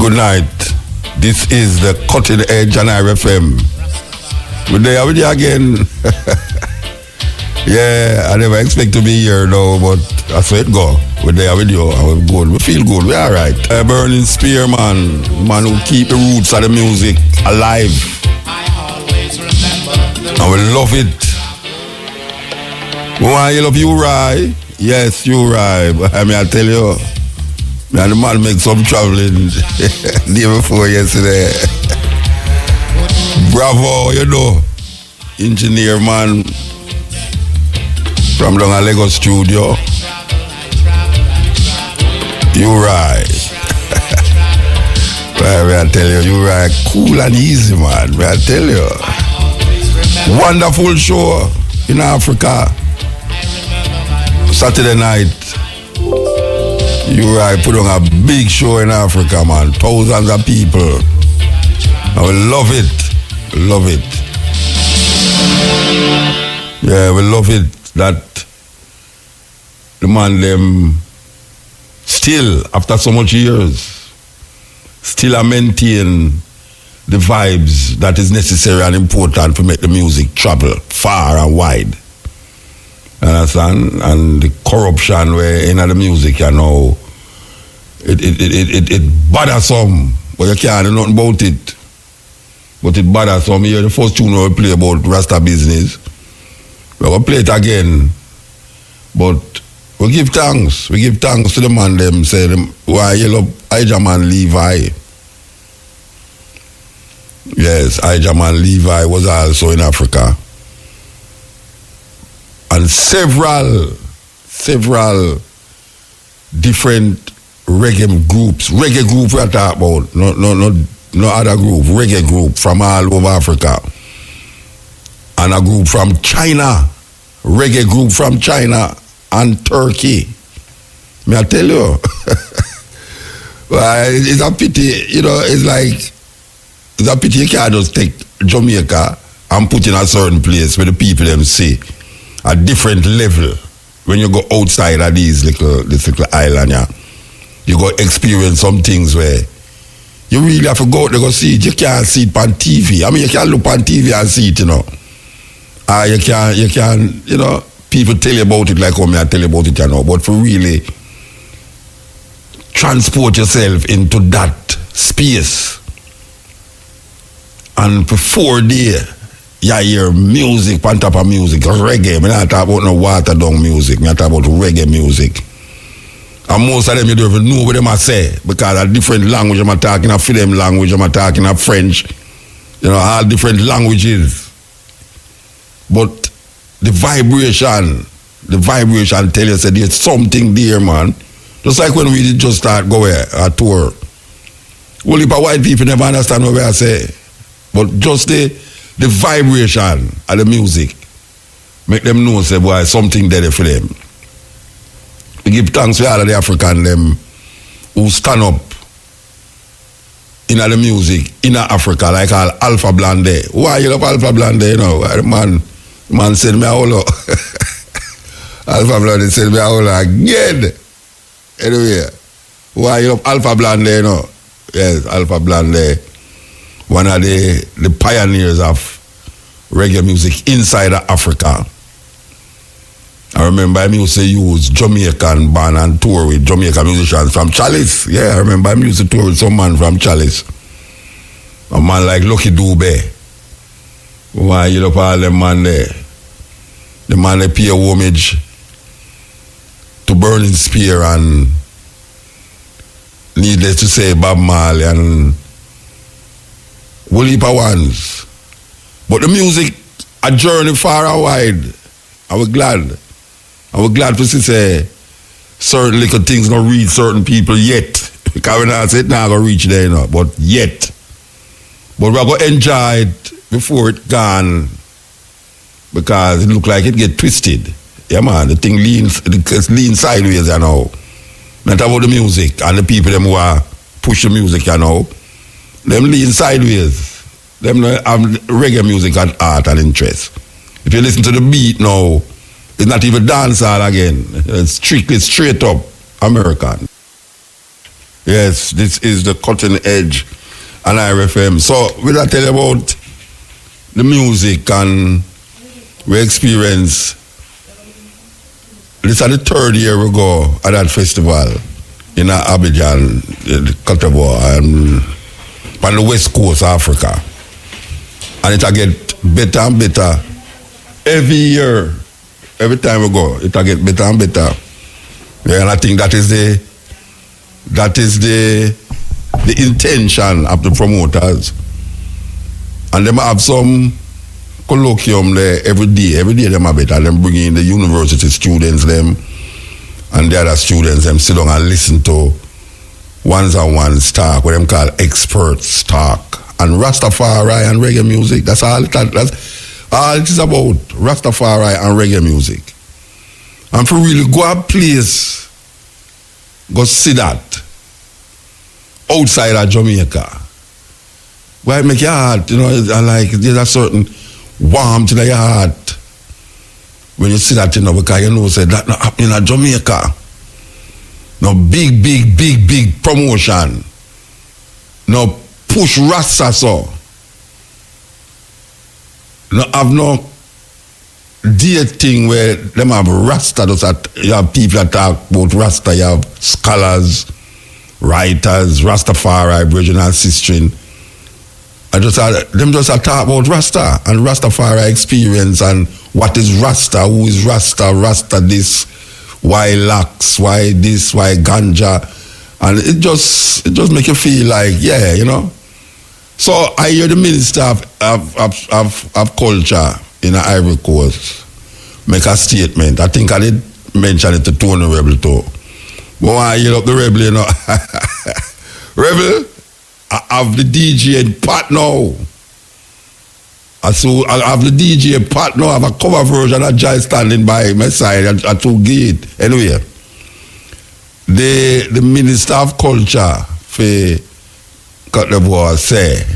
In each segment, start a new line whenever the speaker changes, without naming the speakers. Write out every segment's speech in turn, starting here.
Good night. This is the Cutting Edge on IRFM. We're there with you again. Yeah, I never expect to be here though, but that's where it go. We're there with you and we're good. We feel good. We're alright. Burning Spear, man who keep the roots of the music alive. And we love it. We want to love you, right? Yes, you right. But I mean, I tell you, me and the man make some traveling the day before yesterday. Bravo, you know. Engineer, man. From down at Lagos studio. You right. Well, I tell you, you right. Cool and easy, man. I tell you. Wonderful show in Africa. Saturday night. You right, put on a big show in Africa, man. Thousands of people. I will love it. Love it. Yeah, we love it that the man them still, after so much years, still maintain the vibes that is necessary and important to make the music travel far and wide. Understand? And the corruption where in the music, you know, it bothers some, but you can't do nothing about it. But it bothers some. Here, the first tune we play about Rasta business. We're going to play it again. But we give thanks. We give thanks to the man them, say, why you love Ijaman Levi. Yes, Ijaman Levi was also in Africa. And several different reggae groups we are talking about, no other group, reggae group from all over Africa. And a group from China, reggae group from China and Turkey. May I tell you? Well, it's a pity, you know, it's a pity you can't just take Jamaica and put in a certain place where the people them see a different level. When you go outside of this little island, yeah, you go experience some things where you really have to go out there go see it. You can't see it on TV. I mean, you can't look on TV and see it, you know. You can, you know, people tell you about it like how I tell you about it, you know. But for really transport yourself into that space and for 4 days, you hear music on top of music, reggae. I'm not talking about no watered down music. I'm talking about reggae music. And most of them you don't even know what they say because a different language I'm talking, a film language I'm talking, a French, you know, all different languages. But the vibration tell you that there's something there, man. Just like when we just start going a tour. Only for white people never understand what I say. But just the vibration of the music make them know, say, boy, something there for them. We give thanks to all of the African them who stand up in the music in Africa, like all Alpha Blonde. Why you love Alpha Blonde, you know? The man said me a whole lot. Alpha Blonde said me a whole lot again. Anyway, why you love Alpha Blonde, you know? Yes, Alpha Blonde. One of the pioneers of reggae music inside of Africa. I remember I used to use Jamaican band and tour with Jamaican musicians from Chalice. Yeah, I remember I used to tour with some man from Chalice. A man like Lucky Dube. Why you look all them man there? The man they pay homage to Burning Spear and needless to say Bob Marley and whole heap of ones. But the music a journey far and wide. I was glad. I was glad to see say certain little things not reach certain people yet. Because when I say it now gonna reach there, you know, but yet. But we're gonna enjoy it before it gone because it look like it get twisted. Yeah man, the thing lean sideways, you know. Not about the music and the people them who are push the music, you know. Them lean sideways. Them have reggae music and art and interest. If you listen to the beat now, it's not even dancehall again. It's strictly straight up American. Yes, this is the Cutting Edge on IRFM. So, will I tell you about the music and we experience? This is the third year we go at that festival in Abidjan, Cote d'Ivoire, on the west coast of Africa. And it'll get better and better every year. Every time we go, it'll get better and better. Yeah, and I think that is the intention of the promoters. And them have some colloquium there every day. Every day them have it. And them bring in the university students them and the other students them sit down and listen to ones-on-ones talk, what them call experts talk. And Rastafari and reggae music. That's all it is about. Rastafari and reggae music. And for really go a place, go see that outside of Jamaica. Why it make your heart, like there's a certain warmth in your heart when you see that, because you know say that not happening in Jamaica. No big promotion. No push Rasta so. No have no dating where them have Rasta, you have people that talk about Rasta, you have scholars, writers, Rastafari, brethren and sistren. Them just talk about Rasta and Rastafari experience and what is Rasta, who is Rasta, Rasta this, why lax, why this, why ganja, and it just make you feel like, So I hear the minister of culture in the Ivory Coast make a statement. I think I did mention it to Tony Rebel too. But when I hear up the Rebel, Rebel, I have the DJ part now. I have the DJ part now. I have a cover version of Jai standing by my side at 2 gate. Anyway, the Minister of Culture for Cote d'Ivoire say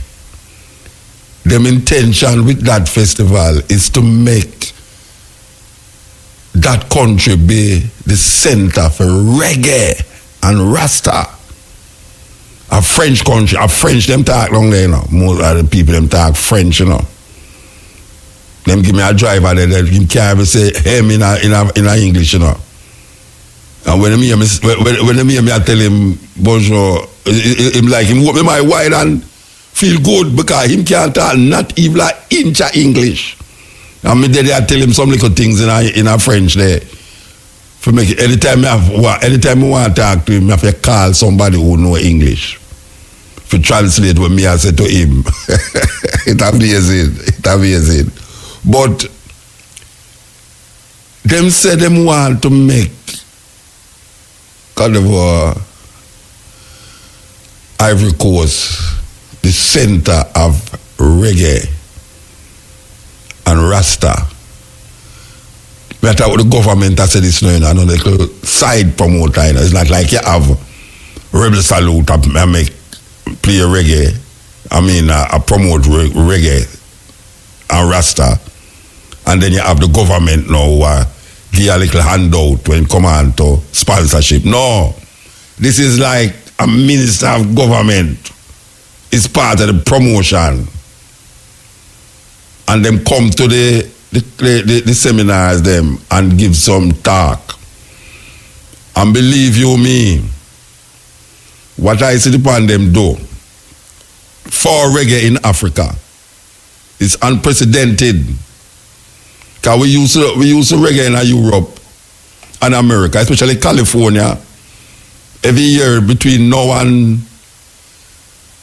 them intention with that festival is to make that country be the center for reggae and Rasta. A French country, them talk long there, Most of the people them talk French, Them give me a driver there, you can't even say him in English, And when them hear me, I tell him bonjour, him like him open my wide and feel good because him can't talk not even an inch of English. And me there I tell him some little things in a French there. For make it, anytime I want to talk to him, I have to call somebody who know English. To translate what me I say to him. It's amazing. But them say them want to make Cote d'Ivoire, Ivory Coast, the center of reggae and Rasta. We are talking about the government that said this now, I know the side promoter, It's not like you have Rebel Salute and make play reggae, I promote reggae and Rasta, and then you have the government now give a little handout when it come on to sponsorship. No, this is like a minister of government. It's part of the promotion, and them come to the seminars them and give some talk. And believe you me, what I see upon them do for reggae in Africa is unprecedented. Because we use reggae in Europe and America, especially California, every year between now and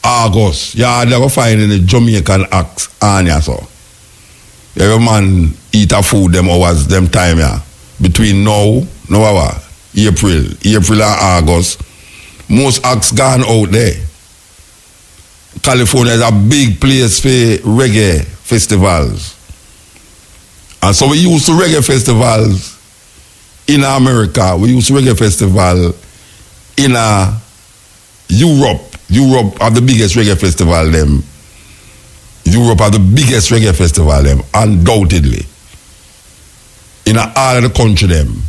August, you never find any Jamaican acts on ya so. Every man eat a food them hours, them time between now April and August. Most acts gone out there. California is a big place for reggae festivals. And so we used to reggae festivals in America. We used to reggae festival in Europe. Europe are the biggest reggae festival them. Europe are the biggest reggae festival them, undoubtedly. In all of the country them.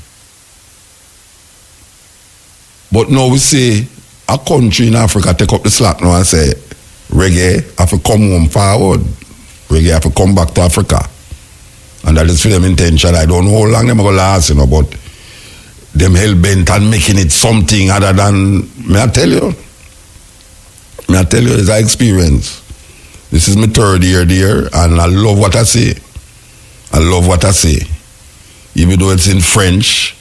But now we see a country in Africa take up the slack now and say, reggae have to come home forward. Reggae have to come back to Africa. And that is for them intention. I don't know how long them are going to last, but them hell-bent and making it something other than, may I tell you, it's an experience. This is my 3rd year there, and I love what I see. Even though it's in French.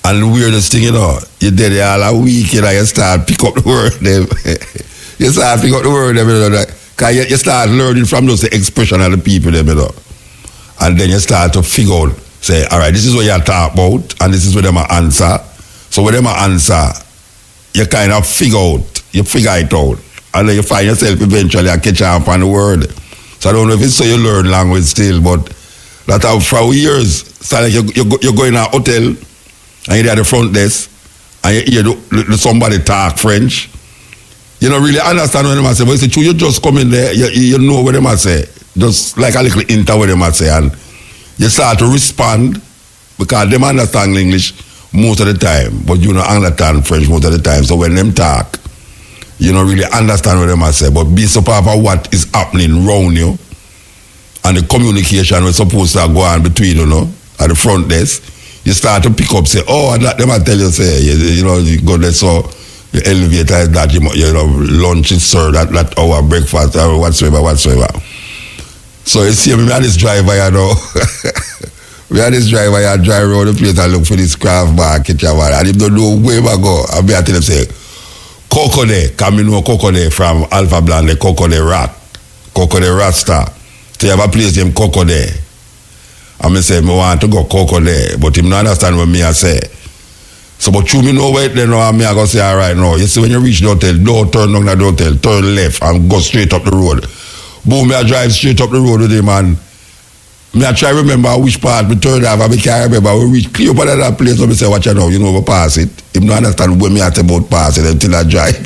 And the weirdest thing, you did it all a week, you start pick up the word. You start pick up the word, because you start learning from those the expression of the people, and then you start to figure out, say, all right, this is what you talk about, and this is what them answer. So when them answer, you kind of figure it out, and then you find yourself eventually catch up on the word. So I don't know if it's so you learn language still, but that for years, it's like you go in a hotel, and you're at the front desk, and you hear somebody talk French. You don't really understand what they say, but it's true, you just come in there, you know what they say. Just like a little hint of what they say, and you start to respond, because they understand English most of the time, but you don't understand French most of the time. So when them talk, you don't really understand what they say, but based upon what is happening around you, and the communication was supposed to go on between, at the front desk, you start to pick up, say, oh, and that them I tell you, say, you go there, so the elevator is that, lunch is served that hour, breakfast, or whatsoever. So you see, we had this driver, we had this driver, drive around the place and look for this craft market, and he don't know where I go. I'll be at him say, Coco there, come know Coco there from Alpha Blanc, the Coco there Rasta. So you have a place named Coco there. And I say, I want to go Coco there, but him not understand what me I say. So, but you know where then I go say, all right, now. You see, when you reach the hotel, don't turn down the hotel, turn left and go straight up the road. Boom, I drive straight up the road with him, and I try to remember which part we turned off, and I can't remember. We reach clear up at that place, so I say, watch out now, we pass it. Him not understand what me I say about pass it until I drive.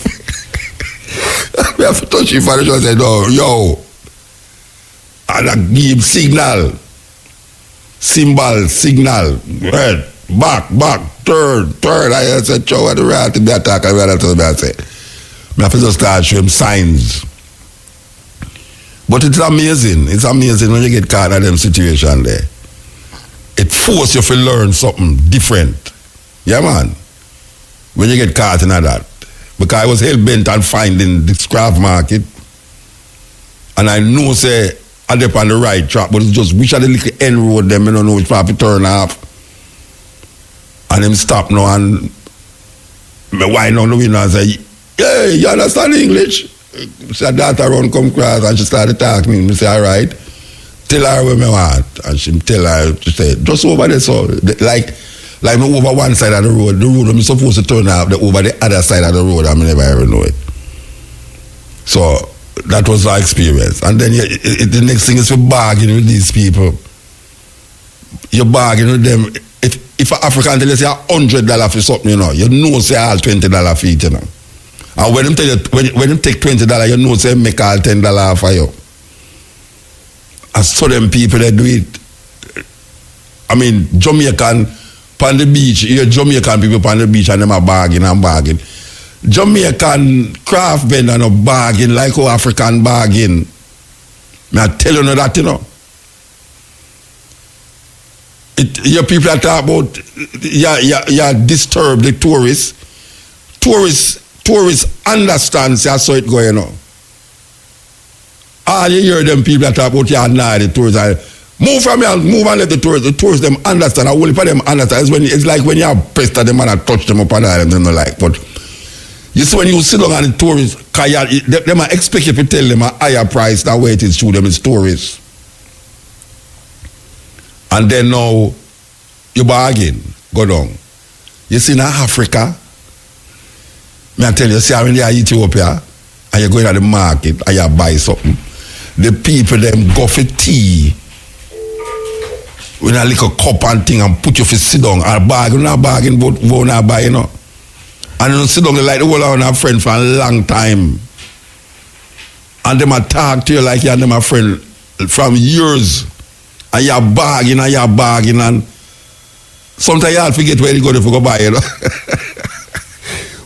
I have to touch him for the show and say, no, yo. And I give him signal, red, back, turn. I said, chow at the right, to be attacked, I say. I have to just start showing him signs. But it's amazing when you get caught in them situation there. It forces you to learn something different. Yeah, man. When you get caught in that. Because I was hell-bent on finding this craft market. And I know, say, I'm up on the right track, but it's just which of the little end road them, I don't know which part to turn off. And them stop now and me wind on the window and say, hey, you understand English? She had daughter around come cross and she started talking to me. I say, all right, tell her where me want. And she tell her, she say, just over there, so like me over one side of the road I'm supposed to turn off, over the other side of the road, I never ever know it. So that was our experience. And then the next thing is to bargain with these people. You bargain with them. If an African tell you say $100 for something, you know say all $20 for it, And when them tell you, when them take $20, you know say make all $10 for you. And so them people that do it. I mean, Jamaican on the beach, you Jamaican people on the beach and them are bargain. Jamaican craft vendor no bargain like how African bargain. I tell you that, Your people are talking about, you disturb the tourists. Tourists understand, that's how it going on. All you hear them people that talk about the tourists. Move from here, move and let the tourists them understand. Only for them understand. It's like when you have pressed them and touch them up and all them don't like. But you see when you sit down on the tourists, they might expect you to tell them a higher price than what it is to them, it's tourists. And then now, you bargain, go down. You see now Africa, I tell you, see when you're in Ethiopia, and you're going to the market, and you buy something, the people them go for tea, with a little cup and thing, and put you for sit down, and bargain, but won't buy, And you sit down like the whole of our friend for a long time. And them talk to you like you're my friend from years. And you're bargaining, and sometimes you forget where you go to go buy,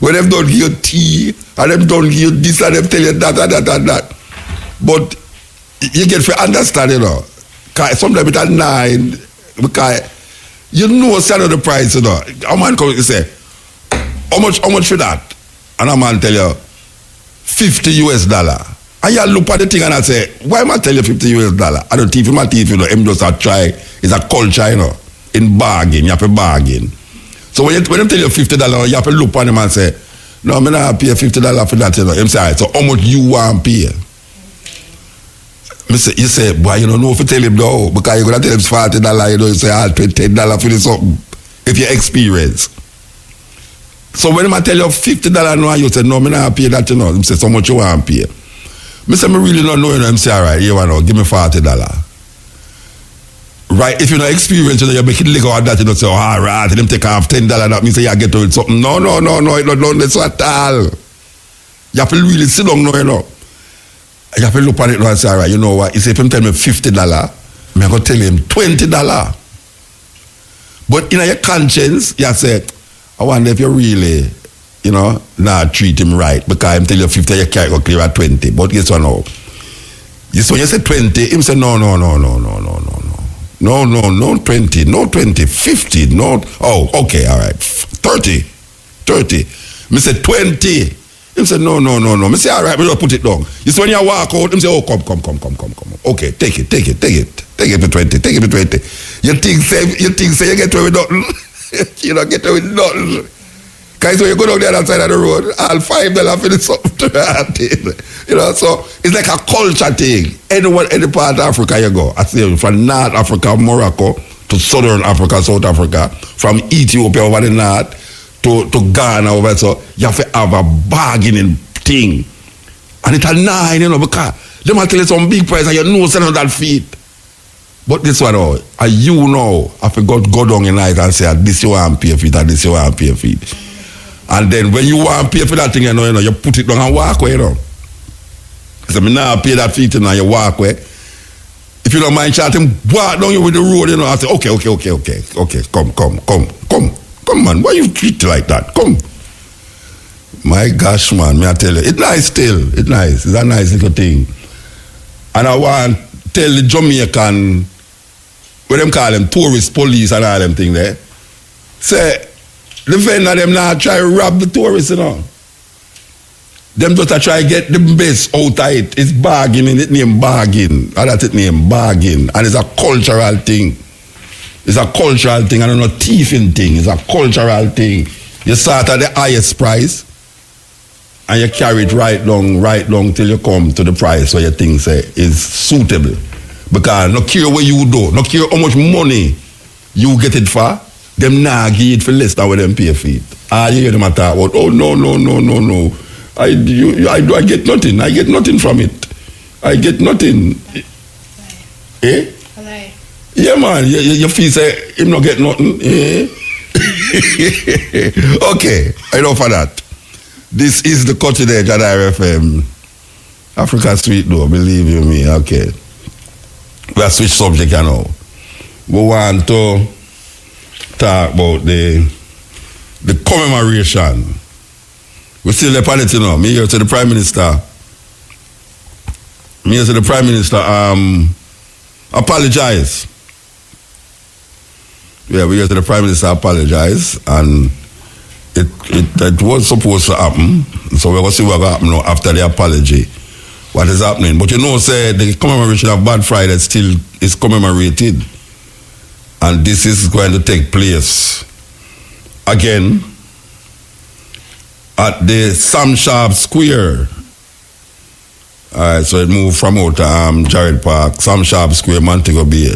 When them don't give you tea, and them don't give you this, and them tell you that, and that, and that. But you get to understand, you know. Sometimes it's at 9, because you know sell the price, you know. A man come and say, how much for that? And a man tell you, $50. And you look at the thing and I say, why am I tell you $50? I don't thief in my teeth, you know. I'm just a try. It's a culture, you know. In bargain, you have to bargain. So when they tell you $50, you have to look at them and say, no, I'm not pay $50 for that, you know. I'm saying, so how much you want to pay? You say, boy, you don't know if you tell him no, because you're going to tell him $40, you know, you say, I'll pay $10 for this something, if you experience. So when I tell you $50 now, you say, no, I'm not pay that, you know. I say, so much you want to pay? I say, I really don't know, you know. I say, all right, you want to give me $40. Right, if you don't experience, you know, you make it legal at that, you know, say, oh, all right, and them take off $10, that means you get to it something. No, it's not done this at all. You have to really sit down now, you know. You have to look at it now and say, all right, you know what, if him tell me $50, I'm going to tell him $20. But in your conscience, you say, I wonder if you really, you know, not treat him right, because I'm telling you 50, you can't go clear at 20. But guess what now? Yes, when you say 20, him say, no, 20, no 20, 50, no, oh, okay, all right, 30. Me say 20. Him say, no. Me say, all right, we just put it down. You see when you walk out, him say, oh, come. Okay, take it for 20, take it for 20. You think say you get away with nothing? You don't get away with nothing. Because when you go down the other side of the road, I'll $5 for the something. You know, so it's like a culture thing. Any part of Africa you go, I say from North Africa, Morocco, to Southern Africa, South Africa, from Ethiopia over the north to Ghana over, so you have to have a bargaining thing. And it's a 9, you know, because they might tell you some big price and you know selling that feet. But this one, oh, and you know, I forgot go down in night and say, this you want to pay feet, and this you want to pay feet. And then when you want to pay for that thing, you know, you put it down and walk away, you know. So me now pay that feet, and you walk away. If you don't mind chatting, walk down you with the road, you know. I say, okay, come, man. Why you treat it like that? Come. My gosh, man, may I tell you, it's nice still. It's nice. It's a nice little thing. And I want to tell the Jamaican, what them call them, tourist police and all them thing there, say, the vendor them now try to rob the tourists, you know. Them just try to get the best out of it. It's bargaining, it name bargain. And that's it name bargain. And it's a cultural thing. It's a cultural thing and not a thieving thing. It's a cultural thing. You start at the highest price and you carry it right long till you come to the price where you think say is suitable. Because no care where you do, no care how much money you get it for, them nah give it for less than what them pay for it. All you hear them talk about, oh no. I get nothing. I get nothing from it. I get nothing. Eh? Yeah, man. You feel say him not get nothing. Eh? Okay, enough for that. This is the Cutting Edge at RFM. Africa Sweet though, believe you me. Okay. We have switched subject now. We want to talk about the commemoration. We still the planet, you know. Me here to the Prime Minister. Apologize. Yeah, we here to the Prime Minister apologize, and it was supposed to happen. So we're going to see what will happen now after the apology. What is happening? But you know, say the commemoration of Bad Friday still is commemorated, and this is going to take place again at the Sam Sharp Square. Alright, so it moved from out Jared Park, Sam Sharp Square, Montego Bay.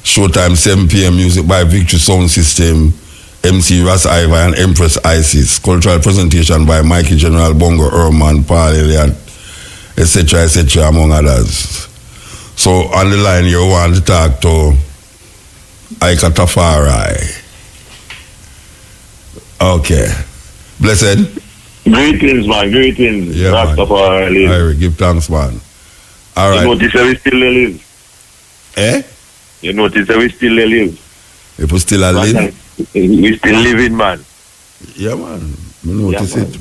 Showtime 7 p.m. music by Victory Sound System, MC Ras Ivory and Empress Isis. Cultural presentation by Mikey General Bongo Herman, Paul Elliott, etc., among others. So on the line you want to talk to Ika Tafari. Okay. Blessed.
Greetings, man. Greetings.
Yeah, man. Tafari, give thanks, man. All right.
You notice that we still live?
Eh?
You notice that we still live?
People still alive?
We still living, man.
Yeah, man. I notice
Yeah,
it.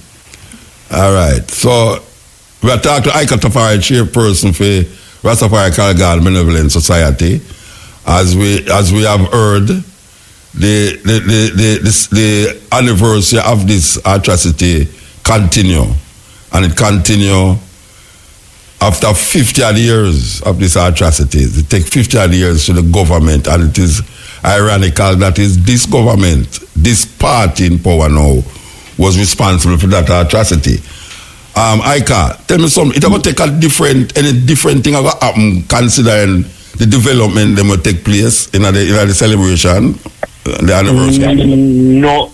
All right. So we are talking to Ika Tafari, chairperson for Rastafari Calgal Benevolent Society. As we have heard, the anniversary of this atrocity continue, and it continue after 50 odd years of this atrocity. It takes 50 odd years to the government, and it is ironical that is this government, this party in power now, was responsible for that atrocity. Ika, tell me something. It will take any different thing that happen considering the development that will take place in the celebration, the anniversary.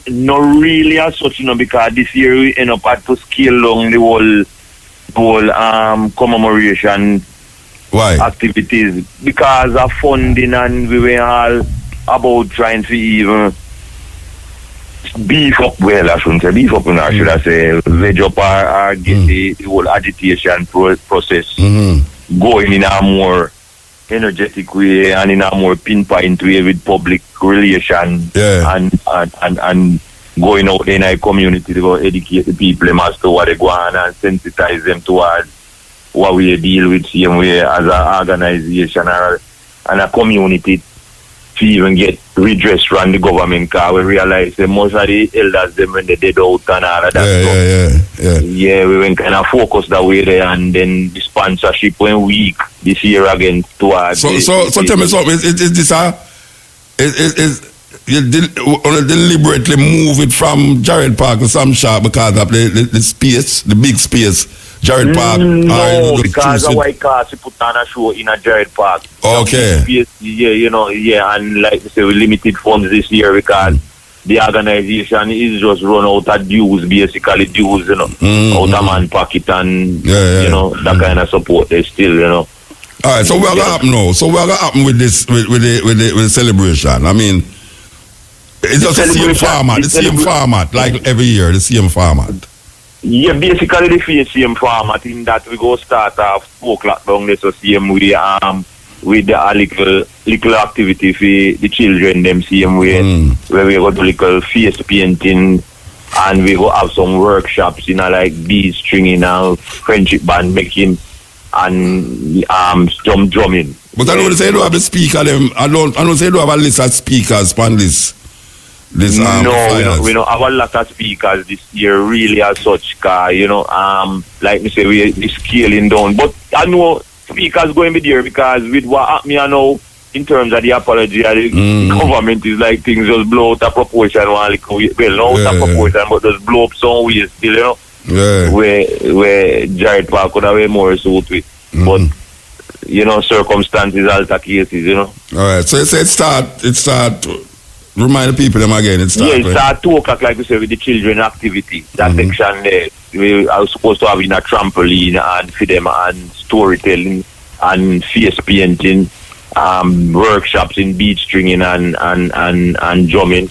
No really as such, because this year we end up had to scale down the whole commemoration.
Why?
Activities because of funding, and we were all about trying to even beef up, well, I shouldn't say beef up, should I say, veg up or get the whole agitation process going in a more energetic way and in a more pinpoint way with public relation and going out in our community to educate the people as to what they go on and sensitize them towards what we deal with same way as an organization and a community to even get redress from the government, because we realize that most of the elders, them when they dead out and all of that stuff. Yeah, we went kind of focused that way there, and then the sponsorship went weak this year again towards.
So tell me something. Is this you deliberately move it from Jared Park to Sam Sharp because of the space, the big space, Jared Park?
No, because of White Castle put on a show in a Jared Park.
Okay.
Space, and like I say, we limited funds this year because the organization is just run out of dues, basically dues, out of man pocket and that kind of support they still,
All right, so what's gonna happen now? So what's gonna happen with this with the celebration? I mean, it's just the same format, like every year, the same format.
Yeah, basically the same format in that we go start off 4 o'clock down there, so same way with a little activity for the children, them same way, where we go to little face painting, and we go have some workshops, like bead stringing and friendship band making and drumming.
But I don't say you don't have a speaker. I don't say you don't have a list of speakers on this.
No, we don't have a lot of speakers this year, really, as such, like me say, we're scaling down. But I know speakers going to be there because with what happened, know, in terms of the apology, the government is like things just blow out of proportion. Not out of proportion, but just blow up some ways still, where Jared Park could have more suit with. But, circumstances, alter cases, All
right, so it start. Remind the people them again. It
start 2 o'clock, like we say, with the children activity. That section there, we are supposed to have in a trampoline and for them and storytelling and face painting, workshops in bead stringing and drumming.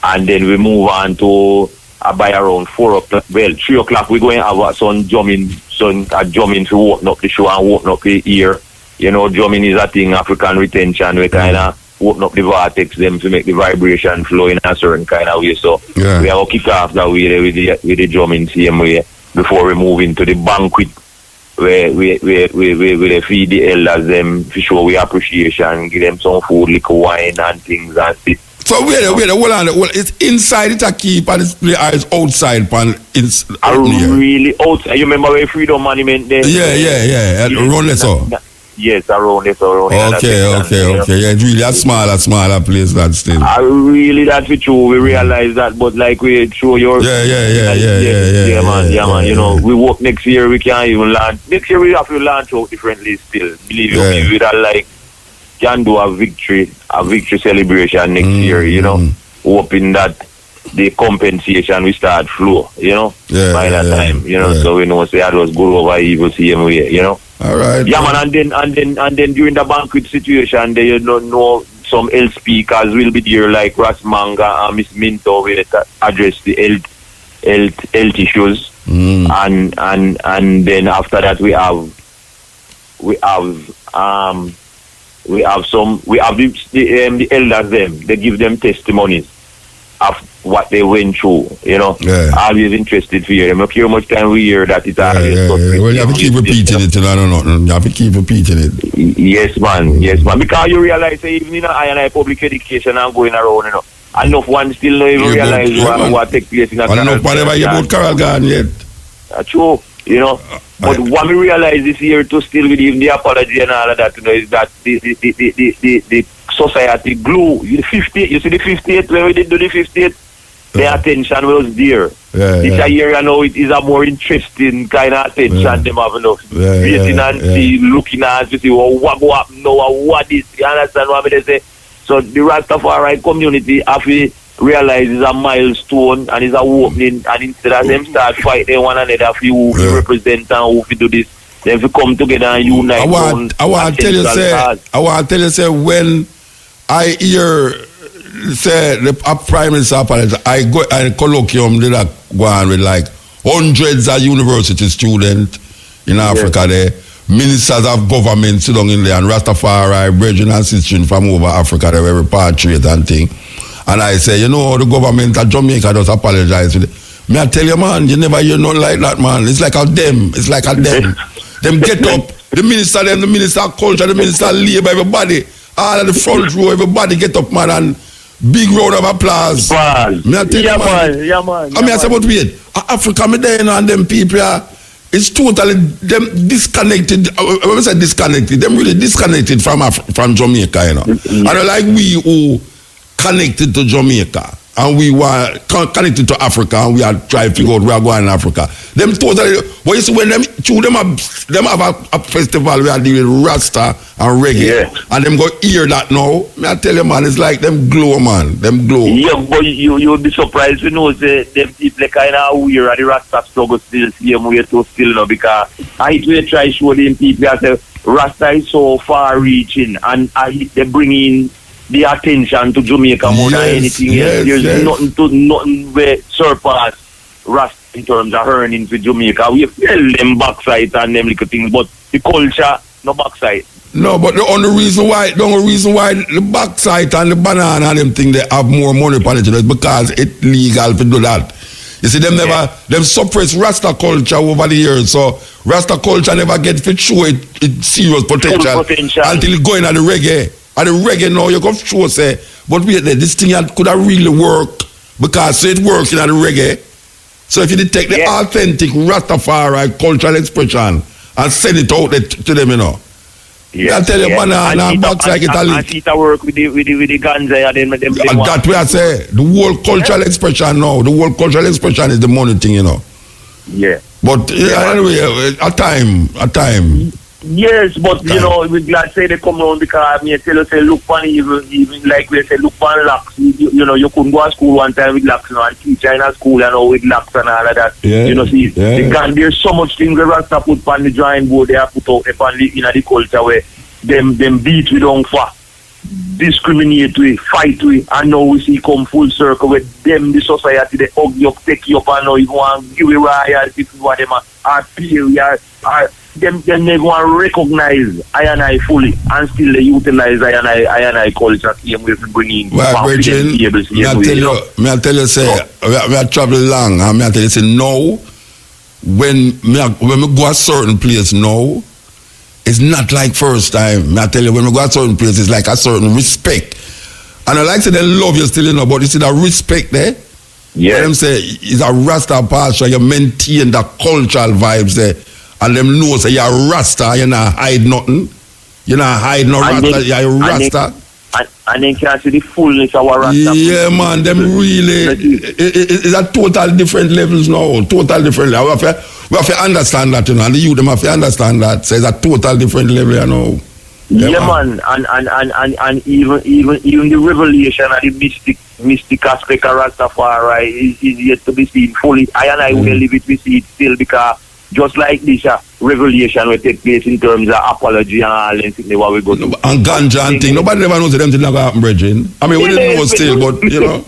And then we move on to by around 4 o'clock. Well, 3 o'clock we're going to have some drumming to open up the show and open up the ear. Drumming is a thing, African retention. We kind of open up the vortex them to make the vibration flow in a certain kind of way. So we have to kick off that way with the drumming same way before we move into the banquet where we feed the elders them to show we appreciation, give them some food, liquor, wine and things and stuff.
So wait, hold on. Well, it's inside it a keep and it's outside it's
really outside. You remember where Freedom Monument there?
Yeah. Around there, so.
Yes, around it.
Okay. Yeah, it's really a smaller place that still.
Really, that's true. We realize that, but like we show your. Yeah, man. We work next year. We can't even launch. Next year we have to launch out differently still. Believe me, we can do a victory celebration next year. Hoping that the compensation we start flow. By that time. So we know say that was good over evil same way.
All right.
Yeah, man, and then during the banquet situation, they know some health speakers will be there, like Ras Manga and Miss Minto will address the health issues, and then after that we have the elders them, they give them testimonies of what they went through, you know.
Yeah.
Always interested to hear them. Look how much time we hear that it's always
Well, you have to keep repeating it, you know. You have to keep repeating it.
Yes, man. Because you realize, even in I public education and going around, you know, enough one still don't even realize what take place in a
Carol. Enough whatever you about Carol gone yet.
True, you know. But what we realize this year to still with even the apology and all of that, you know, is that the society glue. You see the 58 when we did do the 58, the attention was there. This year, you know, it is a more interesting kind of attention them have enough. Waiting and see, looking at to see what go up now, what is, you understand what they say? So the Rastafari community have to realize it's a milestone and it's a opening, and instead of them start fighting one another for who we represent and who we do this, then we come together and unite.
I want to tell you, say, when I hear say the Prime Minister apologize, I go and colloquium did that go on with like hundreds of university students in Africa there. Ministers of government sit down in there, and Rastafari, brethren and sisters from over Africa, they were repatriate and thing. And I say, you know, the government of Jamaica just apologize. Me I tell you, man, you never hear nothing like that, man. It's like a them. It's like a them. Them get up, the minister of culture, the minister of labor, everybody, all of the front row, everybody get up, man, and big round of applause. Me I tell you, man. I mean, I say, but wait, Africa, me there, and them people, it's totally them disconnected. When I say disconnected, them really disconnected from Jamaica, you know. And like we who connected to Jamaica, and we were connected to Africa, and we are trying to figure out where we are going in Africa. Them totally, but you see, when them have a festival where they do Rasta and reggae, and them go hear that now, me I tell you, man, it's like them glow, man, them glow.
Yeah, but you'll be surprised to know that them people kind of weird and the Rasta struggle still same way to still know, because I will try to show them people that say Rasta is so far reaching, and they bring in the attention to Jamaica more than anything else. There's nothing where surpass Rasta in terms of earnings with Jamaica. We tell them backside and them little things, but the culture, no backside.
No, but the only reason why the backside and the banana and them thing they have more money on it is because it's legal to do that. You see, them suppress Rasta culture over the years, so Rasta culture never get to show its serious potential until it go in at the reggae. And the reggae now you can show say, but wait there, this thing could have really worked because it works in the reggae. So if you take the authentic Rastafari cultural expression and send it out to them, you know. I tell you, banana and box like it a leak.
And it work with the ganja and them
that's where I say the whole cultural expression now. The whole cultural expression is the money thing, you know.
Yeah.
But anyway, a time.
Yes, but you know, we're glad say they come around because I mean, tell us say look funny, even like we say look for locks. You know, you couldn't go to school one time with locks, you know, and teach in a school and all with locks and all of that.
Yeah,
you know, see, there's so much things the Rasta put on the drawing board they have put out upon the the culture where them beat we don't for, discriminate we, fight we, and now we see come full circle with them the society they hug you up, take you up, and now you want to give you royalty to what them are period are. Them never want to recognize I fully and still they utilize I culture same way to bring in.
Well, Bridget, may I tell you, say, we are travel long, and may I tell you, say, now, when we go a certain place now, it's not like first time. May I tell you, when we go a certain place, it's like a certain respect. And I like to say they love you still, you know, but you see that respect there? Yeah. Them say, it's a Rasta pasture, you maintain the cultural vibes there. And them know say you're Rasta, you're not hide nothing. You're not hide no Rasta, you're Rasta.
And then can see the fullness of our Rasta.
Yeah, man, them really, it's a total different levels now, total different level. We have to understand that, you know, and the youth them have to understand that. So it's a total different level, you know.
Yeah, man. And even the revelation and the mystic aspect of Rastafari is yet to be seen fully. I will leave it to see it still because just like this revelation will take place in terms of apology and all and things what we go to.
And ganja and thing. Nobody ever knows them things not happen, Bridget. I mean, we didn't know still, but you know.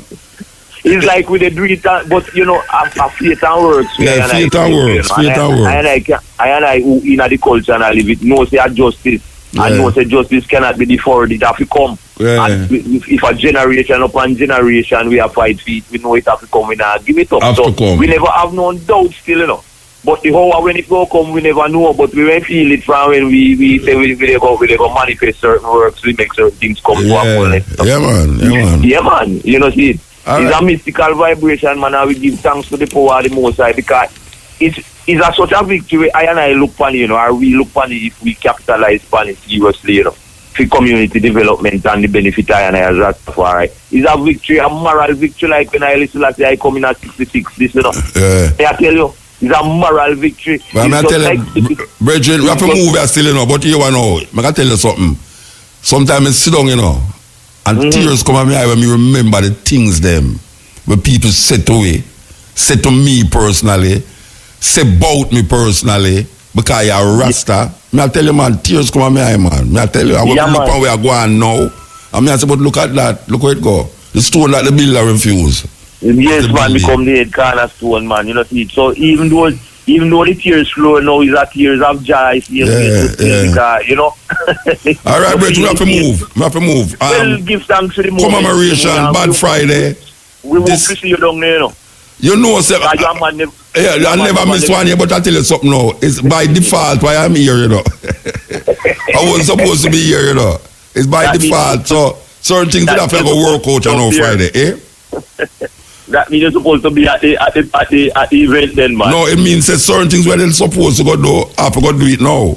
It's like with the dream, but you know, a faith and works.
Yeah, faith and works. Faith and works.
I in the culture and I live it. No, say justice And know say justice cannot be deferred, it have to come.
Yeah.
And if a generation upon generation we have fight for it, we know it have to come, we not give it up.
Have to come.
We never have no doubt still, you know. But the how when it go come, we never know. But we will feel it from when we say we go manifest certain works, we make certain things come to our fullness. Yeah, man. You know, see it. It's a mystical vibration, man, and we give thanks to the power of the Most High, because it's a such a victory. I and I look upon it, you know, or we look upon it if we capitalize upon it seriously, you know, for community development and the benefit I and I as Rastafari. It's a victory, a moral victory, like when I listen to I come in at 66, this, you know. I tell you, it's a moral victory.
But I'm tell you, Brethren, we have to move here still, you know, but you know, I can tell you something. Sometimes I sit down, you know, and tears come at me when me remember the things them where people said away, said to me personally, say about me personally, because you're a Rasta. Me I tell you, man, tears come at me eye, man. Me I tell you, I will look at where I go on now. And me I say, but look at that, look where it go. The stone that the builder refuse.
Yes, man, become the head cornerstone, man. You know, see. So even though the tears flow now, is that tears of joy. Because, you know.
All right, Brett, we have to move. We have to move.
Well, give thanks to the moment.
Commemoration, Bad Friday.
We will see you down there, you know.
You know, sir. I never miss one here, but I tell you something now. It's by default why I'm here, you know. I wasn't supposed to be here, you know. It's by default. So certain things that have to go work out on Friday, eh?
That means you're supposed to be at the event then, man.
No, it means that certain things where they're supposed to go do, I forgot to do it now.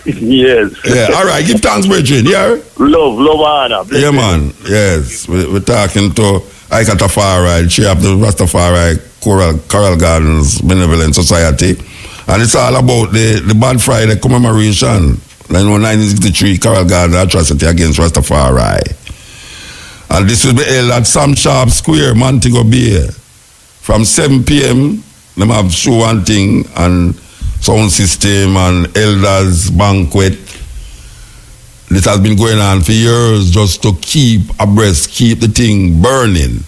Yes.
Yeah, all right. Give thanks, Bridget. Yeah?
Love, honor.
Yeah, man. Yes. We're talking to Ika Tafari, chair of the Rastafari Coral Gardens Benevolent Society. And it's all about the Bad Friday commemoration. 1963 Coral Garden atrocity against Rastafari. And this will be held at Sam Sharp Square, Montego Bay. From 7 p.m., them have show and thing and sound system and elders banquet. This has been going on for years just to keep abreast, keep the thing burning.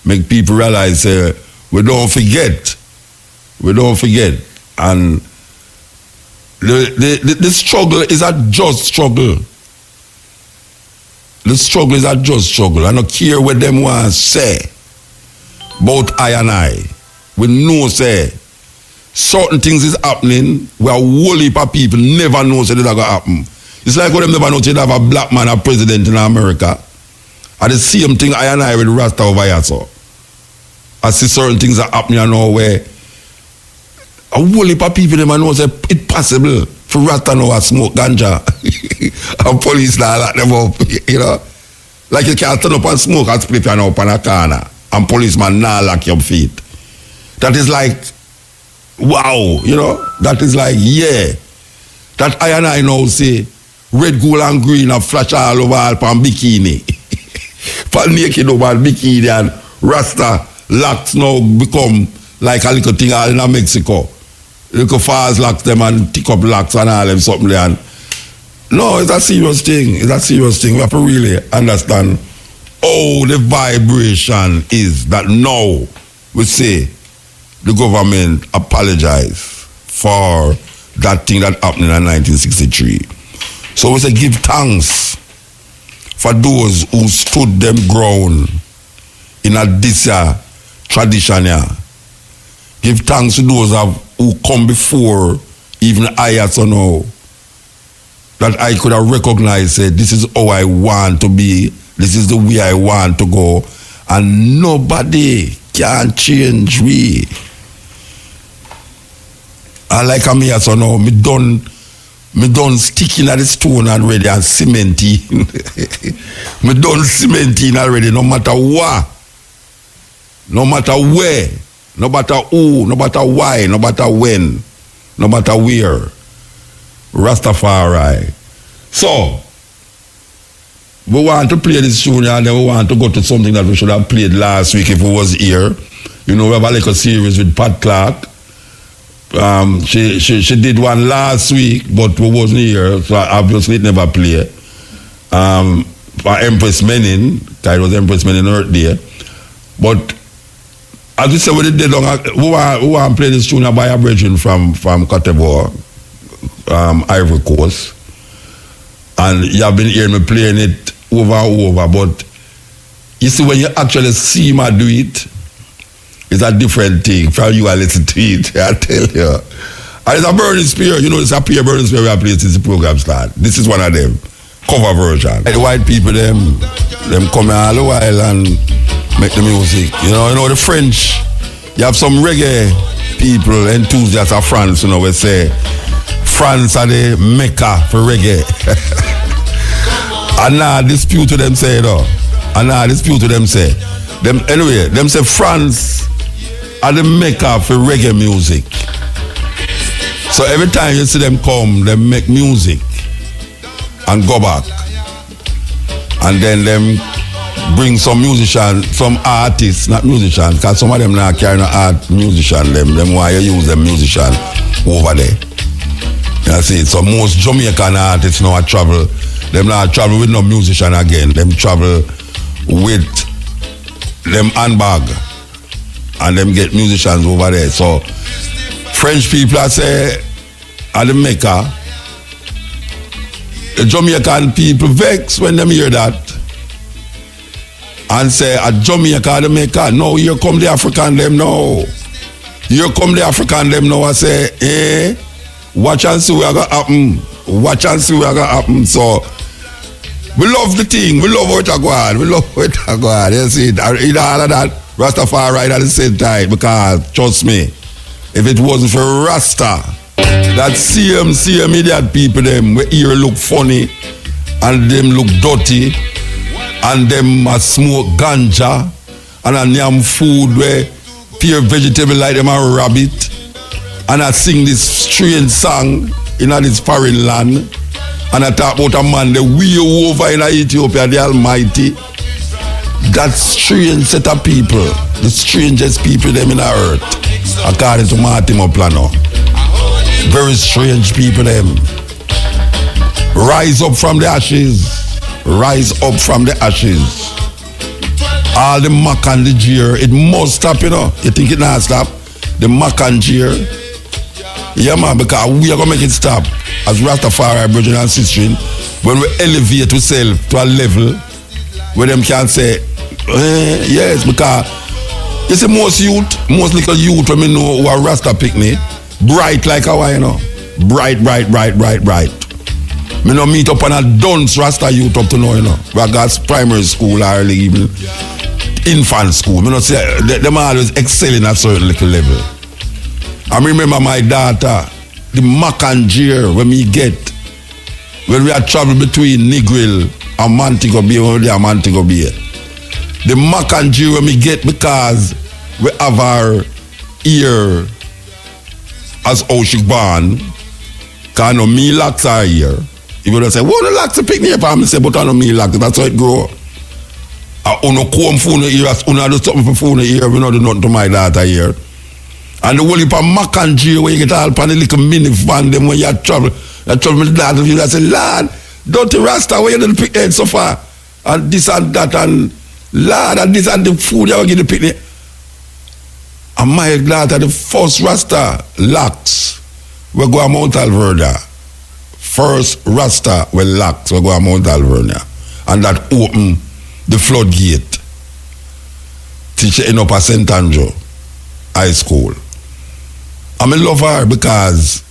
Make people realize we don't forget. We don't forget. And the struggle is a just struggle. The struggle is a just struggle. I don't care what them want to say about I and I. We know say certain things is happening where a whole heap of people never know say that going to happen. It's like when them never know say they have a black man a president in America. And the same thing I and I with Rasta over here, so. I see certain things are happening now where a whole heap of people never know say it's possible for Rasta now to smoke ganja. And police now lock them up, you know. Like you can't turn up and smoke and split you up on a corner. And policeman now lock your feet. That is like, wow, you know. That is like, yeah. That I and I know say, red, gold and green and flash all over all pan bikini. Pan naked over bikini and Rasta locks now become like a little thing all in Mexico. Little fast locks them and tick up locks and all them something there. And no, it's a serious thing. It's a serious thing. We have to really understand how the vibration is that now we say the government apologize for that thing that happened in 1963. So we say give thanks for those who stood them ground in a this tradition here. Give thanks to those who come before even I also know that I could have recognized this is how I want to be, this is the way I want to go, and nobody can change me. And like I'm here so now, me done sticking at the stone already and cementing. Me done cementing already, no matter what, no matter where, no matter who, no matter why, no matter when, no matter where. Rastafari. So, we want to play this tune and then we want to go to something that we should have played last week if we was here. You know, we have a little series with Pat Clark. She did one last week, but we wasn't here, so obviously it never played. For Empress Menen, because it was Empress Menen Earth Day. But as we said, we want to play this tune by a brethren from Cote d'Ivoire, Ivory Coast. And you have been hearing me playing it over and over, but you see when you actually see me do it, it's a different thing from you and listen to it, I tell you. And it's a burning spear, you know, it's a pure burning spear we are playing since the program start. This is one of them, cover version. The white people, them come here all the while and make the music. You know the French, you have some reggae people, enthusiasts of France, you know, we say France are the mecca for reggae. And now dispute to them say, though. And now dispute to them say. Them say France are the mecca for reggae music. So every time you see them come, they make music and go back. And then them bring some musicians, some artists, not musicians, because some of them now carry no art musician, them why you use them musician over there. You see, so most Jamaican artists now travel, them now travel with no musician again, them travel with them handbag and them get musicians over there. So French people I say are the mecca. The Jamaican people vex when them hear that and say a Jamaica the mecca. No, here come the African them now. Here come the African them now. I say, watch and see what gonna happen. Watch and see what gonna happen. So we love the thing, we love what I go on, we love what I go on. You see, in all of that, Rastafari at the same time, because trust me, if it wasn't for Rasta, that same idiot people them where here look funny and them look dirty and them smoke ganja and a yam food where pure vegetable like them a rabbit and I sing this strange song in this foreign land and I talk about a man the way over in Ethiopia, the Almighty. That strange set of people, the strangest people them in the earth, according to Martin Plano. Very strange people them. Rise up from the ashes. Rise up from the ashes. All the mock and the jeer, it must stop, you know. You think it not stop? The mock and jeer. Yeah man, because we are going to make it stop. As Rastafari, brethren and sisters, when we elevate ourselves to a level where them can say, yes, because you see most little youth when me know who are Rasta picnic, bright like how I know. Bright. Me no meet up on a dunce Rasta youth up to now, you know. Regards primary school or even infant school. Me no say them always excelling at certain little level. I remember my daughter, the mac and jeer when we get when we are traveling between Negril and Montego Bay, when we are Montego Bay. The mac and jeer when we get because we have our ear as how she born. Because no me locks are here. If you don't say, what the locks to pick me up? I say, but I know me locks, that's how it grow. I don't come for the ear, I do something for the ear, we don't do nothing to my daughter here. And the whole heap of mac and jeer where you get all pan the little mini van them when you travel with that, you say, Lord, don't you Rasta where you didn't pick head so far? And this and that and Lord, and this and the food you get the picnic. And my daughter, the first Rasta locks, we go to Mount Alvernia. First Rasta we locks, we go to Mount Alvernia. And that open the floodgate. Teacher end up at St. Andrew High School. I love her because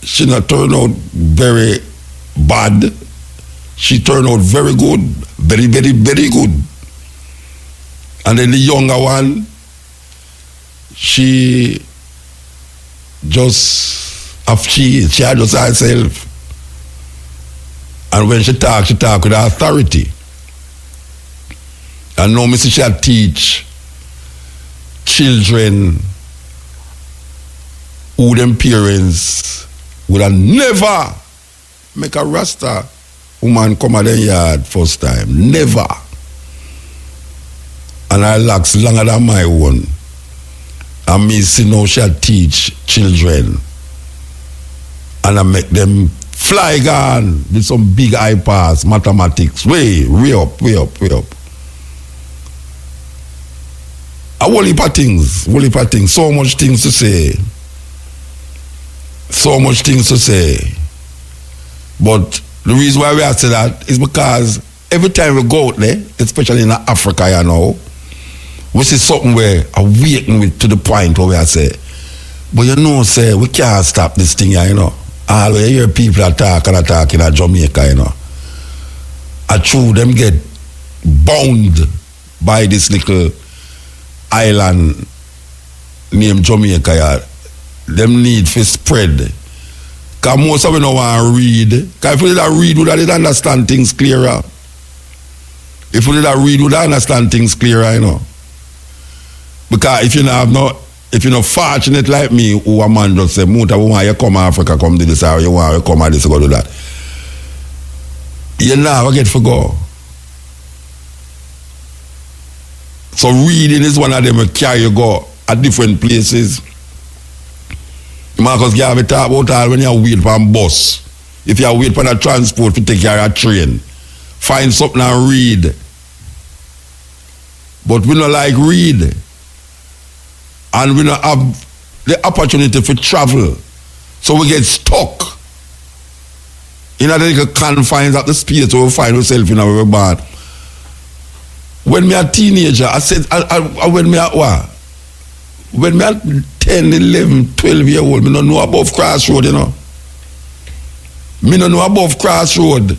she not turned out very bad. She turned out very good. Very, very, very good. And then the younger one, she had just herself. And when she talk with authority. And now me see she teach children who them parents would have never make a Rasta woman come at their yard first time. Never. And her locks longer than my own. And me see now she teach children. And I make them fly gone with some big high pass, mathematics. Way up. A whole heap of things. So much things to say. But The reason why we have to say that is because every time we go out there, especially in Africa, you know, we see something where awaken with to the point where we are say, but you know, say we can't stop this thing here, you know. All we hear people attack and attack in Jamaica, you know. I true them get bound by this little island named Jamaica. Yeah. Them need to spread. Because most of them don't want to read. Because if we did read, we would understand things clearer. If we did read, we would understand things clearer, you know. Because if you're not fortunate like me, who a man just say, Muta, we want you come to Africa, come do this, or you want to come to this, go do that. You never get to go. So reading is one of them that carry you go at different places. Marcus Garvey talk about all when you wait for a bus. If you wait for a transport to take care of a train, find something and read. But we don't like read. And we don't have the opportunity for travel. So we get stuck in a little confines of the space where we find ourselves in our band. When me a teenager, I said, when me at what? When me at 10, 11, 12 years old, me don't know above Crossroad, you know. Me don't know above Crossroad.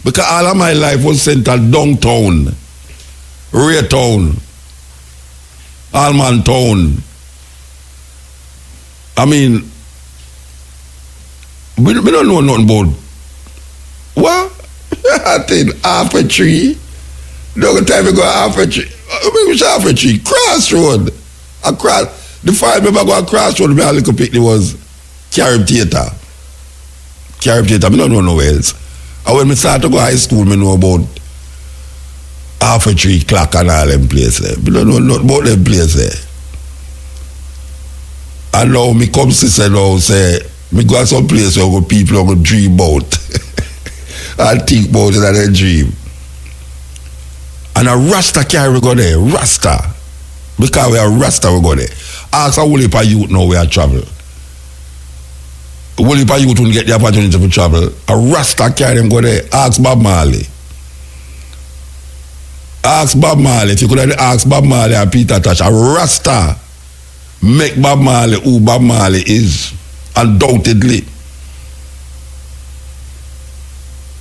Because all of my life was centered downtown, Raytown, Allman Town. I mean, we don't know nothing about what? I think half a tree. The time we go half a tree. Which half a tree? Crossroad. The five member go Crossroad, me a little pick it was Carib Theatre. Carib Theatre, I don't know nowhere else. And when I start to go high school, I know about half a tree clock and all them places. I don't know nothing about them places. And now me come sister now say, me go to some place where people go dream about. and think about it and they dream. And a Rasta carry go there, Rasta. Because we are Rasta, we go there. Ask a whole heap of youth now where I travel. A whole heap of youth will get the opportunity to travel. A Rasta carry them go there. Ask Bob Marley. Ask Bob Marley. If you could have asked Bob Marley and Peter Tosh, a Rasta make Bob Marley who Bob Marley is. Undoubtedly.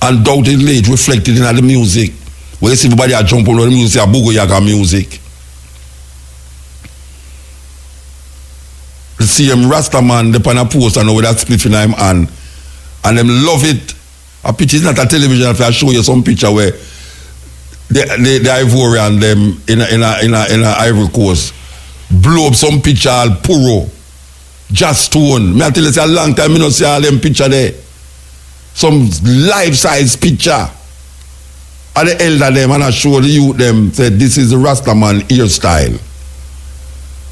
Undoubtedly, it reflected in the music. When you see everybody a jump on the music, a boogie yaga music. You see him Rasta man, they pan a post and with that spliff in him hand. And them love it. A picture is not a television, if I show you some picture where the Ivorian them in a Ivory Coast blow up some picture all puro. Just stone. Me I tell you, it's a long time I don't see all them picture there. Some life-size picture. And the elder them and I show the youth them said this is the Rastaman hairstyle.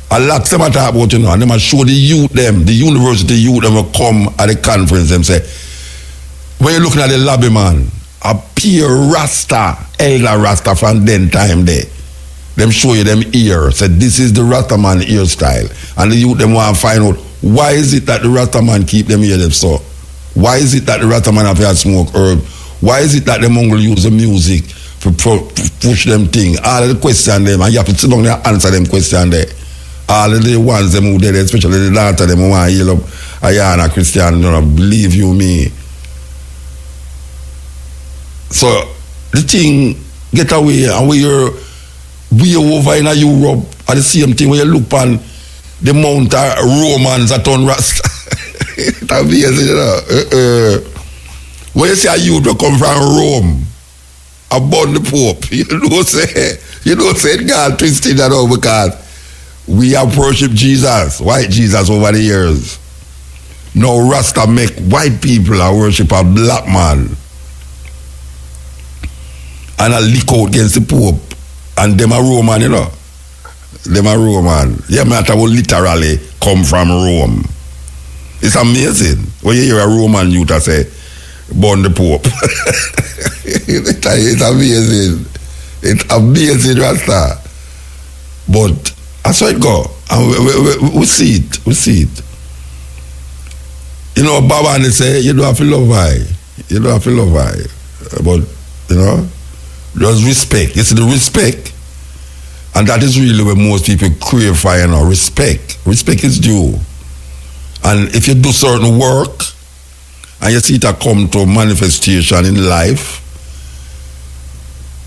A lot of them I talk about, you know, and them I show the youth them, the university youth them will come at the conference them say, when you're looking at the lobby man, a pure Rasta, elder Rasta from then time there. Them show you them ear, said this is the Rastaman hairstyle. And the youth them want to find out why is it that the Rastaman keep them ear them so? Why is it that the Rastaman have to smoke herb? Why is it that the Mongol use the music to push them thing? All of the questions them, and you have to sit down there and answer them questions there. All of the ones them who did, especially the daughter them who want to heal up Ayana Christian, you know, believe you me. So the thing get away and we over in Europe at the same thing when you look on the Mount Romans at on Rasta. It's amazing, you know. When you see a youth that come from Rome, about the Pope, you don't say God twisted that out because we have worshipped Jesus, white Jesus over the years. Now Rasta make white people a worship a black man. And a leak out against the Pope. And them a Roman, you know. Them a Roman. Yeah, matter will literally come from Rome. It's amazing when you hear a Roman youth say, born the Pope. It's amazing. It's amazing, Rasta. But that's how it go. And we see it. We see it. You know, Baba and say, you don't have to love I. You don't have to love her. But, you know, just respect. You see the respect? And that is really what most people crave for, you know, respect. Respect is due. And if you do certain work, and you see it come to manifestation in life,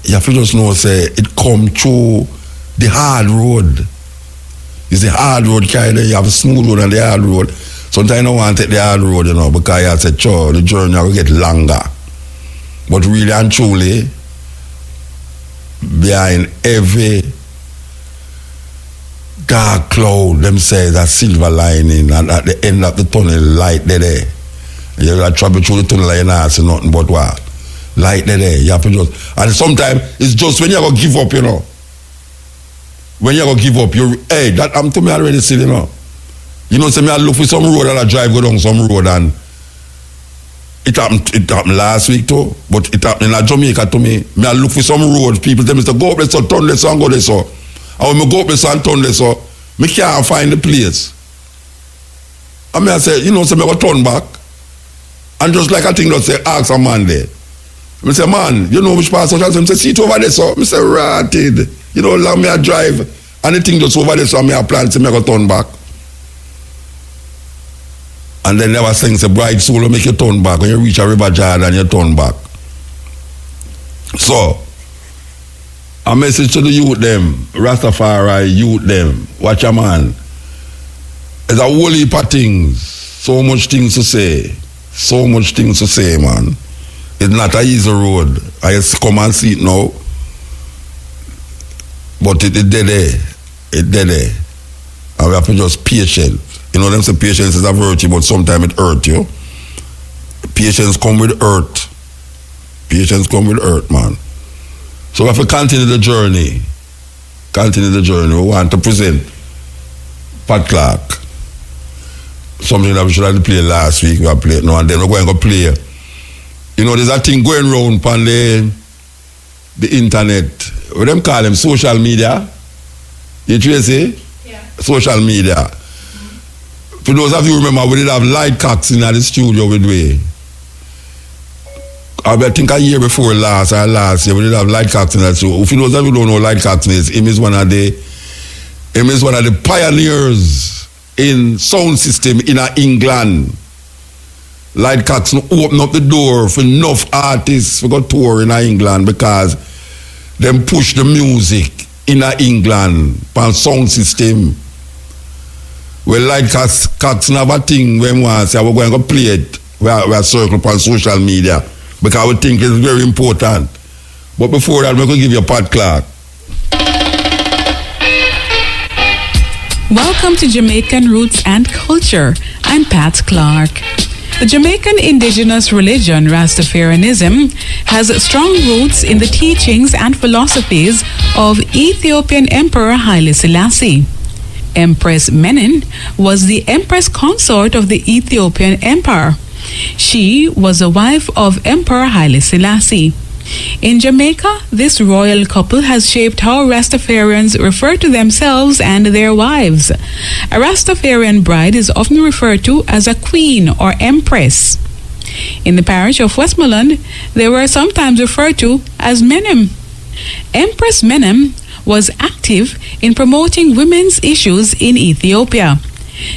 you have to just know, say, it come through the hard road. It's the hard road kind of, you have a smooth road and the hard road. Sometimes you don't want to take the hard road, you know, because you say, sure, the journey will get longer. But really and truly, behind every dark cloud, them say that silver lining, and at the end of the tunnel, light there. You got to travel through the tunnel and you see nothing but what? Light there. You have to just, and sometimes it's just when you go give up, you know. When you go give up, hey, that happened to me already, see, you know. You know, say me I look for some road and I drive go down some road, and it happened last week too, but it happened in Jamaica to me. Me I look for some road, people tell me to go up there, so turn this and go there, so. And when I go up there and turn there, so, me can't find the place. And me I say, you know, so me go turn back. And just like I think that say, ask a man there. I say, man, you know which part social? I say, see it over there, so. I say, ratted. You know, allow me a drive. And the thing just over there, so me a plan, so me go turn back. And then they were saying, say, bright soul will make you turn back. When you reach a river Jordan, you turn back. So, a message to the youth them, Rastafari youth them, watch a man. There's a whole heap of things, so much things to say. So much things to say, man. It's not an easy road. I just come and see it now. But it dead there. It dead there. And we have to just patient. You know, them say patience is a virtue, but sometimes it hurt you. Patience come with hurt. Patience come with hurt, man. So we have to continue the journey. Continue the journey. We want to present Pat Clark. Something that we should have played last week. We have played now, and then we're going to play. You know, there's a thing going around on the internet. What them call them? Social media. You Tracy? Yeah. Social media. For those of you who remember, we did have Lloyd Coxson in the studio with me. I think a year before last year, we did have Lloyd Coxson in the studio. For those of you who don't know Lloyd Coxson is, him is one of the pioneers in sound system in England. Lloyd Coxson opened up the door for enough artists to go tour in England because them push the music in England on sound system. Well, Lloyd Coxson have a thing when we want to say we're going to play it. We are circle on social media because we think it's very important. But before that, we're going to give you Pat Clark.
Welcome to Jamaican Roots and Culture. I'm Pat Clark. The Jamaican indigenous religion, Rastafarianism, has strong roots in the teachings and philosophies of Ethiopian Emperor Haile Selassie. Empress Menen was the Empress consort of the Ethiopian Empire. She was a wife of Emperor Haile Selassie. In Jamaica, this royal couple has shaped how Rastafarians refer to themselves and their wives. A Rastafarian bride is often referred to as a queen or empress. In the parish of Westmoreland, they were sometimes referred to as Menem. Empress Menen was active in promoting women's issues in Ethiopia.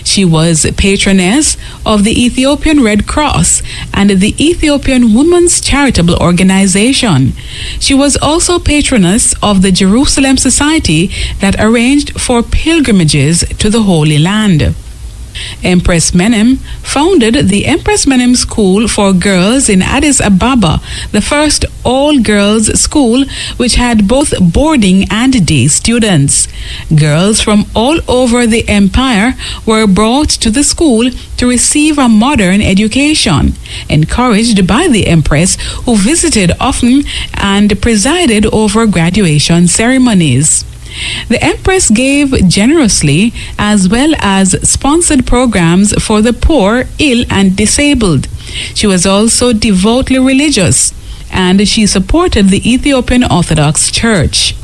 She was patroness of the Ethiopian Red Cross and the Ethiopian Women's Charitable Organization. She was also patroness of the Jerusalem Society that arranged for pilgrimages to the Holy Land. Empress Menen founded the Empress Menen School for Girls in Addis Ababa, the first all-girls school which had both boarding and day students. Girls from all over the empire were brought to the school to receive a modern education, encouraged by the Empress, who visited often and presided over graduation ceremonies. The Empress gave generously as well as sponsored programs for the poor, ill, and disabled. She was also devoutly religious, and she supported the Ethiopian Orthodox Church.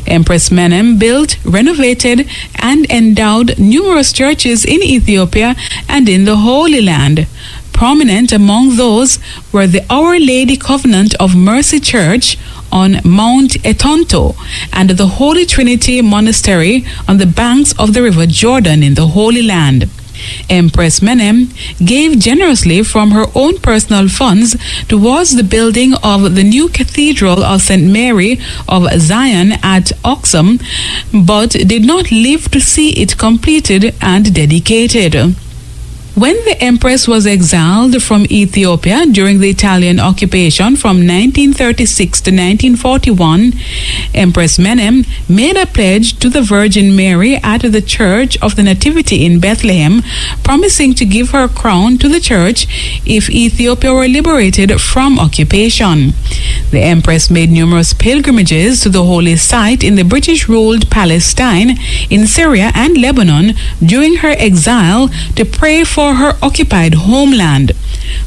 Empress Menen built, renovated, and endowed numerous churches in Ethiopia and in the Holy Land. Prominent among those were the Our Lady Covenant of Mercy Church on Mount Etonto and the Holy Trinity Monastery on the banks of the River Jordan in the Holy Land. Empress Menen gave generously from her own personal funds towards the building of the new Cathedral of St. Mary of Zion at Oxum, but did not live to see it completed and dedicated. When the Empress was exiled from Ethiopia during the Italian occupation from 1936 to 1941, Empress Menen made a pledge to the Virgin Mary at the Church of the Nativity in Bethlehem, promising to give her crown to the church if Ethiopia were liberated from occupation. The Empress made numerous pilgrimages to the holy site in the British-ruled Palestine, in Syria and Lebanon during her exile to pray for her occupied homeland.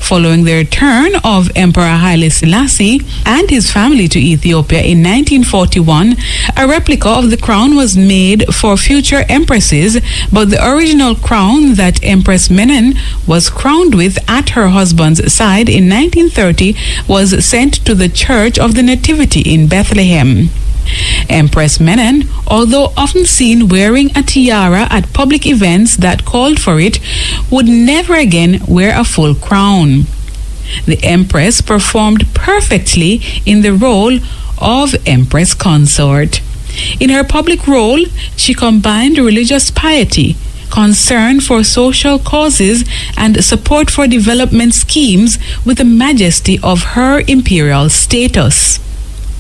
Following the return of Emperor Haile Selassie and his family to Ethiopia in 1941, a replica of the crown was made for future empresses, but the original crown that Empress Menen was crowned with at her husband's side in 1930 was sent to the Church of the Nativity in Bethlehem. Empress Menen, although often seen wearing a tiara at public events that called for it, would never again wear a full crown. The Empress performed perfectly in the role of Empress Consort. In her public role, she combined religious piety, concern for social causes, and support for development schemes with the majesty of her imperial status.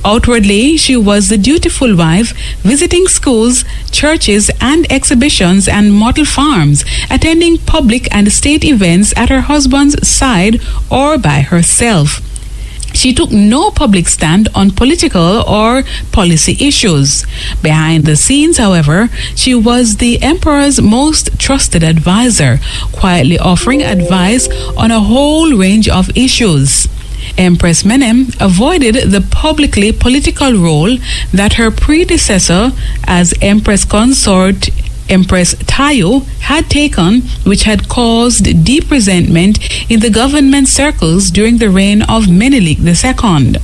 Outwardly, she was the dutiful wife, visiting schools, churches, and exhibitions and model farms, attending public and state events at her husband's side or by herself. She took no public stand on political or policy issues. Behind the scenes, however, she was the emperor's most trusted advisor, quietly offering advice on a whole range of issues. Empress Menen avoided the publicly political role that her predecessor as Empress Consort, Empress Tayo, had taken, which had caused deep resentment in the government circles during the reign of Menelik II.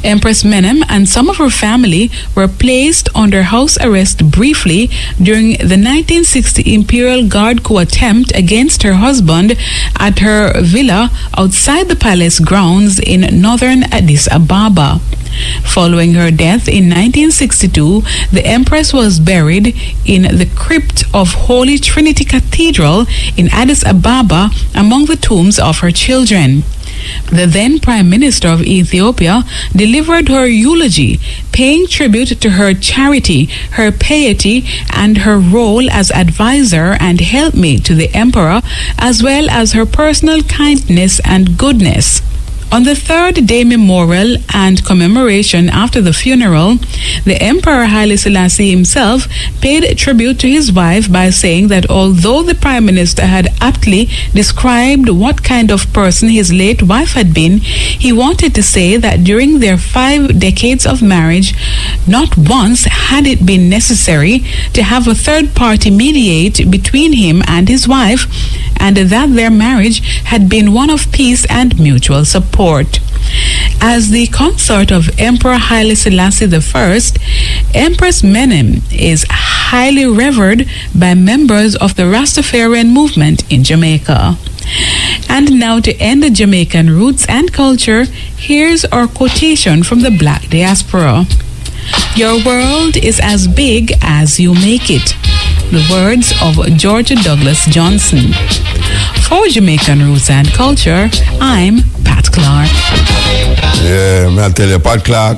Empress Menen and some of her family were placed under house arrest briefly during the 1960 Imperial Guard coup attempt against her husband at her villa outside the palace grounds in northern Addis Ababa. Following her death in 1962, the Empress was buried in the crypt of Holy Trinity Cathedral in Addis Ababa among the tombs of her children. The then Prime Minister of Ethiopia delivered her eulogy, paying tribute to her charity, her piety, and her role as advisor and helpmate to the emperor, as well as her personal kindness and goodness. On the third day memorial and commemoration after the funeral, the Emperor Haile Selassie himself paid tribute to his wife by saying that although the Prime Minister had aptly described what kind of person his late wife had been, he wanted to say that during their 5 decades of marriage, not once had it been necessary to have a third party mediate between him and his wife, and that their marriage had been one of peace and mutual support. As the consort of Emperor Haile Selassie I, Empress Menen is highly revered by members of the Rastafarian movement in Jamaica. And now, to end the Jamaican roots and culture, here's our quotation from the Black diaspora. Your world is as big as you make it. The words of Georgia Douglas Johnson. For Jamaican Roots and Culture, I'm Pat Clark.
Yeah, may I tell you, Pat Clark,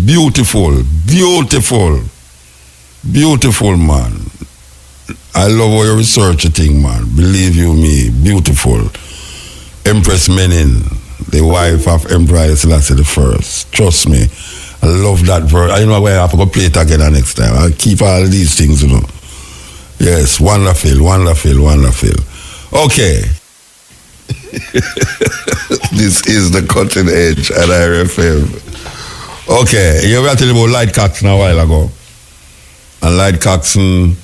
beautiful, man. I love how you research a thing, man. Believe you me, beautiful. Empress Menen, the wife of Emperor Haile Selassie I. Trust me, I love that verse. I know where I have to go play it again next time. I'll keep all these things, you know. Yes, wonderful. Okay. This is the Cutting Edge at IRFM. Okay, you were telling about Lloyd Coxson a while ago. And Lloyd Coxson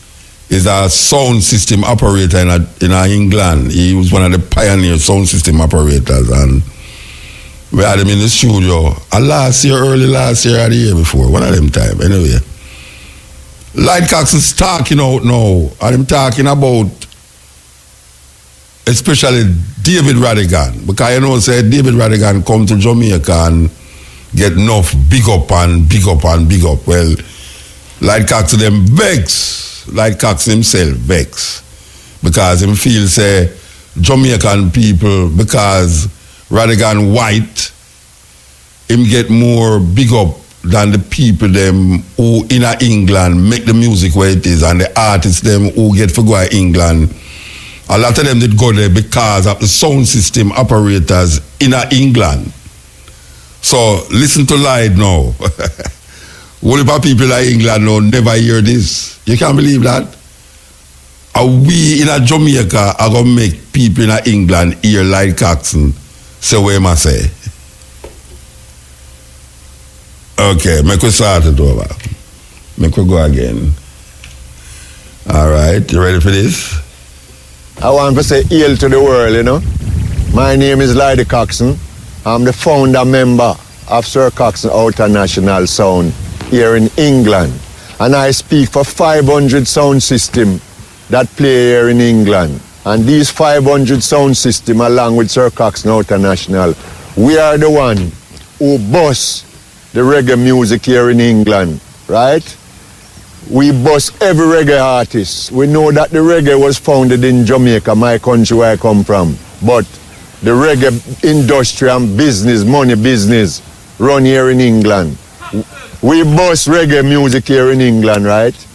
is a sound system operator in England. He was one of the pioneer sound system operators, and we had him in the studio early last year or the year before, one of them time. Anyway, Lloyd Coxson's talking out now, and him talking about especially David Radigan, because you know, say David Radigan come to Jamaica and get enough big up and big up and big up. Well, Lloyd Coxson them vex. Lloyd Coxson himself vex, because him feel say Jamaican people, because Radigan white, him get more big up than the people them who in England make the music where it is, and the artists them who get for go to England. A lot of them did go there because of the sound system operators in England. So listen to Lloyd now. All the people in England now never hear this. You can't believe that? And we in Jamaica are going to make people in England hear Lloyd Coxson say what I say. Okay, make we start it over. Make we go again. All right, you ready for this?
I want to say hail to the world, you know. My name is Lloyd Coxson. I'm the founder member of Sir Coxson International Sound here in England. And I speak for 500 sound system that play here in England. And these 500 sound system, along with Sir Coxson International, we are the one who boss the reggae music here in England, right? We boss every reggae artist. We know that the reggae was founded in Jamaica, my country where I come from. But the reggae industry and business, money business, run here in England. We boss reggae music here in England, right?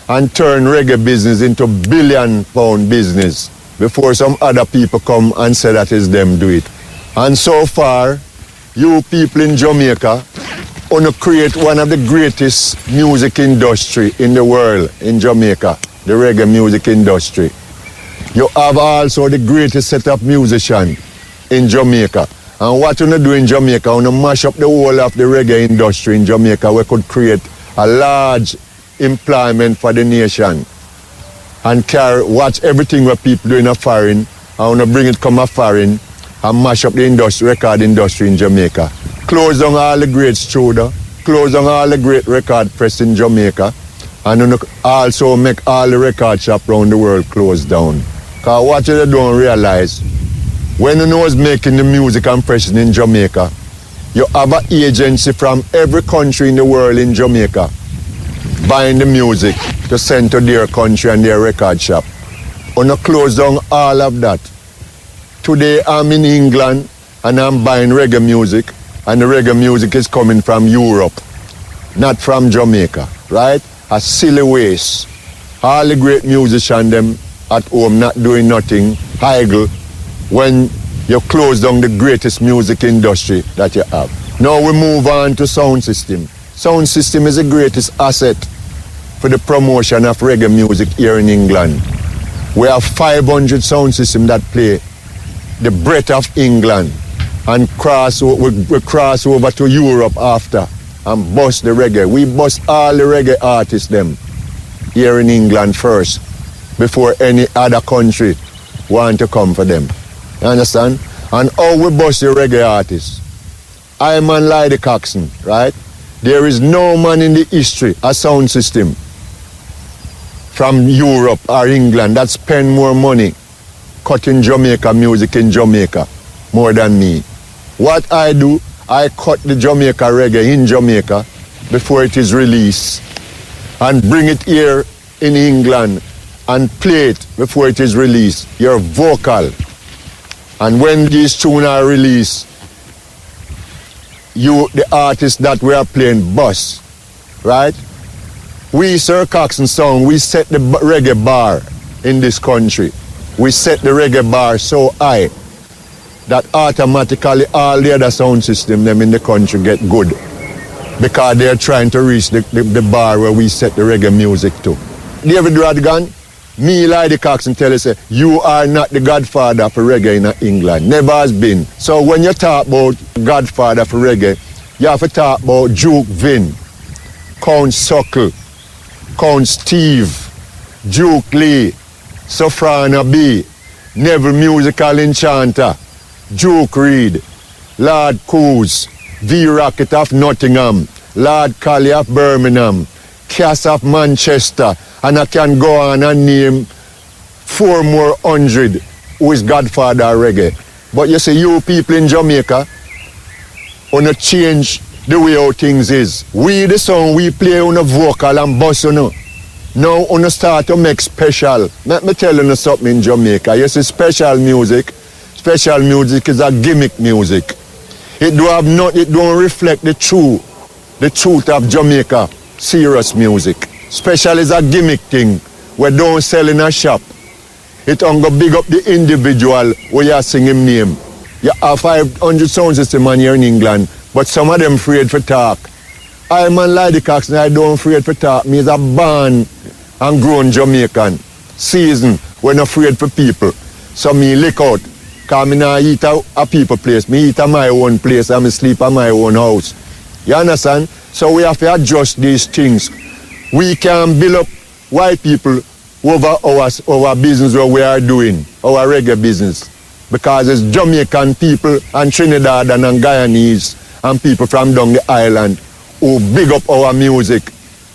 And turn reggae business into billion-pound business before some other people come and say that is them do it. And so far, you people in Jamaica want to create one of the greatest music industry in the world in Jamaica, the reggae music industry. You have also the greatest set of musicians in Jamaica. And what you do in Jamaica, you mash up the whole of the reggae industry in Jamaica. We could create a large employment for the nation and watch everything what people do in a foreign, and bring it come a foreign and mash up the industry, record industry in Jamaica. Close down all the great studio, close down all the great record press in Jamaica, and also make all the record shop around the world close down. Because what you don't realize, when you was making the music and pressing in Jamaica, you have an agency from every country in the world in Jamaica buying the music to send to their country and their record shop. And you close down all of that. Today I'm in England and I'm buying reggae music, and the reggae music is coming from Europe, not from Jamaica, right? A silly waste. All the great musicians them at home not doing nothing, idle, when you close down the greatest music industry that you have. Now we move on to sound system. Sound system is the greatest asset for the promotion of reggae music here in England. We have 500 sound systems that play the breadth of England and we cross over to Europe after and bust the reggae. We bust all the reggae artists them here in England first before any other country want to come for them. You understand? And how we bust the reggae artists. I am Lloyd Coxson, right? There is no man in the history, a sound system from Europe or England that spend more money cutting Jamaica music in Jamaica more than me. What I do, I cut the Jamaica reggae in Jamaica before it is released and bring it here in England and play it before it is released. Your vocal. And when these tunes are released, the artists that we are playing bust, right? We, Sir Coxson Sound, we set the reggae bar in this country. We set the reggae bar so high that automatically all the other sound system them in the country get good because they're trying to reach the bar where we set the reggae music to. David Radigan, me, Lloyd Coxson, tell you, say, you are not the godfather for reggae in England. Never has been. So when you talk about godfather for reggae, you have to talk about Duke Vin, Count Suckle, Count Steve, Duke Lee, Soprano B, Neville Musical Enchanter, Duke Reed, Lord Coos, V Rocket of Nottingham, Lord Colley of Birmingham, Cass of Manchester, and I can go on and name 4 more hundred who is godfather of reggae. But you see, you people in Jamaica wanna change the way how things is. We the song we play on a vocal and bass on. Now on start to make special. Let me tell you something in Jamaica. You see, special music is a gimmick music. It don't reflect the truth of Jamaica serious music. Special is a gimmick thing. We don't sell in a shop. It only big up the individual where you sing him name. You have 500 sound system man here in England, but some of them afraid for talk. I man Lloyd Coxson, I don't afraid for talk. Me is a born and grown Jamaican. Season, we're not afraid for people. So me lick out. Cause me not eat a people place. Me eat at my own place and me sleep at my own house. You understand? So we have to adjust these things. We can build up white people over our business what we are doing, our reggae business. Because it's Jamaican people and Trinidad and Guyanese and people from down the island who big up our music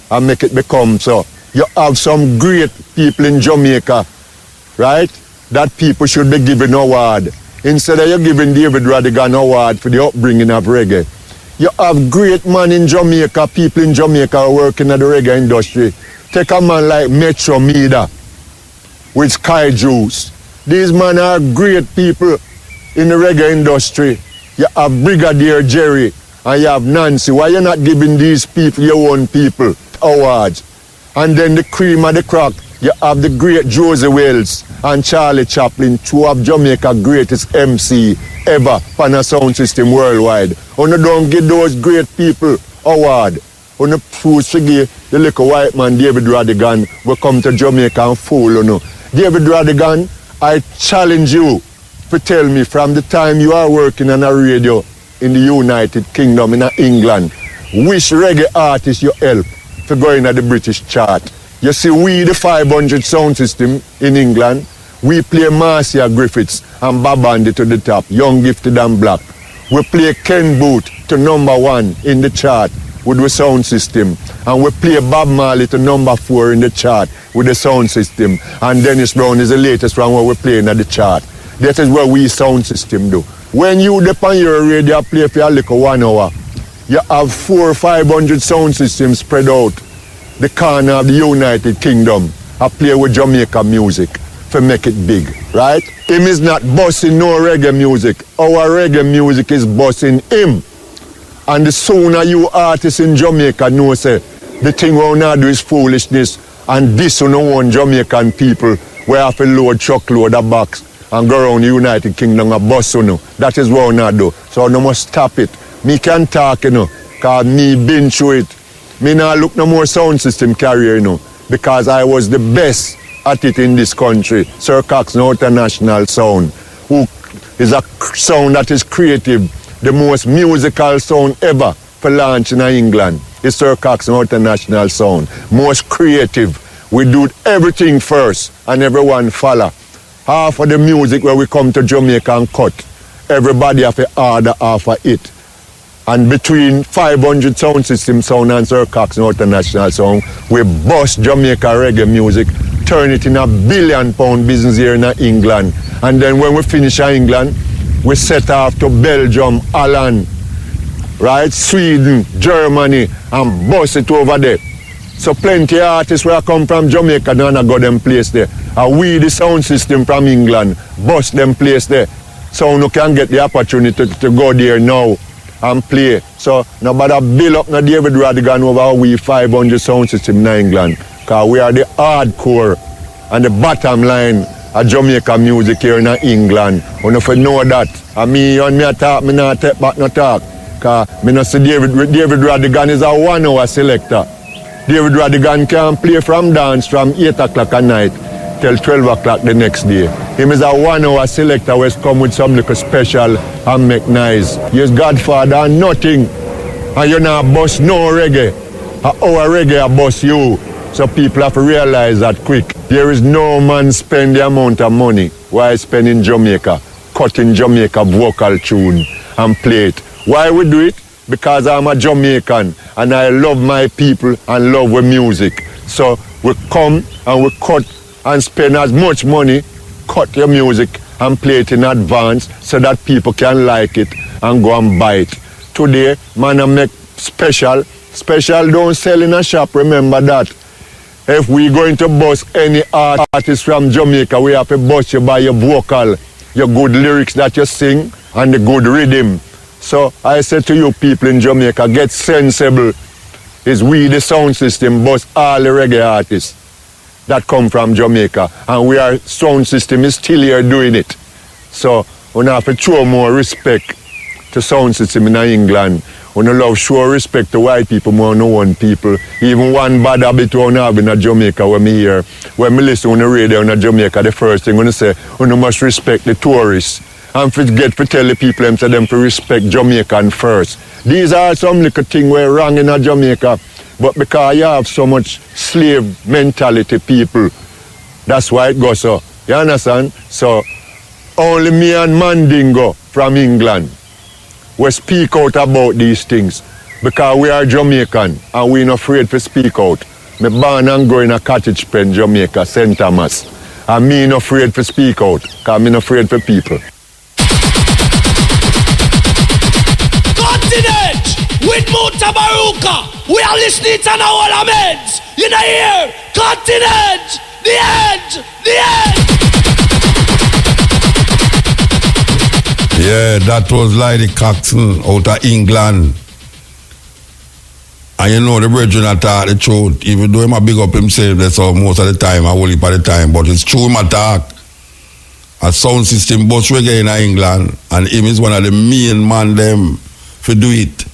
and make it become so. You have some great people in Jamaica, right? That people should be given award. Instead of you giving David Radigan award for the upbringing of reggae. You have great men in Jamaica, people in Jamaica working in the reggae industry. Take a man like Metro Media with Sky Juice. These men are great people in the reggae industry. You have Brigadier Jerry and you have Nancy. Why you not giving these people, your own people, awards? And then the cream of the crop, you have the great Josie Wells and Charlie Chaplin, 2 of Jamaica's greatest MC ever on a sound system worldwide. You don't give those great people award. You choose to give the little white man David Radigan will come to Jamaica and fool you. David Radigan, I challenge you to tell me from the time you are working on a radio in the United Kingdom, in England, which reggae artist you help to go in at the British chart. You see, we the 500 sound system in England, we play Marcia Griffiths and Bob Andy to the top, Young, Gifted and Black. We play Ken Boothe to #1 in the chart with the sound system. And we play Bob Marley to #4 in the chart with the sound system. And Dennis Brown is the latest one where we're playing at the chart. That is what we sound system do. When you depend your radio play for a little 1 hour, you have 400 or 500 sound systems spread out the corner of the United Kingdom. I play with Jamaica music to make it big, right? Him is not bossing no reggae music. Our reggae music is bossing him. And the sooner you artists in Jamaica know, say, the thing we now do is foolishness, and this on own Jamaican people, we have to load truckload of box and go around the United Kingdom and bus on. That is what we now do. So no more stop it. Me can talk, because me been through it. Me now look no more sound system carrier, because I was the best at it in this country. Sir Coxson International Sound, who is a sound that is creative, the most musical sound ever for launch in England. Is Sir Coxson International Sound. Most creative. We do everything first and everyone follow. Half of the music where we come to Jamaica and cut, everybody have to order half of it. And between 500 sound system sound and Sir Coxson International Sound, we bust Jamaica reggae music, turn it in £1 billion business here in England. And then when we finish in England, we set off to Belgium, Holland, right, Sweden, Germany, and bust it over there. So plenty of artists where I come from Jamaica now and go them place there. And we the sound system from England, bust them place there. So you can get the opportunity to go there now and play. So nobody build up no David Radigan over we 500 sound system in England. Because we are the hardcore and the bottom line of Jamaica music here in England. You know that. And me talk, me not take back no talk. Because me not see David Radigan is a 1 hour selector. David Radigan can play from dance from 8 o'clock at night till 12 o'clock the next day. Him is a 1 hour selector who come with some little special and make nice. He's Godfather and nothing. And you not bust no reggae. Our reggae bust you. So people have to realize that quick. There is no man spend the amount of money why I spend in Jamaica, cutting Jamaica vocal tune and play it. Why we do it? Because I'm a Jamaican and I love my people and love the music. So we come and we cut and spend as much money, cut your music and play it in advance so that people can like it and go and buy it. Today, man, I make special. Special don't sell in a shop, remember that. If we going to bust any artist from Jamaica, we have to bust you by your vocal, your good lyrics that you sing, and the good rhythm. So I say to you people in Jamaica, get sensible. It's we, the sound system, bust all the reggae artists that come from Jamaica. And we are sound system is still here doing it. So we have to show more respect to sound system in England. We love show respect to white people more than one people. Even one bad habit we have in Jamaica when me hear, when me listen on the radio in Jamaica, the first thing we say, we must respect the tourists. And forget to tell the people them, to them to respect Jamaican first. These are some little things we're wrong in Jamaica, but because you have so much slave mentality people, that's why it goes so. You understand? So only me and Mandingo from England, we speak out about these things because we are Jamaican and we're not afraid to speak out. Me born and grow in a cottage pen, Jamaica, St. Thomas. And me not afraid to speak out because me not afraid for people.
Continent with Mutabaruka. We are listening to our meds. You know here, continent, the end, the end.
Yeah, that was Lloyd Coxson out of England. And you know the brethren attack the truth. Even though he might big up himself, that's all most of the time, I will leave at the time, but it's true him attack. A sound system bus reggae in England, and him is one of the main man them for do it.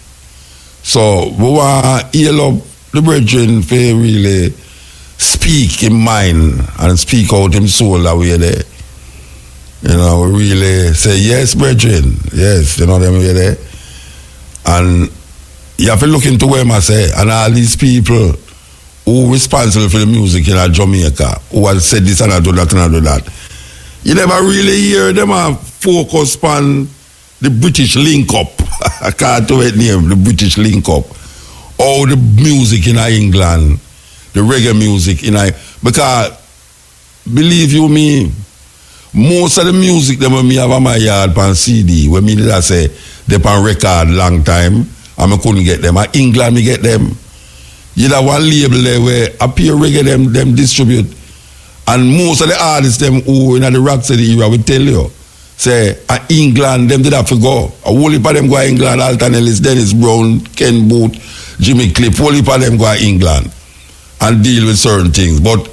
So we want to heal up the brethren for really speak in mind and speak out him soul that way there. You know, we really say, yes, brethren, yes, you know them way there. And you have to look into where I say, and all these people who responsible for the music in Jamaica, who have said this and I do that and I do that. You never really hear them focus on the British link up. I can't do it name, the British link up. All the music in England, the reggae music in because believe you me, most of the music that me have on my yard on CD, when me did I say they on record long time, and I couldn't get them. In England me get them. You have one label there where appear reggae them distribute. And most of the artists them who in the rock city era will tell you, say, England, them did have to go. A whole heap of them go to England, Alton Ellis, Dennis Brown, Ken Booth, Jimmy Cliff, whole heap of them go to England and deal with certain things. But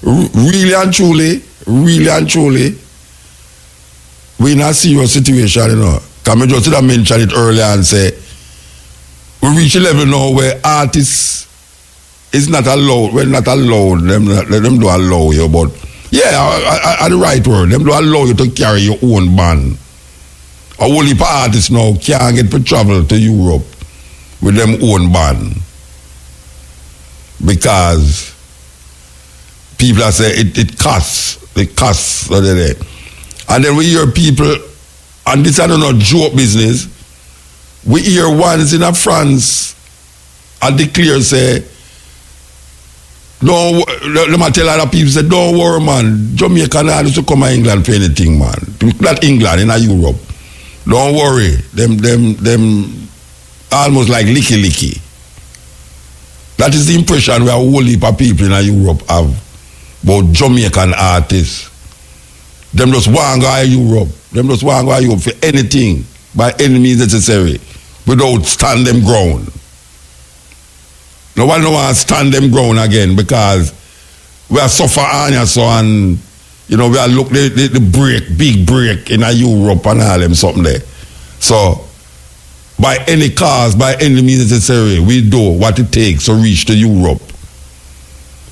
really and truly, we're in a serious situation, you know. Because I just mention it earlier and say, we reach a level now where artists is not allowed, well, not allowed, them don't allow you, but yeah, I the right word, them don't allow you to carry your own band. A whole heap of artists now can't get to travel to Europe with them own band. Because people are saying it costs. And then we hear people, and this I don't know, joke business, we hear ones in France and declare, say, no, let me tell other people, say, don't worry, man, Jamaica not to come to England for anything, man. Not England, in Europe. Don't worry, them almost like licky. That is the impression where a whole heap of people in Europe have about Jamaican artists. Them just want to go to Europe. Them just want to go to Europe for anything, by any means necessary, without stand them ground. No one don't want to stand them ground again because we are suffer on so and you know we are look the big break in Europe and all them something there. So by any cause, by any means necessary, we do what it takes to reach to Europe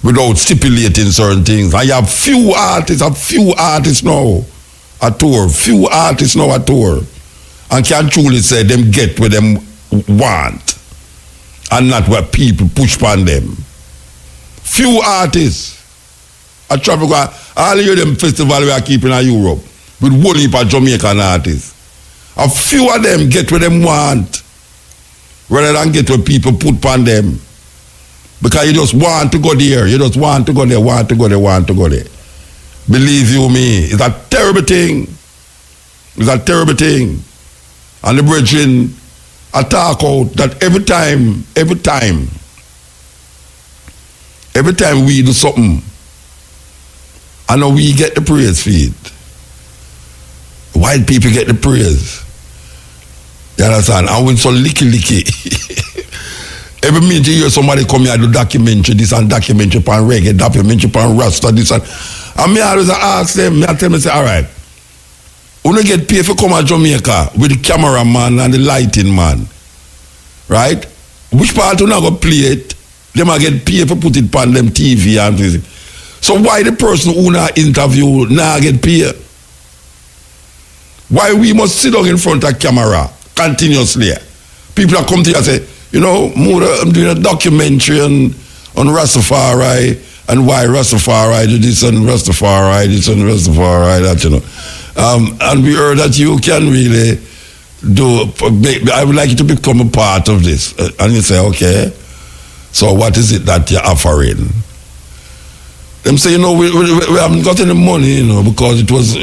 without stipulating certain things. I have few artists now at tour, and can truly say them get what them want and not what people push upon them. Few artists. I travel, all of them festival we are keeping in Europe with one heap of Jamaican artists. A few of them get what them want rather than get what people put on them. Because you just want to go there. You just want to go there, want to go there, want to go there. Believe you me, it's a terrible thing. It's a terrible thing. And the brethren attack out that every time we do something, I know we get the praise feed. White people get the praise. You understand? And when so licky. Every minute you hear somebody come here and do documentary, this and documentary pan reggae, documentary pan rasta, this and me always ask them, I tell them, say, all right, when you get paid for come to Jamaica with the cameraman and the lighting man, right? Which part you not go play it? They might get paid for put it on them TV and this. So why the person who not interview not get paid? Why we must sit down in front of camera continuously? People that come to you and say, you know, I'm doing a documentary on Rastafari and why Rastafari do this and Rastafari this and Rastafari that, you know. And we heard that you can really I would like you to become a part of this. And you say, okay, so what is it that you're offering? Them say, you know, we haven't got any money, you know, because it was...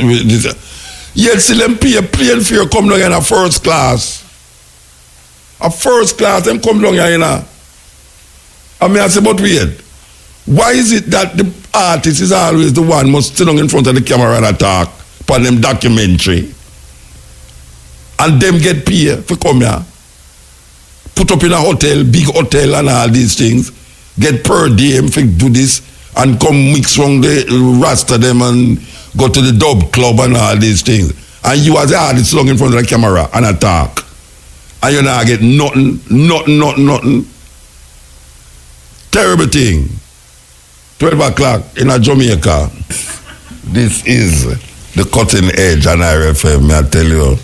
Yet still them pay a plane fare come down in a first class. A first class, them come down here, you know. I mean, I say, but wait. Why is it that the artist is always the one must sit down in front of the camera and talk upon them documentary? And them get paid for come here. Put up in a hotel, big hotel and all these things. Get per diem for do this and come mix from the rasta them and go to the dub club and all these things. And you as the artist sit down in front of the camera and talk. And you not get nothing. Terrible thing. 12 o'clock in a Jamaica. This is the cutting edge on IRFM, I tell you.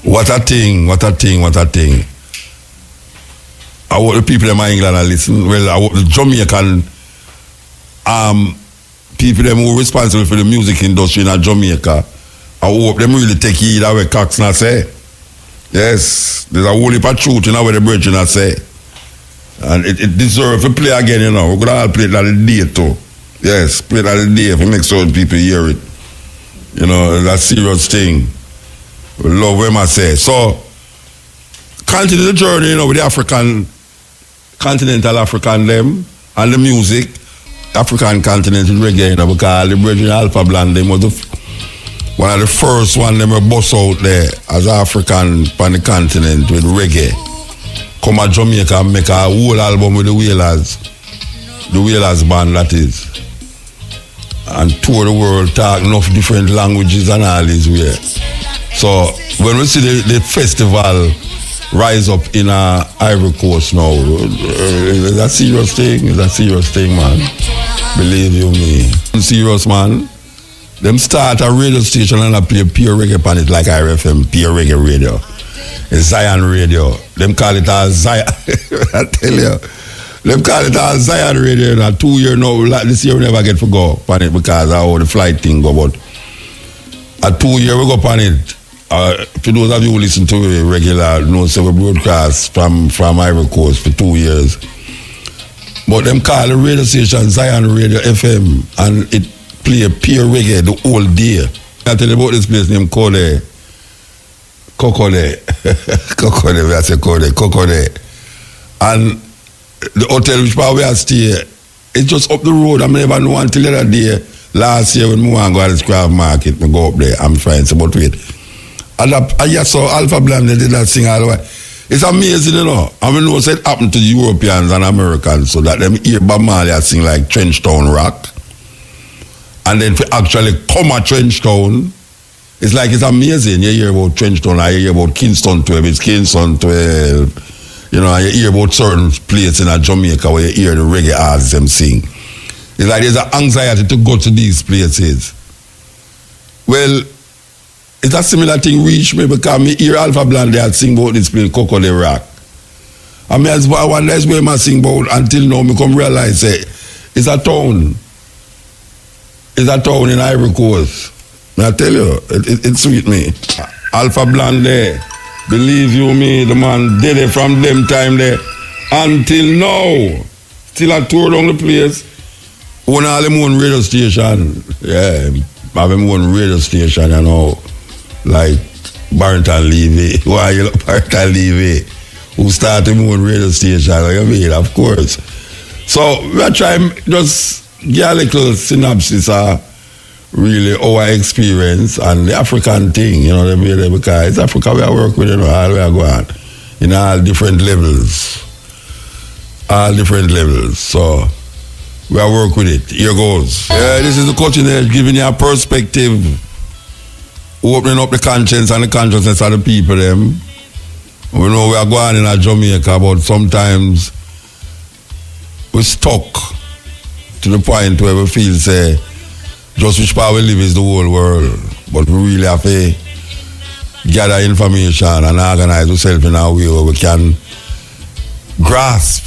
What a thing. I hope the people in England are listening. Well, I hope the Jamaican people them who are responsible for the music industry in Jamaica, I hope them really take heed of what Coxson say. Yes, there's a whole heap of truth in what the brethren say. And it deserves to play again, you know. We're going to all play it at the day too. Yes, play it at the day if it makes certain people hear it. You know, that's a serious thing. We love what I say. So, continue the journey, you know, with the continental African them and the music. African continent in reggae, you know, because the brethren Alpha Blonde, them was one of the first one them were bust out there as African on the continent with reggae. Come to Jamaica and make a whole album with the Wailers band, that is. And tour the world, talk enough different languages and all this way. So when we see the festival rise up in Ivory Coast now, it's a serious thing, man. Believe you me. Serious, man. Them start a radio station and I play pure reggae on it like IRFM, pure reggae radio. It's Zion Radio. Them call it a Zion. I tell you. Them call it a Zion Radio. And 2 years now, like this year we never get to go on it because of how the flight thing go. But a 2 year we go on it. For those of you who listen to it regular, know so we broadcast from Ivory Coast for 2 years. But them call the radio station Zion Radio FM and it play pure reggae the whole day. I tell you about this place named Kokode. And the hotel which part we are stay, it's just up the road. I never know until the other day. Last year when we want to go to the Scrap Market, we go up there, I'm trying to but wait. And I just saw Alpha Blonde, they did that thing all the way. It's amazing, you know. I mean, what's it happened to Europeans and Americans so that them hear Bob Marley sing like Trenchtown Rock. And then to actually come at Trenchtown, it's like it's amazing. You hear about Trenchtown, you hear about Kingston 12, it's Kingston 12. You know, you hear about certain places in Jamaica where you hear the reggae artists them sing. It's like there's an anxiety to go to these places. Well, it's a similar thing reach me because me hear Alpha Blonde they had sing about this place, Kokode Rock. I mean, I wonder where I sing about until now, I come realize it's a town. is a town in Ivory Coast. I tell you, it sweet me. Alpha Blonde, believe you me, the man did it from them time there until now. Still a tour down the place. Own all them own radio station. Yeah, have them own radio station, you know. Like Barrington Levy. Why you look Barrington Levy? Who started him own radio station, you mean, of course. So we're trying just get a little synopsis of really our experience and the African thing, you know, because it's Africa we are working with, you know, all we are going in all different levels. All different levels. So we are working with it. Here goes. Yeah, this is the Cutting Edge giving you a perspective, opening up the conscience and the consciousness of the people them. We know we are going in Jamaica, but sometimes we're stuck to the point where we feel say just which part we live is the whole world. But we really have to gather information and organize ourselves in a way where we can grasp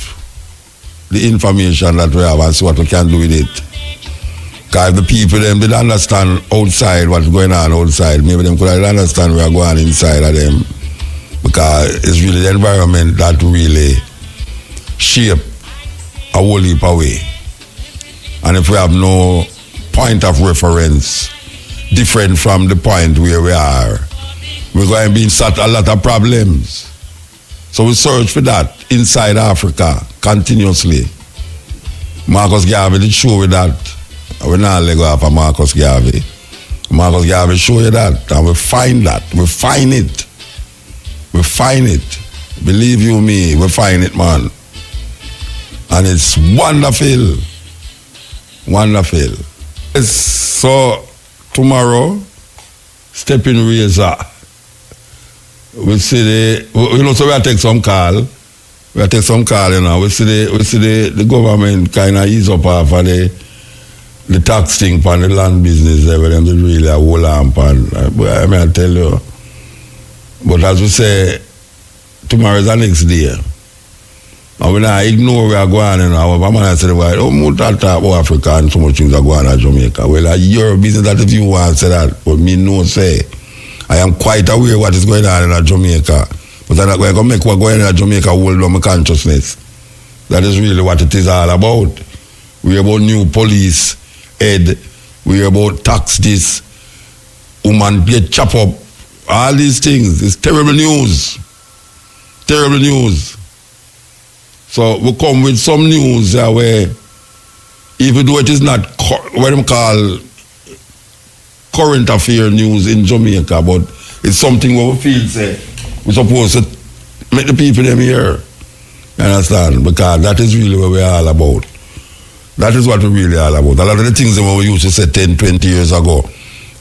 the information that we have and see what we can do with it. Because the people them did understand outside what's going on outside, maybe them could understand we are going inside of them. Because it's really the environment that really shape a whole heap away. And if we have no point of reference different from the point where we are, we're going to be in a lot of problems. So we search for that inside Africa continuously. Marcus Garvey did show you that. We're not let go off of Marcus Garvey. Marcus Garvey show you that, and we find that. We find it. We find it. Believe you me, we find it, man. And it's wonderful. Wonderful. So, tomorrow, Stepping Razor. We see you know, so we take some call. We take some call, you know. We see the government kind of ease up off of the tax thing for the land business there, where them did really a whole lamp and I mean, I tell you. But as we say, tomorrow is the next day. And we not ignore where we are going, you know. Our man said, well, oh, more talk about Africa and so much things are going on in Jamaica. Well, your business that if you want to say that, but me no say. I am quite aware what is going on in Jamaica. But I'm not going to make what going on in Jamaica hold on my consciousness. That is really what it is all about. We are about new police head. We are about tax this. Woman get chopped up. All these things. It's terrible news. Terrible news. So we come with some news where even though it is not what they call current affair news in Jamaica, but it's something where we feel say we're supposed to make the people them hear. You understand? Because that is really what we're all about. That is what we're really all about. A lot of the things that we used to say 10, 20 years ago,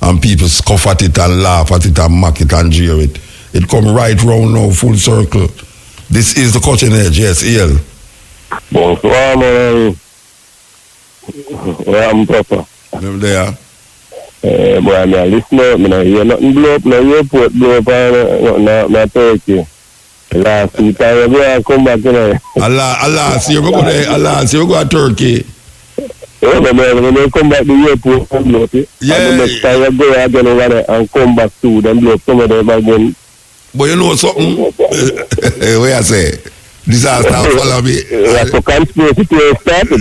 and people scoff at it and laugh at it and mock it and jeer it. It come right round now, full circle. This is the Cutting Edge, yes, Ian.
Bonsoir, man. Where am Papa?
I'm there.
Boy, I'm listening. I hear nothing blow up, no airport blow up, not Turkey. Last week, I come back, you know.
Allah, see you go there. Allah, see you go to Turkey.
Yeah, but when they come back to the airport, and blow up it.
Yeah.
And the next time I go again over there and come back to them blow up some of them again.
But you know something? What I say? Disaster follow me.
That's a conspiracy theory started.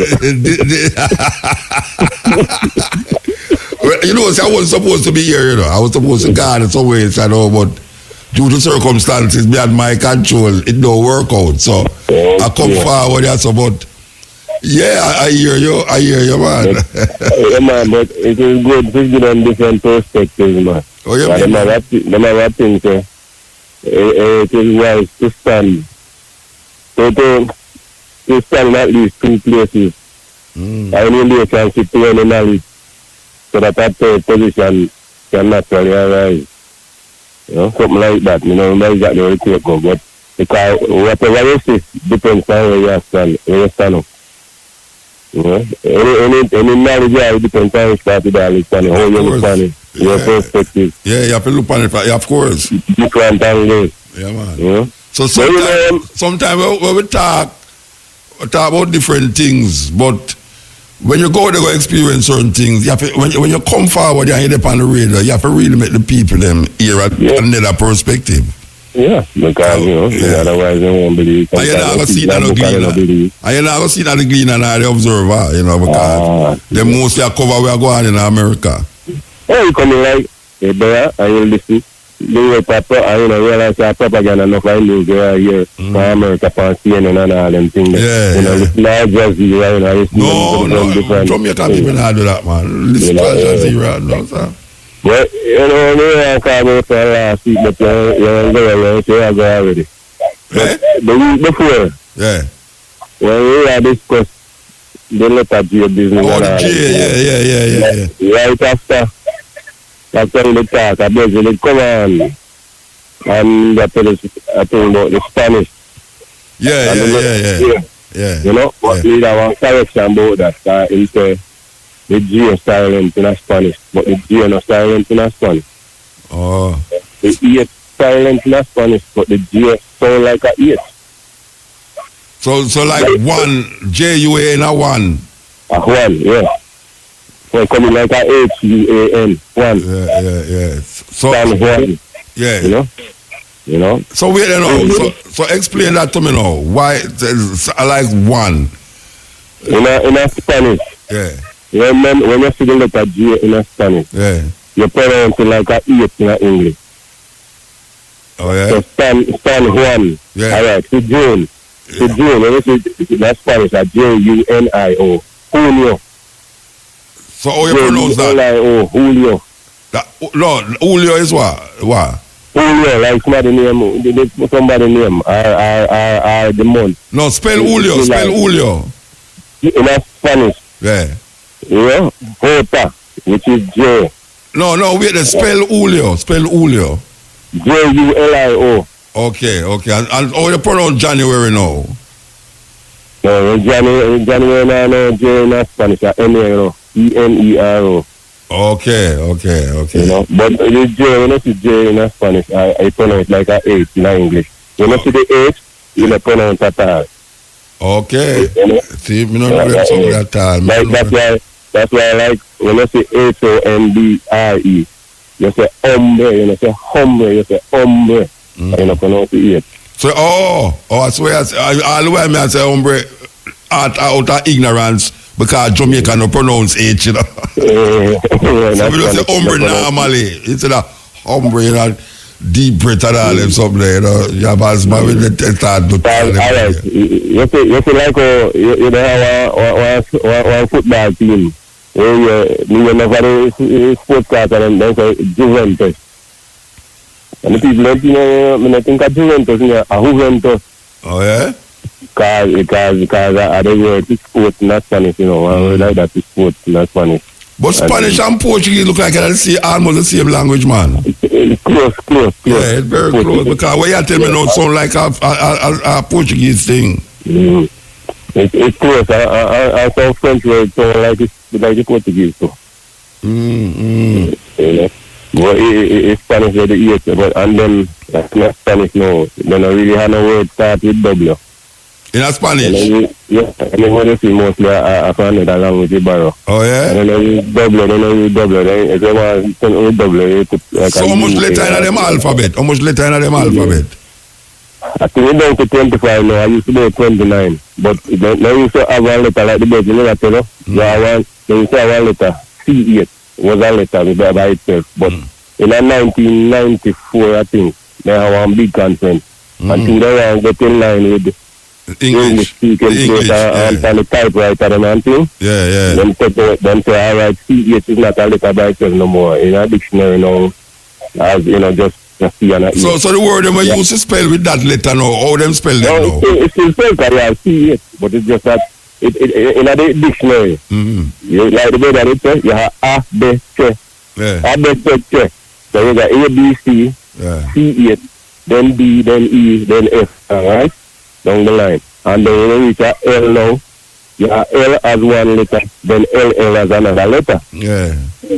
You know, see, I wasn't supposed to be here, you know. I was supposed to go in some ways, you know, but due to circumstances beyond my control, it don't work out. So I come forward here, so but yeah, I hear you, man.
Yeah, man, but it is good to get on different perspectives, man.
Oh, yeah,
man. I think it is wise to stand. To stand at least two places. I need relationship to any knowledge so that third position can naturally arise. You know, something like that. You know, not exactly where it go, but because whatever you see depends on where you stand up. You know, any knowledge you have depends on how you start to understand, how you understand it, your perspective.
Yeah, you have to look on it, yeah, of course.
Different angles.
Yeah, man.
You know?
So sometimes when we talk about different things, but when you go there go experience certain things, you have to, when you come forward and you dip on the radio, you have to really make the people them hear another perspective.
Yeah, because otherwise they won't believe.
And you're not going to see that the Gleaner and the Observer, because they mostly are cover where go on in America.
Yeah, you come in like, hey, there, and you listen. Do it proper, and realize that propaganda enough I lose there here from America, from CNN and all them things. It's not just zero,
No, Jamaican people not do that, man. Listen to Al Jazeera, no, sir.
Well, I can't go for last week, but you're going to go already. But the week before, when we had discussed the letter to your business.
Oh, the J, yeah.
Right after the talk, I basically come on and I tell us about the Spanish.
Yeah.
But we have one correction about that. He said the G is silent in Spanish, but the G is not silent in Spanish.
Oh.
The E is silent in Spanish, but the G sound like a E.
So like one, J-U-A in a one.
A one, yeah. So coming like a H-U-A-N, one.
Yeah. So,
one.
Yeah.
You know.
So wait so explain that to me now. Why I like one?
In a Spanish.
Yeah.
When you see the letter G in a Spanish, you pronounce it like a H in a English.
Oh yeah.
So stand one.
Yeah.
Alright, so June. So June, when you see that Spanish, a J-U-N-I-O. Julio.
So how you pronounce that?
Julio. Julio.
No, Julio is what?
Julio, like somebody name, or the month.
No, spell Julio,
In a Spanish.
Yeah.
Yeah, Jota, which is J.
No, wait, spell Julio.
J-U-L-I-O.
Okay. And how you pronounce January now?
No, January no J in Spanish, Enero. E-N-E-R-O.
Okay.
But the J, when you see J in Spanish, I pronounce like a H in English. When you see the H, you don't pronounce at all.
Okay. See, me not know something at all.
That's why I like when you say H-O-M-B-R-E, you say hombre, you say hombre, you say hombre. You don't pronounce the H.
So, I swear, all the way I say hombre out of ignorance because Jamaica no pronounce H, So we don't say hombre normally. Instead of hombre, deep breath and all them something, You have asthma with the start to tell them.
Alright, you feel like you have one football team where you never sports card and then say Juventus. And the people when I think of Juventus, a Juventus.
Oh yeah?
Because I don't know it's sports not Spanish, I like that it's sports not Spanish.
But Spanish and Portuguese look like almost the same language, man.
It's close.
Yeah, it's very close. Because what you tell me now sound like a Portuguese thing.
It's close. I some French words sound like the Portuguese too. But it's Spanish with the ears, and then that's not Spanish now. Then I really have no word start with W.
In a Spanish?
And then when you see mostly I find it along with the barrow.
Oh yeah?
And then you double. Then if you want to double,
so how much letter in them alphabet?
I think it's down to 25 now. I used to do 29. But then I used to have one letter like the Belgian letter, Then you used to have one letter. C8 was a letter by itself. But in 1994, I think, they have one big conference. Until they want to get in line with English speaking and the typewriter and thing.
Yeah.
Then say, alright, C8 is not a letter by itself no more. In a dictionary now, as just C and a E.
So the word them used to spell with that letter now, how them spell them now?
It's still spelled because C8, but it's just that in a dictionary, you like the way that it says, you have A, B, C. A, B, C, C. So you got A, B, C, C8, then D, then E, then F, alright? Down the line. And then when you reach a L now, you have L as one letter, then L as another letter.
Yeah.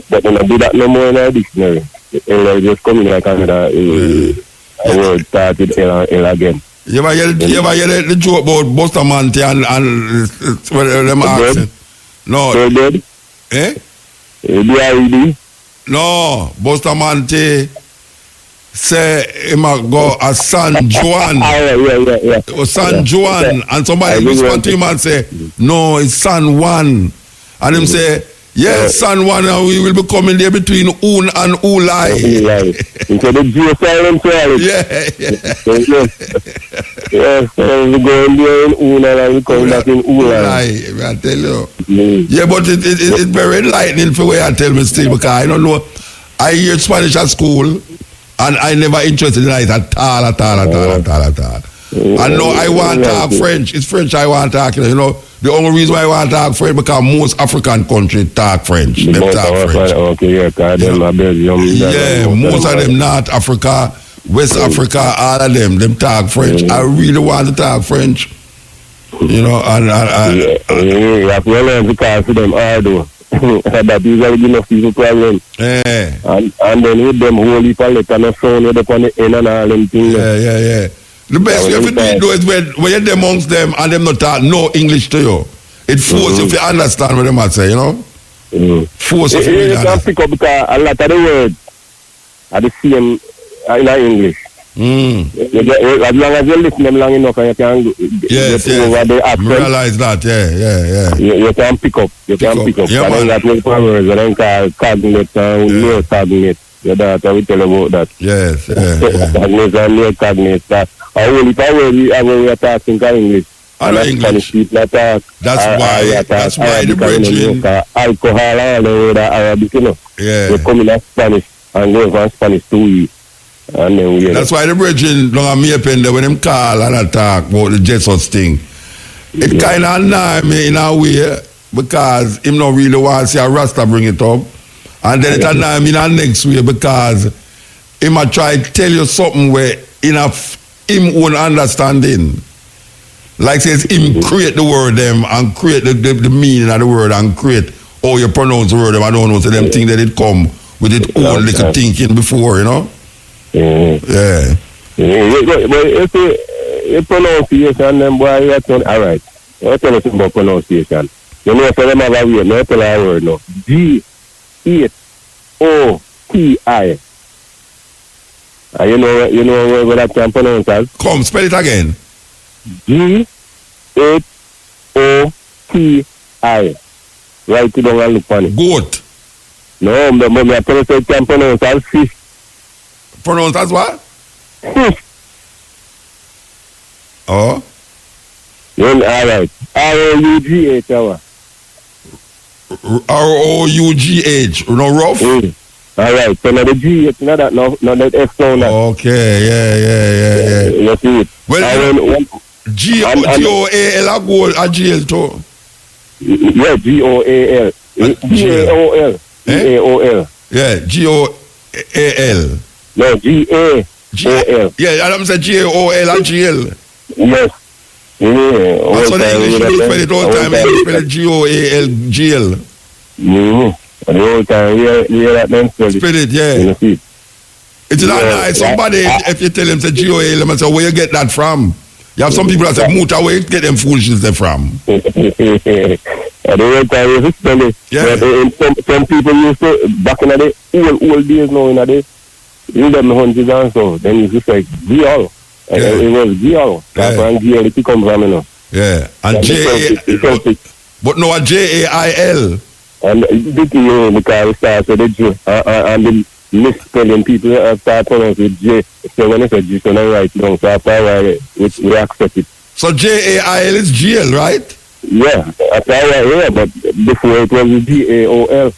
But when I do that no more in a dictionary, L just coming like another word started L again.
You ever hear the joke about Bustamante and them accent? No.
So dead.
Eh?
BID.
No. Bustamante say him a go a San Juan.
Yeah.
Or San Juan. And somebody whisper to him and say, no, it's San Juan. And him say, yes, San Juan, we will be coming there between Un and Ulai.
Into the geoscience valley. Yes, we go in there in Un and we come back in Ulai.
I tell you. Yeah, but it's very enlightening for where I tell me still, because I don't know. I hear Spanish at school, and I never interested in it at all. And no, I want to talk French. It's French I want to talk. You know, the only reason why I want to talk French because most African countries talk French. They talk French.
Okay, yeah, because them are Belgium.
Yeah, most of them North Africa, West Africa, all of them talk French. I really want to talk French. You know, and
you have to learn because for them hard though. That usually enough people problem.
Yeah.
And then with them whole heap of letter and a sound with up on the end and all them things.
Yeah. The best way to do it though is when you're amongst them and them not talk no English to you. It forces you to understand what they might say, you know? Force you to really
understand. You can pick up because a lot of the words are the same in English. As long as you listen them long enough and you can get over the accent.
Realize that, yeah.
You can pick up.
Yeah,
and then that will powers and then call cognate and near cognate. Your daughter will tell you about that.
Yes.
Cognate and near cognate. Only power we are talking English.
I know English. That's why the bridging.
Alcohol and the word Arabic, you know.
Yeah.
We come in Spanish and go from Spanish to we. And then we
that's why the bridging don't me pen when them call and attack about the Jesus thing. It kind of annoy me in a way because him not really want to see a Rasta bring it up. And then it annoy me in the next way because him a try to tell you something where in him own understanding. Like says him create the word them and create the meaning of the word and create how you pronounce the word them. I don't know, so them think that it come with it own little thinking before, you know? Yeah.
But if you pronunciation, then boy, you turn all right. I tell you something about pronunciation. You know, so them have a way. No, tell a word now. G-H-O-T-I. You know where that can pronounce as?
Come, spell it again.
G-H-O-T-I. Write it down and look on it.
Goat.
No, but I tell you so it can pronounce as fish.
Pronounce as what? Oh?
All right. R-O-U-G-H.
R-O-U-G-H. No rough?
All right. So now the G-H, not that F sound.
Okay, yeah.
You see it.
Well, G-O-A-L a goal a G-L too.
Yeah, G-O-A-L. G-A-O-L. G-A-O-L.
Yeah, G-O-A-L.
No, G-A-O-L.
Yeah, I'm saying G-A-O-L and G-L.
Yes. Yeah.
So the English people spell it all the time. They spell it G-O-A-L-G-L.
The whole time, yeah, that them spell it.
Spell it, yeah. It's not nice. Somebody, if you tell them say G-O-A-L, them say, where you get that from? You have some people that say, Muta, where you get them foolishness there from?
The whole time, you spell it. Yeah. Some people used to, back in the old days now, in the day, you them hundreds and so, then it's just like G-L. It was G-L. That's where G-L come from, you know.
Yeah. And J-A, but no, a J-A-I-L.
And the because it starts with the J, and the misspelling people start pronouncing with J. So when it's a G, so now write it down, so after a while, we accept it. So
J-A-I-L is G-L, right?
Yeah, after a while, yeah, but before it was G-A-O-L.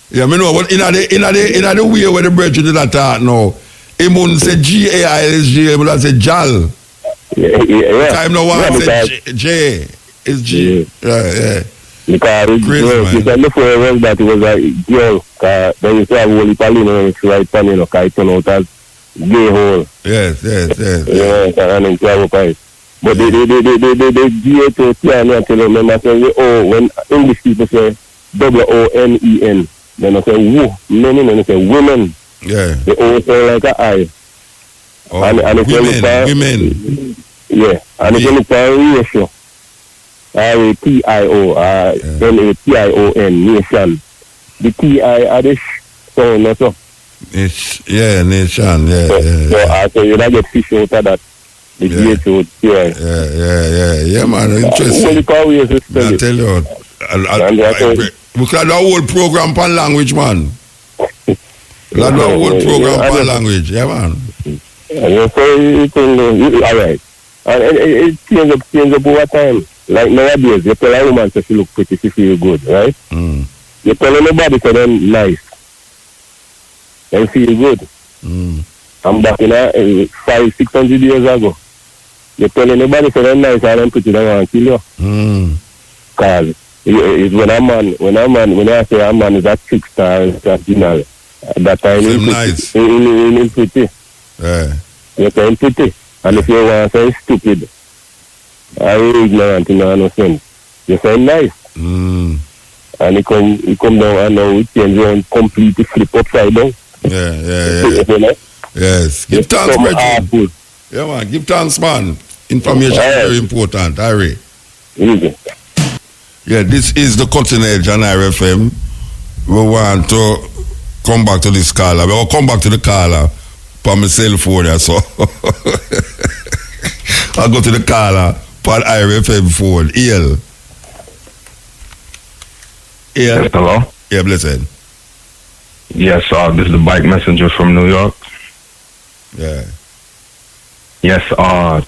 Yeah, I know, but in the way where the brethren did that talk now, he wouldn't say G-A-I-L is G-L, but I say Jal.
Yeah.
Time no one say J is G. Yeah.
Because before it was that it was a girl, because then you say a whole Italian, it's right pan, because it turned out as gay hole.
Yes.
Yeah, and then travel price. But the G-A-T-O-T, I tell you, remember saying, when English people say W-O-N-E-N, then I say woo, men, and I say women.
Yeah.
The O sound like an I.
Oh,
and
women.
Yeah, and it's only for ratio. R-A-T-I-O, N-A-T-I-O-N, nation. The T-I are the sound also.
Nation, yeah.
So you don't get fish out of that. The gate out,
Yeah, man, interesting. I tell you, we can do a whole program per language, man. We can do a whole program per language, yeah, man.
Alright. And it change up over time. Like nowadays, you tell a woman that she look pretty, she feel good, right? You tell anybody to them nice. They feel good. I'm back in 500-600 years ago. You tell anybody to them nice and them pretty, they want to kill you. Because it's when I say a man is a trickster, at that time he's
nice.
pretty.
Yeah.
You tell him pretty. And if you want to say stupid, or ignorant, no sense. You say nice. And he come down and now it change and completely flip upside down.
Yeah. Yes. Give thanks, Reggie. Yeah, man. Give thanks, man. Information is very important. Ivory. Yeah, this is the Cutting Edge on IRFM. We want to come back to this caller. We will come back to the caller on my cell phone there, so I'll go to the caller on IRFM phone. EL.
Yes, hello?
Yeah, blessed.
Yes, this is the bike messenger from New York.
Yeah.
Yes, I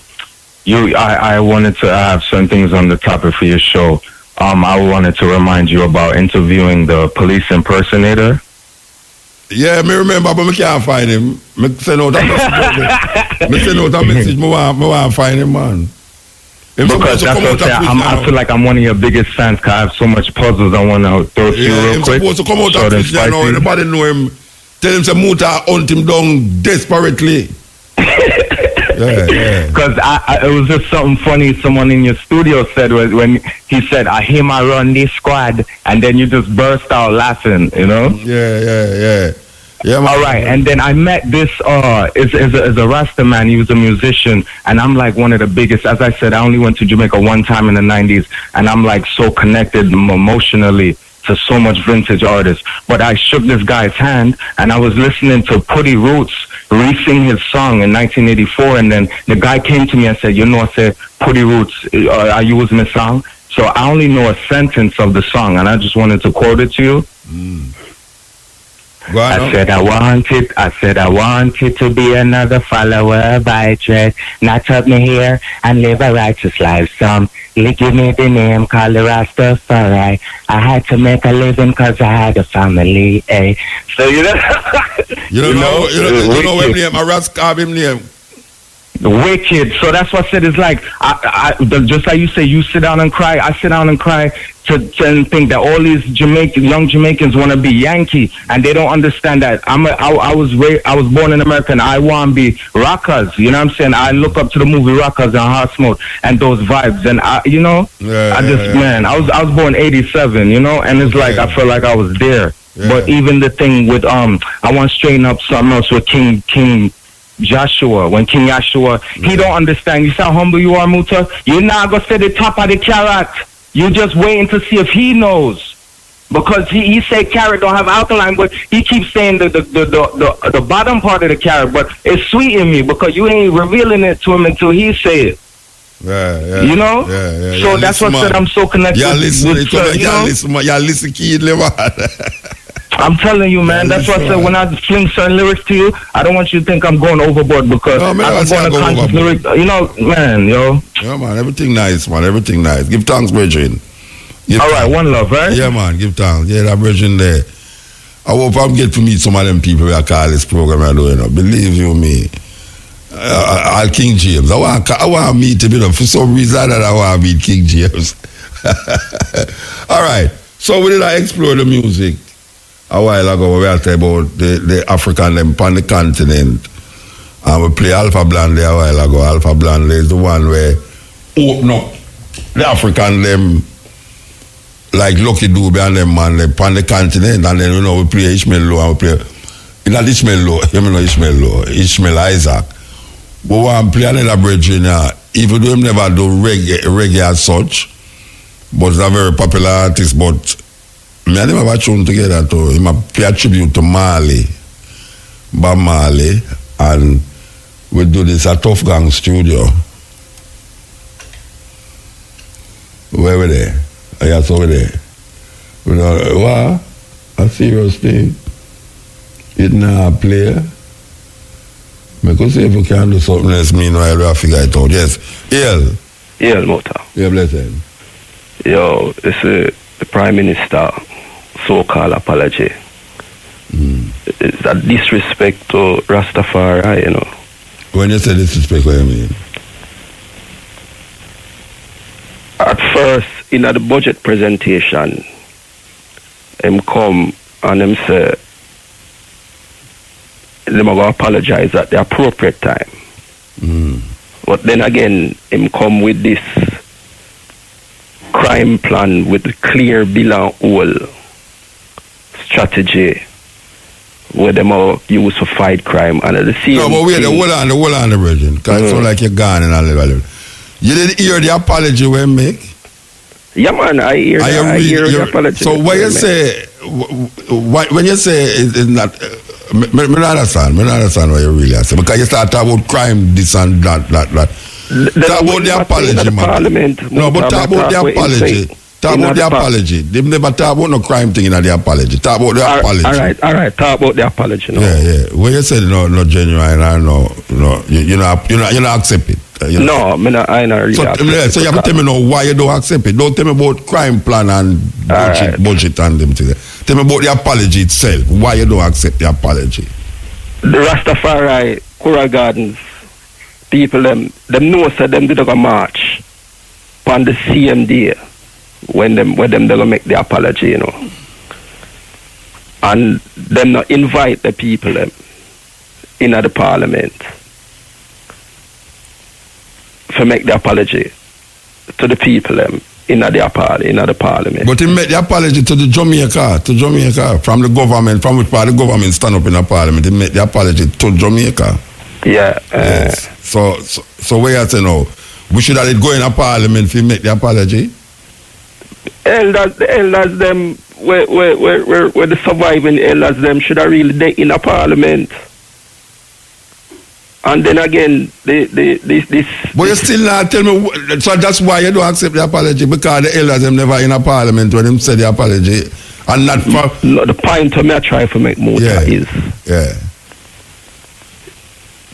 wanted to have some things on the topic for your show. I wanted to remind you about interviewing the police impersonator.
Yeah, me remember, but I can't find him. Me send out a message. I want to find him, man.
Because that's what I feel like I'm one of your biggest fans because I have so much puzzles I want to throw to you real quick.
He's supposed to come out of prison now. Everybody know him. Tell him some Muta hunt him down desperately. Yeah.
Because it was just something funny someone in your studio said when he said, I hear my run this squad, and then you just burst out laughing, you know?
Yeah. Yeah, man.
All right, and then I met this is a Rasta man. He was a musician, and I'm like one of the biggest. As I said, I only went to Jamaica one time in the 90s, and I'm like so connected emotionally to so much vintage artists. But I shook this guy's hand, and I was listening to Putty Roots re-sing his song in 1984, and then the guy came to me and said, I said, Putty Roots, are you using the song? So I only know a sentence of the song, and I just wanted to quote it to you. I said I wanted to be another follower by trade, not up me here and live a righteous life. Some give me the name called the Rastafari. I had to make a living because I had a family. Eh? So you know
what name? A Rasta him name.
Wicked. So that's what I said. It's like just like you say, you sit down and cry. I sit down and cry to think that all these young Jamaicans want to be Yankee, and they don't understand that I was born in America, and I want to be rockers. You know what I'm saying? I look up to the movie Rockers and Heart Mode and those vibes, and man, I was born 87. You know, and it's like I felt like I was there. Yeah. But even the thing with I want to straighten up something else with King Joshua. When King Joshua, he don't understand. You see how humble you are, Muta? You're not going to say the top of the carrot. You just waiting to see if he knows. Because he say carrot don't have alkaline, but he keeps saying the bottom part of the carrot. But it's sweet in me because you ain't revealing it to him until he say it.
Yeah.
You know?
Yeah.
So that's what said I'm so connected
listen, kid,
I'm telling you, man. That's what I said when I fling certain lyrics to you. I don't want you to think I'm going overboard because I'm going to conscious lyrics. You know, man, yo.
Yeah, man. Everything nice, man. Everything nice. Give thanks, Bridget.
All right, one love, right?
Yeah, man. Give thanks. Yeah, that Bridget there. I hope I'm get to meet some of them people I call this program. I do, believe you me. I'll King James. I want to meet him. For some reason, I want to meet King James. All right. So we did explore the music. A while ago, we were talking about the African them on the continent. And we play Alpha Blonde a while ago. Alpha Blonde is the one where open up the African them like Lucky Dube and them man them on the continent. And then, we play Ishmael Low and we play, not Ishmael Low, Ishmael Isaac. But we want to play another bridge, even though him never do reggae as such, but he's a very popular artist. But me and him have a tune together too. He pay a tribute to Marley, Bob Marley, and we do this at Tough Gang Studio. Where were they? Yes, over there. You know, what? A serious thing. It not play. I could see if we can do something else, meanwhile we have to figure it out. Yes.
Yeah, Mota.
Yeah, blessed.
Yo, it's the Prime Minister so-called apology. It's a disrespect to Rastafari, you know.
When you say disrespect, what do you mean?
At first, in the budget presentation, him come and him say, them are going to apologize at the appropriate time. But then again, him come with this crime plan with a clear bill and all strategy where them are used for fight crime and at the same
No, but wait, hold on the virgin. Because it sounds like you're gone and all that. You didn't hear the apology we make?
Yeah, man, I hear the apology.
So when you say, when you say it's not, I don't understand what you really say. Because you start talking about crime, this and that. Talk about the apology, man. No, but talk about the apology. Talk about the apology. They never talk about no crime thing in the apology. Talk about the apology.
All right. Talk about the apology. No.
Yeah. When you say no genuine, you not accept it.
No, I not really accept it.
So you have to tell me now why you don't accept it. Don't tell me about crime plan and bullshit and them things. Tell me about the apology itself. Why you don't accept the apology?
The Rastafari, Kura Gardens, people them know say them did a march on the same day when them they gonna make the apology, you know. And them not invite the people them in the parliament to make the apology to the people them in the parliament.
But he made the apology to Jamaica, from the government, from which part the government stand up in the parliament. He made the apology to Jamaica.
Yeah.
Yes. So where you say now? We should have it go in a parliament if he make the apology.
The elders them where the surviving elders them should have really they in a parliament. And then again, this.
But you still not tell me. So that's why you don't accept the apology, because the elders them never in a parliament when them say the apology, and not for.
No, the point to me I try to make more is.
Yeah.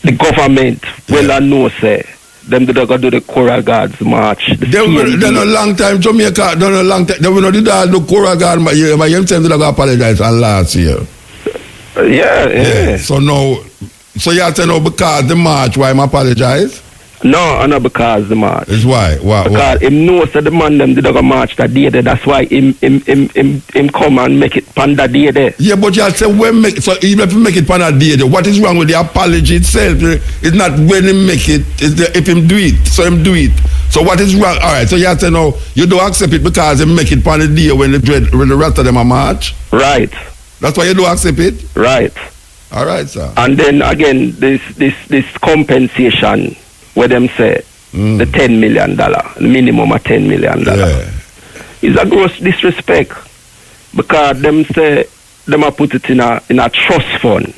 The government I know say them did go do the Choral Guards march.
They no long time Jamaica. They no long time. They will not do that. The Choral Guard, but you them did go apologize on last year.
Yeah.
So now. So you have to know because the march, why I apologize?
No, not because the march.
It's why?
Because him knows that the man them did a march that day there. That's why him come and make it pan that day there.
Yeah, but you have to say so even if you make it pan that day there, what is wrong with the apology itself? It's not when he make it, it's if him do it, so him do it. So what is wrong? Alright, so you have to know you don't accept it because he make it pan the day when the rest of them are march?
Right.
That's why you don't accept it?
Right.
All right, sir.
And then again, this compensation, where them say the $10 million, the minimum of $10 million, is a gross disrespect, because them say them are put it in a trust fund.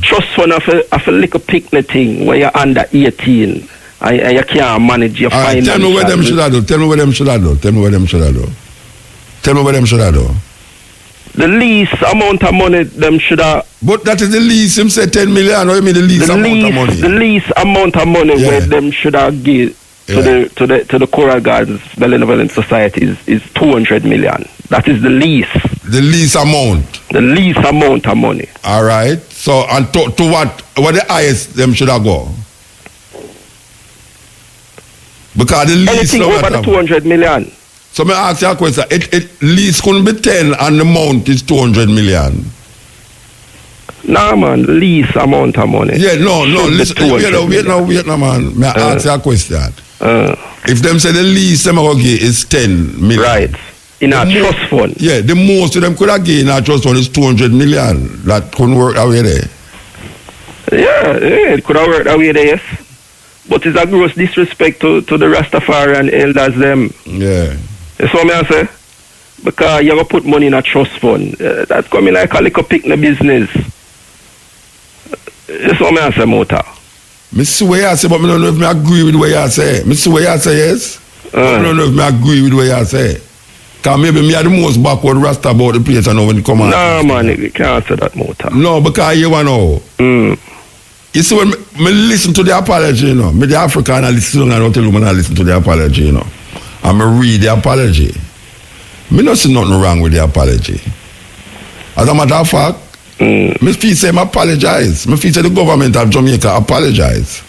Trust fund of a little picnic thing where you're under 18 and you can't manage your finances.
Tell me where them should have do.
The least amount of money them should have.
But that is the least. Him say 10 million. Or you mean the least amount of money?
The least amount of money where them should have give to the Choral Gardens Benevolent Society is 200 million. That is the least.
The least amount.
The least amount of money.
All right. So and to what the highest them should have go? Because the least
anything over the 200 million.
So me ask you a question. It least couldn't be 10 and the amount is 200 million.
Nah, man, least amount of money.
Yeah, no, listen, wait now, man. May I ask you a question? If them say the least them are give is 10 million.
Right. In a trust fund.
Yeah, the most of them could have gained in a trust fund is 200 million. That couldn't work away there.
Yeah, it could have worked away there, yes. But it's a gross disrespect to the Rastafarian elders them.
Yeah.
That's what I say. Because you have to put money in a trust fund. That's coming like a little pick in the business. That's what I say, Mota.
Me see what you say, but I don't know if I agree with what you say. Me see what you say, yes? But I don't know if I agree with what you say. Because maybe me are the most backward rasta about the place I know when it come out.
No, man, you can't say that, Mota.
No, because you know. You see, when me listen to the apology, you know, me the African, I listen to and I don't tell you when I listen to the apology, you know. And me read the apology. Me not see nothing wrong with the apology. As a matter of fact, me feel say I apologize. Me feel say the government of Jamaica apologize.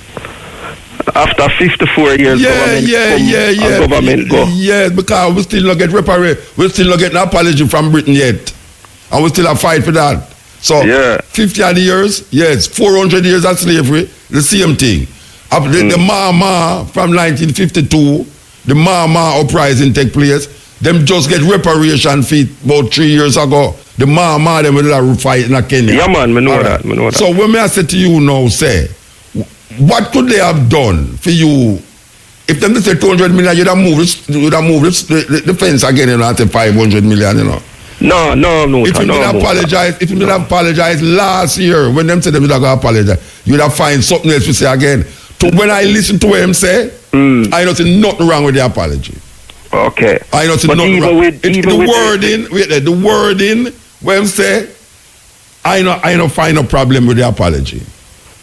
After 54 years, government go.
Yeah, because we still not get reparation. We still not get an apology from Britain yet. And we still have fight for that. So, 50 odd years, yes, 400 years of slavery, the same thing. The Mama from 1952, the Mama uprising take place. Them just get reparation fee about 3 years ago. The Mama, them will fight in Kenya.
Yeah, man, me know that.
So when I say to you now, say, what could they have done for you? If them say 200 million, you'd have moved the fence again, you know, at 500 million, you know.
No.
If you didn't apologize last year, when them said them would have apologize, you'd have find something else to say again. So when I listen to what him say, I don't see nothing wrong with the apology.
Okay.
I don't see nothing wrong. The wording, when him say, I don't find a problem with the apology.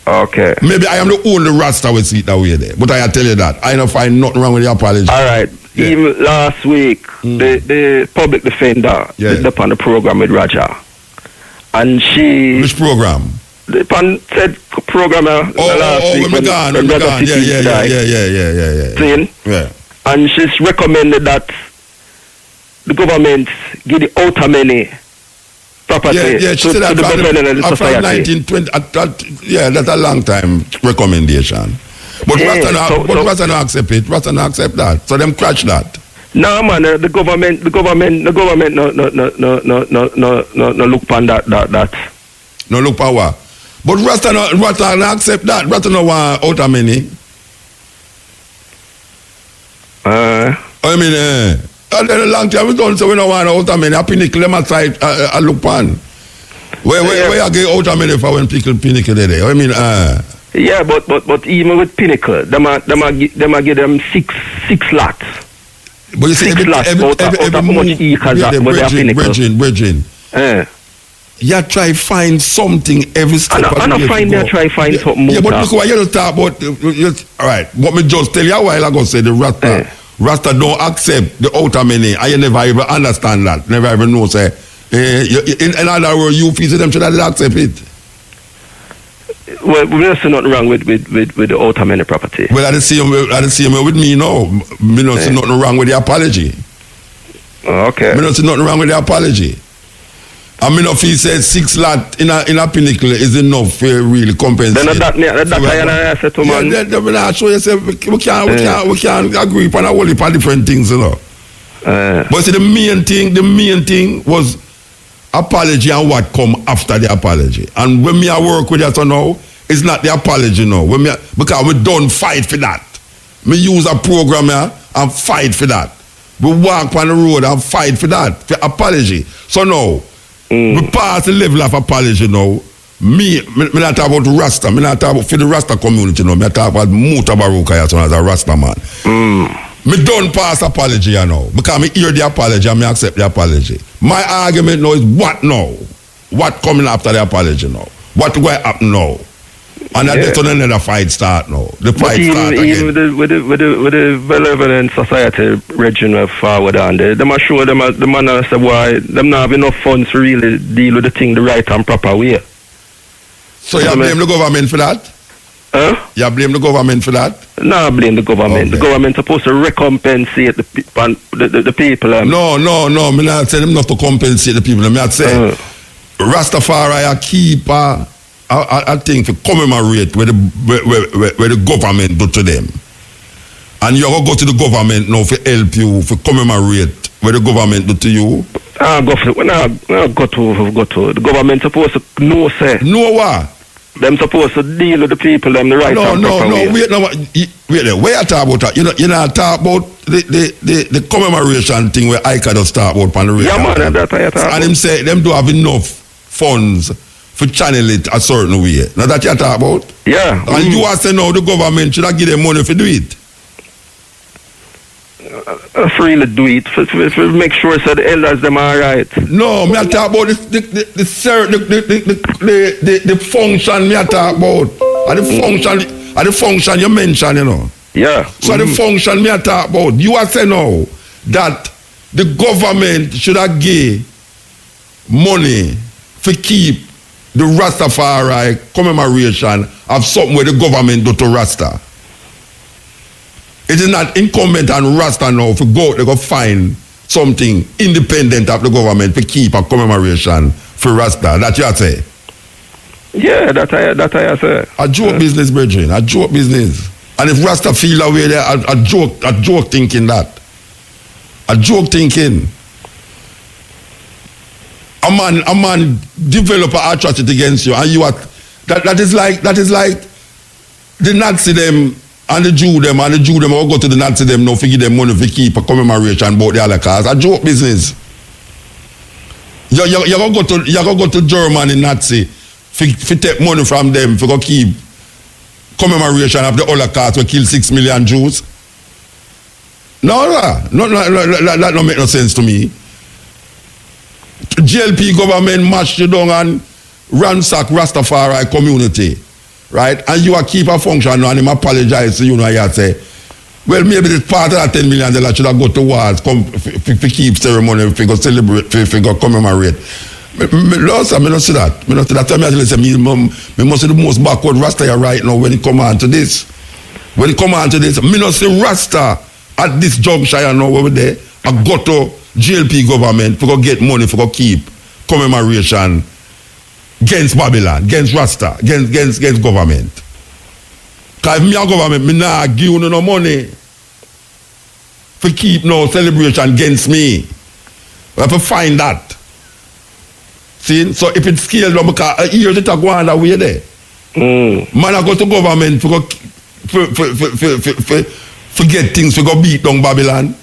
Okay.
Maybe I am the only Rasta we see it that way there. But I tell you that. I don't find nothing wrong with the apology.
All right. Yeah. Even last week, the public defender did up on the program with Raja. And she...
Which program?
The said program last week.
When gone. Yeah.
And she's recommended that the government give the outer money property
she said that
to the government and the society.
1920, that's a long time recommendation. But Rasta not accept it. Rasta not accept that. So them crash that.
No, man. The government no look upon that.
No look for what? But Rasta not accept that. Rasta no want out of money. I mean, and then a long time we don't say we don't want out of money. I pinnacle them aside. I look pan. Where I get out of money for when people pinnacle there? I mean,
yeah, but even with Pinnacle, them a give them six lots.
But you see, every
how much acres that
Bridging. You try find something every step.
I try find something more.
Yeah, but look what you talk about. All right, what me just tell you a while ago, say the Rasta don't accept the outer money. I never even understand that. Never even know, say. In other words, you feel them should accept it.
Well, there's nothing wrong with the outer money property.
Well, I didn't see him with me now. Me not see nothing wrong with the apology.
Okay.
Me not see nothing wrong with the apology. I mean, if he said 6 lot in a Pinnacle is enough for really compensate.
Then that I said to man.
Yeah, show yourself. We can't agree upon a whole heap of different things, you know. But see, the main thing was apology and what come after the apology. And when me I work with that now, it's not the apology now. Because we don't fight for that. Me use a program here and fight for that. We walk on the road and fight for that, for apology. So now, we pass the level of apology now. Me not talk about Rasta. Me not talk about for the Rasta community now. Me talk about Mutabaruka as a Rasta man. Me don't pass apology now. Because me hear the apology and me accept the apology. My argument now is what now? What coming after the apology now? What going to happen now? And that's when another fight start now. The fight start again.
Even with the benevolent society region forward on there, them are sure the man say why them not have enough funds to really deal with the thing the right and proper way.
So you blame the government for that?
Huh?
You blame the government for that?
No, I blame the government. Okay. The government supposed to recompensate the people.
No. Me not say them not to compensate the people. Me not say Rastafari keep I think to commemorate where the government do to them. And you go to the government now for help you, for commemorate where the government do to you.
Go to the government supposed to know, say.
Know what?
Them supposed to deal with the people, them the right
No,
and proper way.
wait there. Where you talk about that? You know talk about the commemoration thing where I just talk about on the radio.
Yeah, man, that's what I talk
and him say them do have enough funds for channel it a certain way. Now that you talk about?
Yeah.
And you are saying now the government should have give them money for do it.
Freely do it for make sure so the elders them are right.
No, me I talk about the function me I talk about. And the function you mentioned, you know.
Yeah.
So the function me I talk about. You are saying now that the government should have give money to keep the Rastafari commemoration of something where the government do to Rasta. It is not incumbent on Rasta now to go they go find something independent of the government to keep a commemoration for Rasta. That you say?
Yeah, that I say.
A joke business, brethren. A joke business. And if Rasta feel away there, a joke thinking that. A joke thinking. A man develop an atrocity against you, and you are that is like the Nazi them and the Jew them all go to the Nazi them now figure them money to keep a commemoration about the Holocaust. A joke business. You go to Germany Nazi for take money from them for go keep commemoration of the Holocaust where kill 6 million Jews. No, that don't make no sense to me. GLP government marched you down and ransack Rastafari community, right? And you are keep a function and him apologize to you know you say, well maybe this part of that $10 million should have go to wars come for keep ceremony if go celebrate if go commemorate. Last time I don't see that. I don't see that time I say me must be the most backward Rasta right now when it come on to this. When it come on to this, me not see Rasta at this juncture you know over there. I go to GLP government for go get money for go keep commemoration against Babylon, against Rasta, against government. Cause if me a government, me nah give you no money for keep no celebration against me. We have to find that. See, so if it's scaled down, because years it a go on that way there. Man I go to government for get things for go beat down Babylon.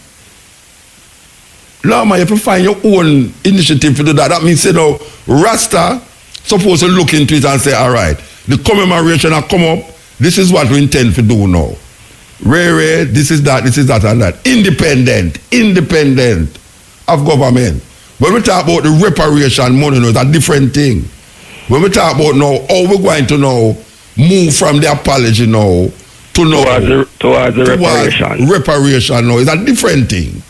No, man, you have to find your own initiative to do that. That means, you know, Rasta supposed to look into it and say, all right, the commemoration have come up, this is what we intend to do now. Rare, this is that, and that. Independent of government. When we talk about the reparation money, it's a different thing. When we talk about now, how we're going to now move from the apology now to now
towards the reparation.
Reparation now, it's a different thing.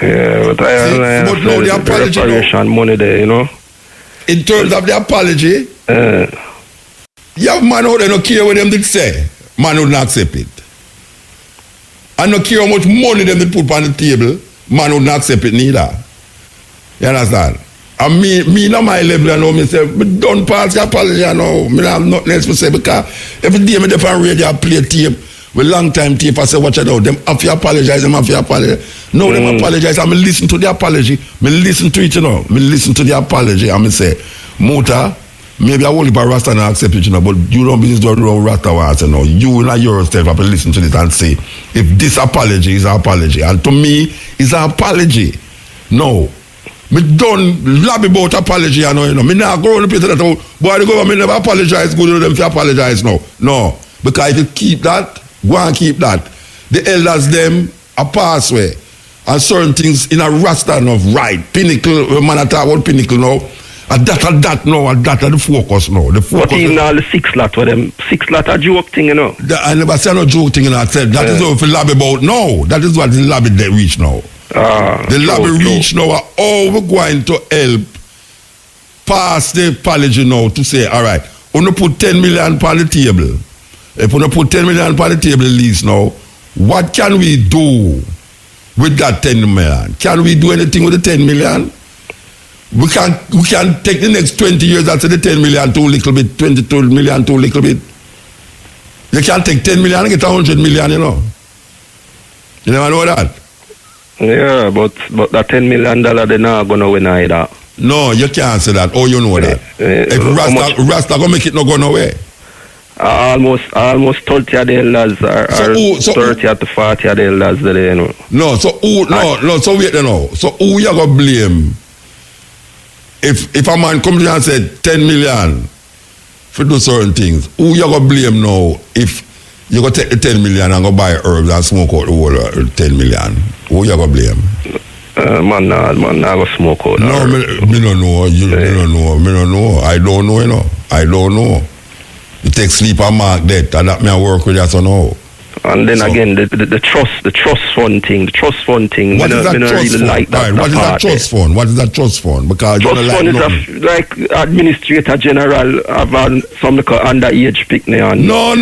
Yeah, but I
but now the apology
reparation money there, you know.
In terms of the apology, you have man out there no care what them did say. Man would not accept it. And no care how much money them did put on the table, man would not accept it neither. You understand? And me not my level, I know me say, but don't pass the apology, I know. Me have nothing else to say because every day me dey on radio I play tape. With long time tape, I say, watch it out. Them have to apologize, them have to apologize. No, them apologize. I listen to the apology. Me listen to it, you know. Me listen to the apology. I me say, Muta, maybe I won't be Rasta and accept it, you know, but you don't business do wrong Rasta wants, you know. You and yourself have to listen to this and say, if this apology is an apology, and to me, it's an apology. No. Me don't lobby about apology, you know. Me not go on the place that, boy, the government never apologize, good to them to apologize, no. No. Because if you keep that, go and keep that. The elders them a pathway and certain things in a Rasta of right. Pinnacle, man I talk about pinnacle now. And that now, and that the focus now. The focus.
But even all the 6 lot with them, 6 lot a joke thing, you know.
I never said no joke thing, and I said that is what we lobby about now. That is what the lobby they reach now. The lobby reach now are all we're going to help pass the apology now to say, all right, we're going to put 10 million on the table. If we put 10 million on the table at least now, what can we do with that 10 million? Can we do anything with the 10 million? We can take the next 20 years after the 10 million too little bit, 22 million too little bit. You can take 10 million and get 100 million, you know. You never know that?
Yeah, but that $10 million they're not going to win either.
No, you can't say that. Oh, you know that. If Rasta gonna make it not go nowhere.
Almost 30 of the elders are 30 to 40 of the elders there, you know.
No, so so wait now. So who you gonna blame? If a man comes here and said 10 million for do certain things, who you gonna blame now if you gonna take the 10 million and go buy herbs and smoke out the whole 10 million? Who you gonna blame?
Man, nah go smoke out.
No, me don't know. Me don't know. I don't know, you know. I don't know. You take sleep and mark that, and that may work with that or no.
And then again, the trust fund thing.
What is that trust fund?
Like that,
right, what is that trust fund? What is that trust fund? Because
trust fund is like administrator general of some underage picnic.
No.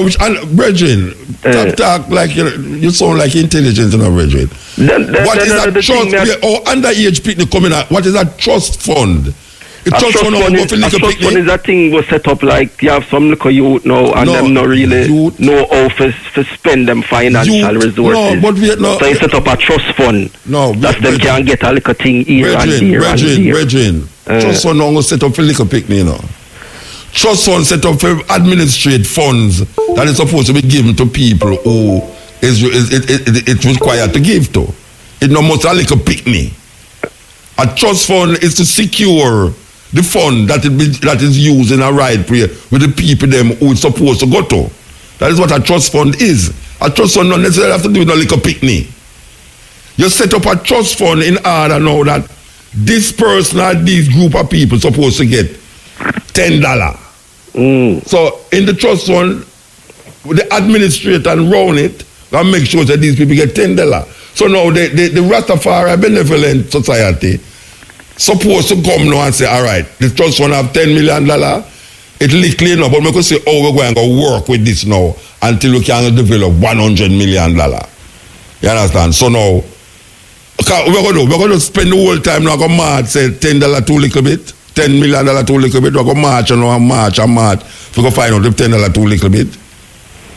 Which brethren, talk like you sound like intelligent, you know, brethren. What is that trust? Underage picnic coming out? What is that trust fund?
A trust fund is a thing was set up like you have some little youth now and them not really know how to spend them financial resources. So you set up a trust fund. That them can get a little thing here and there.
Trust fund now set up for little picnic, you know. Trust fund set up for administrate funds that is supposed to be given to people who it's required to give to. It no must a little picnic. A trust fund is to secure the fund that is used in a right way with the people them who it's supposed to go to. That is what a trust fund is. A trust fund don't necessarily have to do with a little picnic. You set up a trust fund in order now that this person or this group of people supposed to get $10. So in the trust fund, the administrator and run it and make sure that these people get $10. So now the Rastafari Benevolent Society supposed to come now and say, all right, the trust fund have $10 million. It look clean up, but we could say, oh, we're going to work with this now until we can develop $100 million. You understand? So now, we're going to spend the whole time now, go march, say $10 too little bit, $10 million too little bit, we're going to march and march. We're going to find out if $10 too little bit.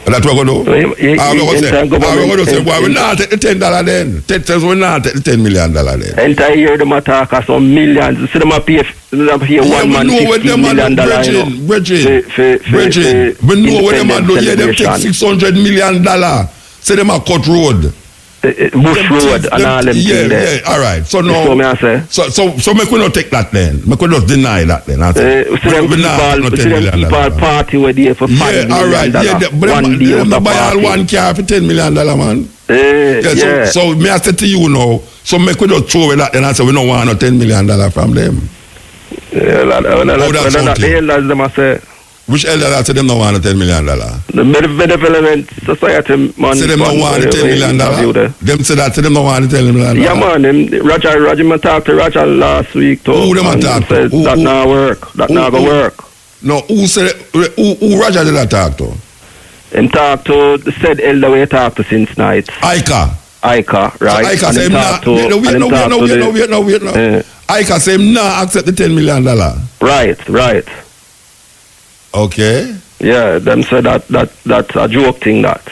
That's what we're going to do. We're going to say, why we not take the $10 then? We're not take the $10 million then.
Entire year, them attack us some millions. So them pay one man $50 million.
Bridget, we know what them do. Yeah, them take $600 million. Say them a cut road.
Bush road and all them things there.
Yeah, all right. So now, so make we not take that then. Make we just deny that then.
People party were there for $5 million.
Yeah, all right. Yeah, but them buy all one car for $10 million, man. So me I say to you now, so make we just throw away that then I say we don't want no $10 million from them.
That's them I say.
Which elder that say them don't want $10 million?
The Benevolent Society man.
Say them don't want $10 million? Them say that, say them don't want $10 million?
Yeah, man. Roger talked to Roger last week too.
Who them talk to?
That not work. That not go work.
No, who Roger did that talk to?
Him talk to the said elder we talk to since night.
Ika,
right?
So Ika say him not. Wait now. Ika say him not accept the $10 million.
Right.
Okay.
Yeah, them say that's a joke thing that.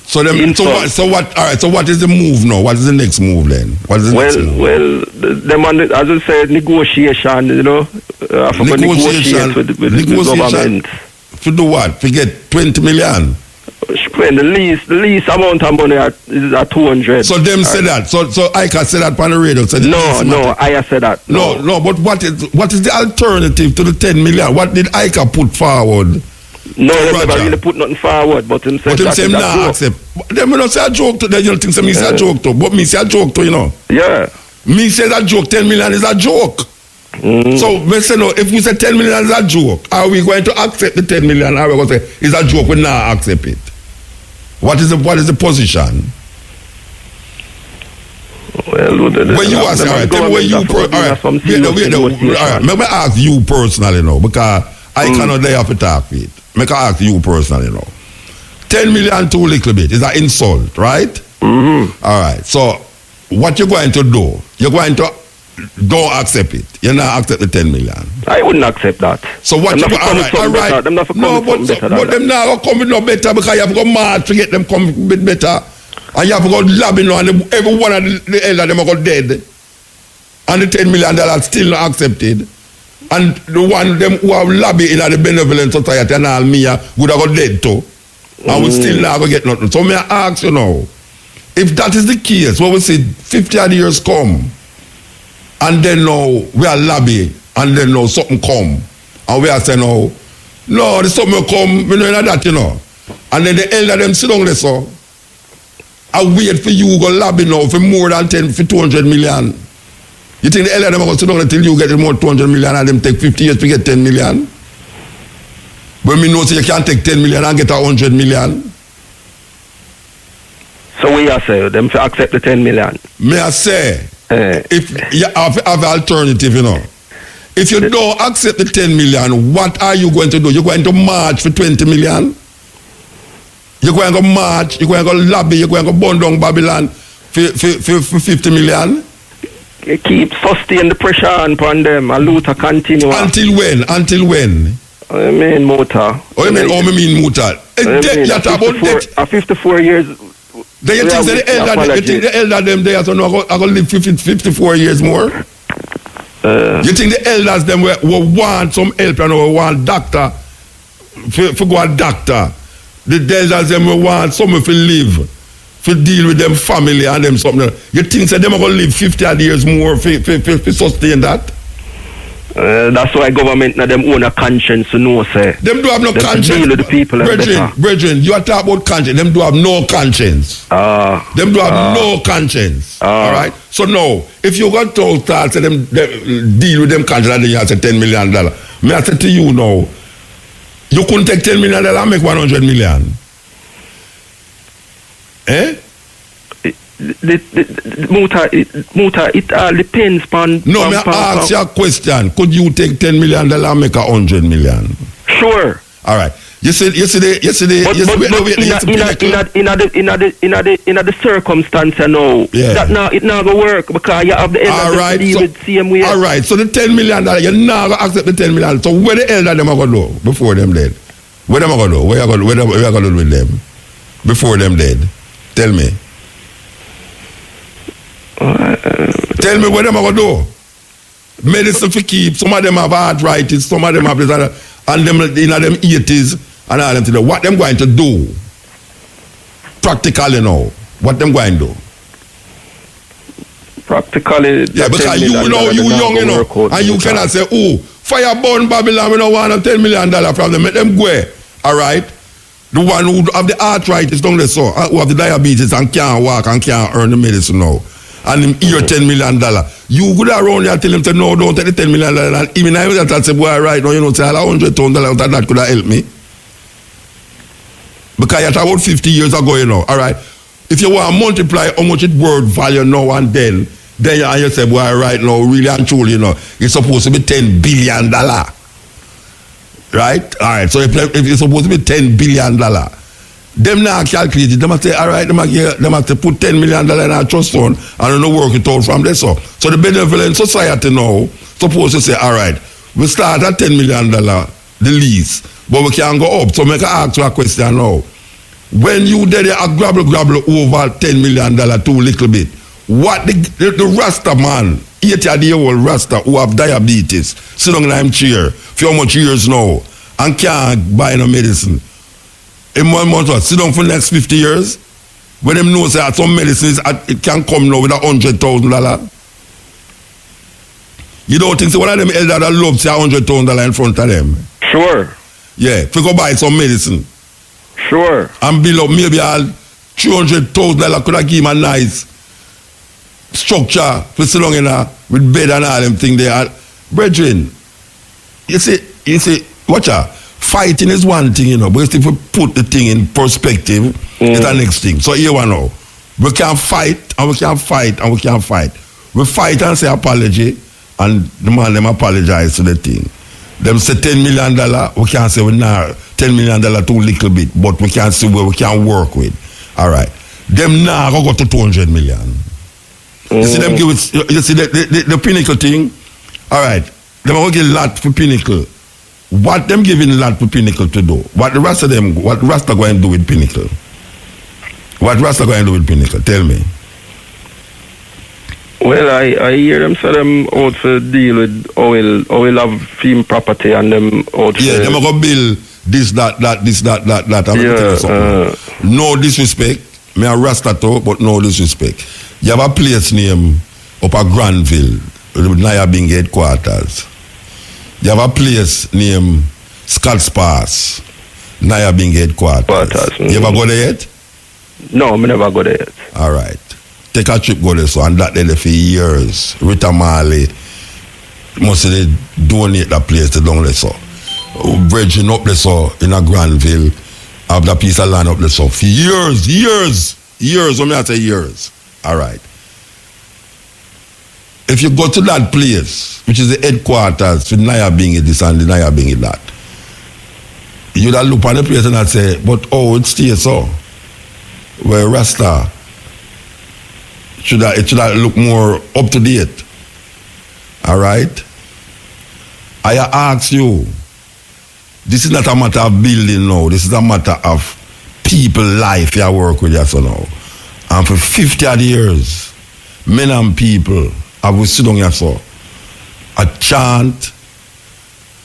So what? All right. So what is the move now? What is the next move then? What is the next move?
Well, them as I said, negotiation. You know, negotiate with the government.
To do what? To get 20 million.
When the least amount of money is at 200.
So them say that. So Ika said that on the radio.
No, I said that.
No. But what is the alternative to the 10 million? What did Ika put forward?
No, they never really put nothing forward. But him said that.
But him not accept. Them don't say a joke to. They don't think me say a joke to. But me say a joke to, you know.
Yeah.
Me say that joke. 10 million is a joke. So we say no. If we say 10 million is a joke, are we going to accept the 10 million? Are we going to say it's a joke? We not accept it. What is the position?
Well,
when you ask, all right, tell me where you all right. Let me ask you personally now, because I cannot lay off a talk with. Make I ask you personally now. 10 million too little bit is an insult, right? All right. So what you're going to do? You're going to don't accept it. You're not accept the 10 million.
I wouldn't accept that.
So what you all right. But them now come with no better because you have to go mad to get them come with better. And you have to go labbing on every one of the elder them are go dead. and the $10 million still not accepted, and the one them who have lobby in the benevolent society and all me would have got dead too, and we still not going to get nothing. So me ask you now, if that is the case, what we see 50 odd years come, and then now we are lobby, and then now something come, and we are saying now, no, the something come, we know that, you know. And then the elder them sit down there, so I wait for you go lobby now for more than 10, for 200 million. You think the elder them are going to sit down until you get more 200 million and them take 50 years to get 10 million? But me know so you can't take 10 million and get 100 million.
So we are say them to accept the 10 million?
Me I say, if you have an alternative, you know. If you don't accept the 10 million, what are you going to do? You're going to march for 20 million? You're going to march, you're going to lobby, you're going to burn down Babylon for 50 million?
Keep sustain the pressure upon them and loot continue.
Until when? Until when?
I mean Muta.
Oh, you mean, Muta?
At 54 years.
Then you think the elder them there so no I going to live 54 years more? You think the elders them will want some help and will want doctor for go a doctor? The elders them will want someone to live, to deal with them family and them something. You think that them are going to live 50 odd years more for sustain that?
That's why government now them own a conscience to know say.
Them do have no conscience.
Deal with the people
Brethren, you are talking about conscience. Them do have no conscience. Them do have no conscience. All right. So now, if you got to start say them deal with them conscience, and then you have to $10 million. May I say to you now, you couldn't take $10 million and make 100 million. Eh?
Muta, it all depends on.
No, me ask you a question. Could you take $10 million and make 100 million?
Sure.
All right. You see the
circumstance, you know, that now it not gonna work because you have the elder to deal with same way.
All right. So the $10 million, you not gonna accept the $10 million. So where the elder them are gonna do before them dead? Where them are gonna do? Where you gonna do with them before them dead? Tell me. Tell me what them are going to do. Medicine for keep. Some of them have arthritis. Some of them have this other. And them in them 80s and all them to do. What them going to do? Practically now. What them going to do?
Practically.
Yeah, because you know, you young, you know. And you cannot say, oh, fire burn Babylon, we don't want $10 million from them. Let them go. All right? The one who have the arthritis, don't they so? Who have the diabetes and can't walk and can't earn the medicine now. And him ear $10 million. You go around here and tell him, say, no, don't take the $10 million. And even I that say, boy, right now, you know, say, $100,000 that could have helped me. Because you're about 50 years ago, you know, all right? If you want to multiply how much it worth value now and then you say, boy, right now, really and truly, you know, it's supposed to be $10 billion. Right? All right, so if it's supposed to be $10 billion, them now calculate it. They must say, all right, they must put $10 million in a trust fund and don't work it out from there. So the benevolent society now supposed to say, all right, we start at $10 million, the lease, but we can go up. So make I ask you a question now. When you did a grabble over $10 million too little bit, what the Rasta man, 80-year-old Rasta who have diabetes, sit down in him chair for how much years now and can't buy no medicine. In 1 month, sit down for the next 50 years. When them know that some medicines it can come now with $100,000. You don't think so one of them elders that love say $100,000 in front of them?
Sure.
Yeah, if you go buy some medicine.
Sure.
And bill up maybe $200,000 could have give him a nice structure for so long with bed and all them thing there. Brethren, you see, watch out. Fighting is one thing, you know, but if we put the thing in perspective, it's the next thing. So here we know. We can fight and we can fight and we can fight. We fight and say apology, and the man them apologize to the thing. Them say $10 million, we can't say $10 million too little bit, but we can see where we can work with. All right. Them now go to 200 million. You see them give it, you see the Pinnacle thing? All right. Them are going to give a lot for Pinnacle. What them giving a lot for Pinnacle to do? What the rest of them, what the rest are going to do with Pinnacle? What the rest are going to do with Pinnacle? Tell me.
Well, I hear them say them out to deal with oil have film property and them out
Yeah, them go build this, that. I'm gonna tell you something. No disrespect. Me a Rasta too, but no disrespect. You have a place name up at Granville, Nyabing headquarters. You have a place named Scott's Pass, Nyabing headquarters. You ever go there yet?
No, me never go there yet.
All right. Take a trip go there so, and that there for years. Rita Marley must they donate that place to down there so. Bridging up there so in a Granville, have that piece of land up there so for years. When I say years. All right. If you go to that place, which is the headquarters for Nyabing this and the Nyabing that, you'd have look on the place and I'd say, but it stays so. Where Rasta it should look more up to date. All right? I ask you, this is not a matter of building now. This is a matter of people life you work with us now. And for 50 odd years, men and people have sit down here so a chant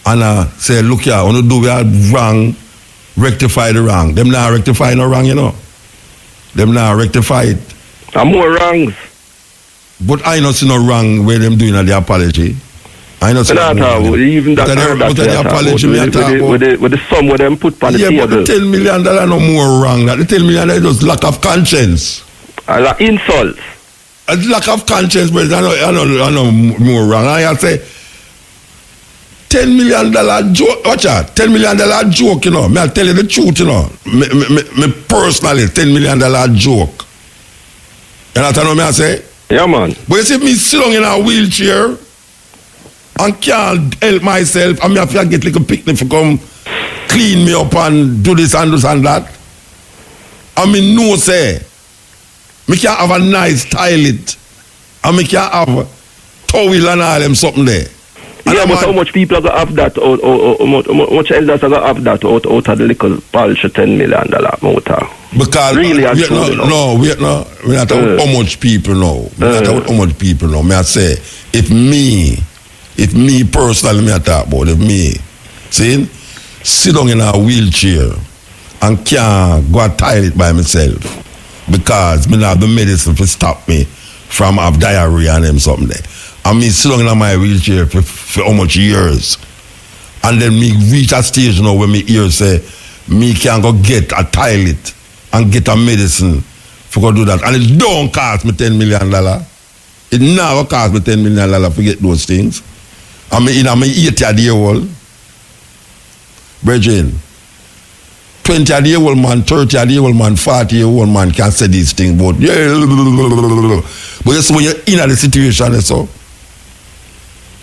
and say, look here, I want to do we wrong, rectify the wrong. Them not rectify no wrong, you know. Them not rectify it.
And more wrongs.
But I not see no wrong where them doing the apology. I not see no wrong.
Even that
the apology
with the sum where them put on the table.
Yeah, but the $10 million no more wrong. The $10 million is just lack of conscience.
Insults.
A lack of conscience, but I know more wrong. I say $10 million joke. Watch out, $10 million joke, you know. Me I tell you the truth, you know. Me personally, $10 million joke. You know what I say?
Yeah, man.
But you see me sit down in a wheelchair and can't help myself, and me have to get like a picnic to come clean me up and do this and that. I mean, no say. Me can't have a nice toilet. And me can't have towel and all them something there. And
yeah, but how much people are going to have that, or how much elders are going to have that out of the little paltry $10 million motor?
Because
really,
we're not talking how much people know. We're not talking how much people know. Me I say, if me personally, me I talk about, if me, see, sit down in a wheelchair and can't go to toilet by myself because me not have the medicine to stop me from have diarrhea and them something there. And me sit down in my wheelchair for how much years. And then me reach a stage now where me ears say, me can go get a toilet and get a medicine for go do that. And it don't cost me $10 million. It never cost me $10 million to get those things. And me in my 80-year-old, Bridget, 20-year-old man, 30-year-old man, 40-year-old man can say these things, but you see when you're in the situation, so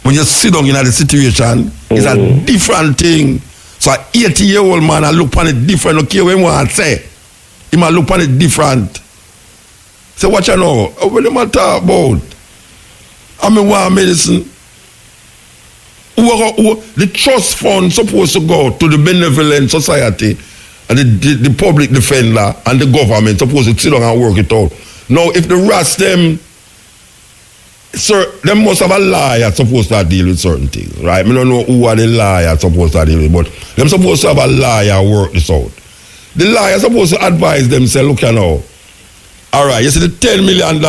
when you sit down in the situation, it's a different thing. So an 80-year-old man, I look on it different. Okay, what you want to say? He might look on it different. So what you know? What do you talk about? I mean, what medicine? The trust fund supposed to go to the benevolent society and the public defender and the government supposed to sit down and work it out. Now, if the rest them, sir, them must have a lawyer supposed to deal with certain things, right? I don't know who are the lawyers supposed to deal with, but them supposed to have a lawyer work this out. The lawyer supposed to advise them, say, look you know, all right, you see the $10 million,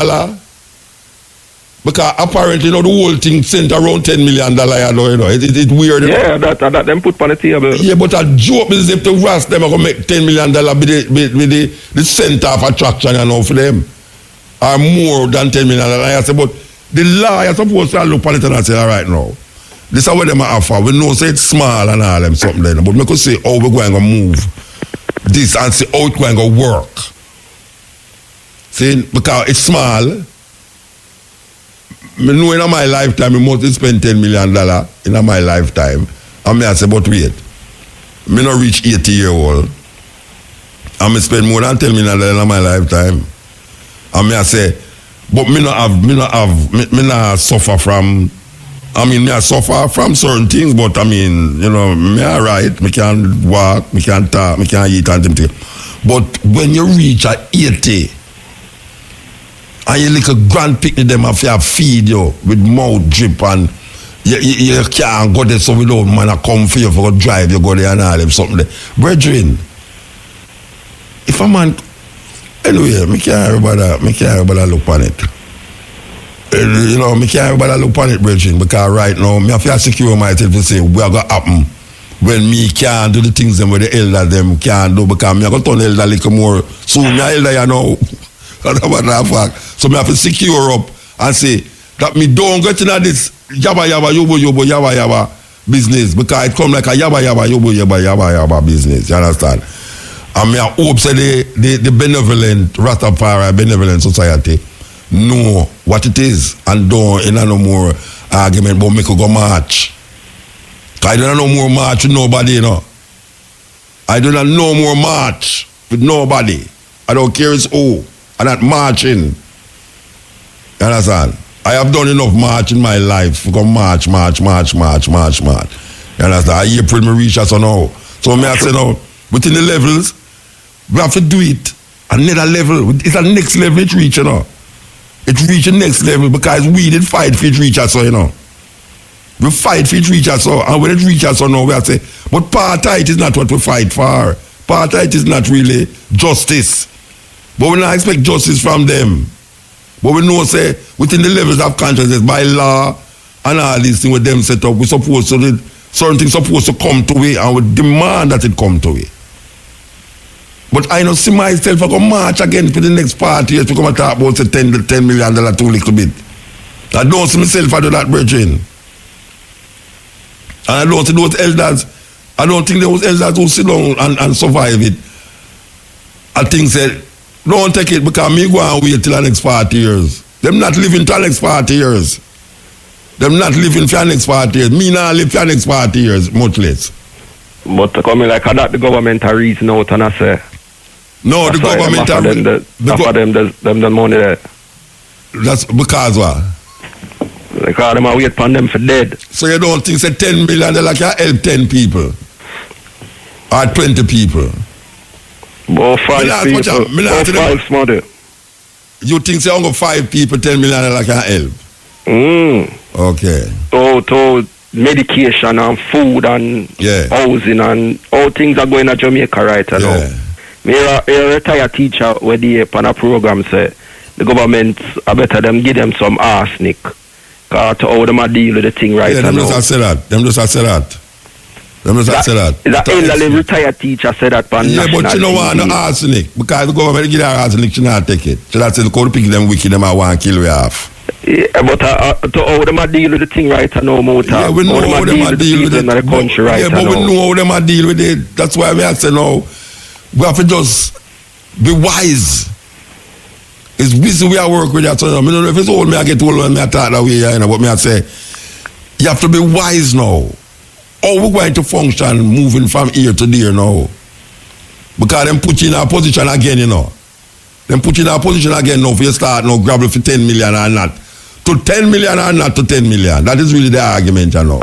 because apparently, you know, the whole thing sent around $10 million, you know, it's weird.
Yeah, that them put on the table.
Yeah, but a joke is if the rest them are going to make $10 million be the center of attraction, you know, for them. Or more than $10 million. I say, but the lawyer supposed to look at it and say, all right now, this is what them offer. We know say it's small and all them something then, but we could say how we're going to move this and see how it's going to work. See, because it's small. I know in my lifetime, I must spend $10 million in my lifetime. And I say, but wait, I not reach 80-year-old. And I spend more than $10 million in my lifetime. And I say, but me not suffer from, I suffer from certain things, but you know, me all right, me can walk, me can talk, me can eat and everything. But when you reach at 80, And your little grand picnic them have to feed you with mouth drip and you can't go there so without man a come for you for a drive, you go there and all them something there. Brethren, if a man anyway, me can't everybody look on it. You know, me can't everybody look on it, brethren, because right now me have to secure myself to say what gonna happen when me can't do the things them where the elder them can't do, because me I got turn elder a little more soon. Me elder, you know. So me have to secure up and say that me don't get into this yaba yaba business, because it come like a yaba business. You understand? And me I hope say the benevolent Rastafari benevolent society know what it is and don't in no more argument but make a go march. I don't know more march with nobody, you know. I do not know more march with nobody. I don't care it's who. I'm not marching. You understand? I have done enough march in my life to go march. You understand? April me reach us now. So me I say now, within the levels, we have to do it. Another level. It's a next level it reach, you know. It reach the next level because we did fight for it reach us, so, you know. We fight for it reach us, so, and when it reach us, so now we have to say, but apartheid is not what we fight for. Apartheid is not really justice. But we don't expect justice from them. But we know, say, within the levels of consciousness, by law and all these things with them set up, we supposed to, certain things supposed to come to it, and we demand that it come to it. But I don't see myself, I go march again for the next party to come and talk about say $10 million too little bit. I don't see myself, I do that, brethren. And I don't see those elders, I don't think those elders who sit down and survive it. I think say, don't take it because me go and wait till the next 40 years. Them not living till the next 40 years. Them not living for the next 40 years. Me not live for the next 40 years, much less.
But coming like that, the government are reason out and I say.
No, the government are
them the money there.
That's because what?
Because them are wait for them for dead.
So you don't think say $10 million can help 10 people? Or 20 people?
About 5 people. About 5 smarter.
You think say only 5 people $10 million can help? Okay.
To medication and food and housing and all things are going to Jamaica right now. Me a retired teacher where they on a program say the government I better them give them some arsenic. Cause to how them a deal with the thing right now.
Them just say that.
The elderly retired teacher said that on national
but you know what, no arsenic. Because the government give her arsenic, she not take it. So that's the code pick them wicked, them I want to kill we half.
Yeah, but to how them a deal with the thing right now,
yeah, we know how them a deal with it.
The country right
but we know how them a deal with it. That's why we have to know. We have to just be wise. It's busy we are work with that. So, I don't know if it's old, I get old when I talk that way, you know, but I say, you have to be wise now. How we going to function moving from here to there now? Because them put you in a position again, you know. Them put you in a position again now for you start now grab for 10 million or not. To 10 million or not to 10 million. That is really the argument, you know.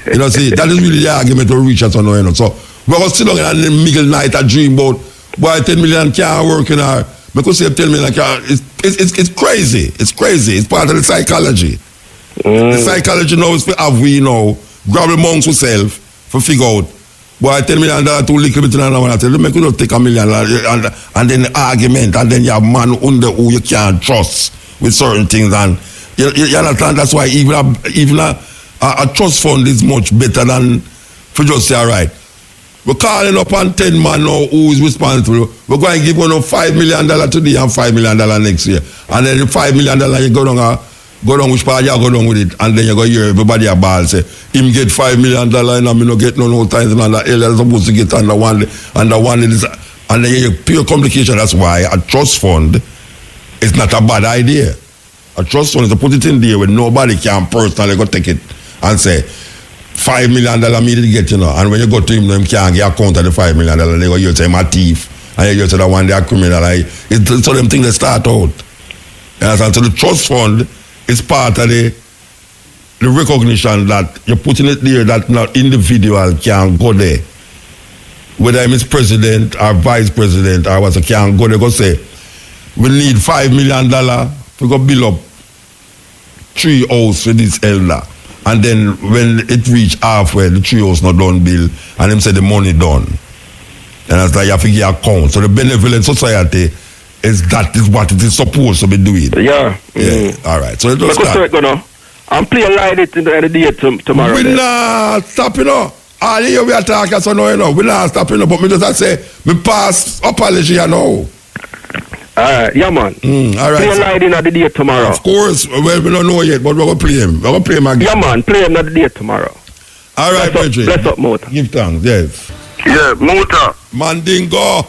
You know, see, that is really the argument to reach us on, you know. So, we're going to sit down in the middle night and dream about why 10 million can't work in our, because they tell me like it's crazy. It's crazy. It's part of the psychology. The psychology now is have we know grab amongst ourselves for figure out why $10 million too little bit and I tell you make you just take $1 million and then the argument and then you have man under who you can't trust with certain things and you understand that's why even a trust fund is much better than for just say alright. We're calling up on 10 man now who is responsible. We're going to give one $5 million today and $5 million next year. And then the $5 million you go down which part you go down with it. And then you go hear everybody a ball say, him get $5 million and I no get no times and that they're supposed to get under one. And then you pure complication. That's why a trust fund is not a bad idea. A trust fund is to put it in there where nobody can personally go take it and say, $5 million immediately get, you know, and when you go to him, them can't get account of the $5 million, they go, you say, I'm a thief, and you go to the one, they are criminal. So them things they start out. And so the trust fund is part of the recognition that you're putting it there that no individual can go there. Whether I'm his president or vice president or what, can go there, go say, we need $5 million to go build up 3 houses for this elder. And then when it reach halfway, the 3 houses not done build, and them say the money done. And it's like you have to give account. So the benevolent society is what it is supposed to be doing.
Yeah.
Yeah. All right. So it just
I'm playing live it in the day tomorrow.
We not stop, you know. All the year we are talking, so no, you know. We not stop, you know. But me just say, me pass apology, you know.
Alright, yeah, man.
All right.
Play live in the day tomorrow.
Of course. Well, we don't know yet, but we're going to play him. We're going to play him again.
Yeah, man. Play him the day tomorrow.
All right, Patrick.
Bless up, Mota.
Give thanks, yes.
Yeah, Mota.
Mandingo.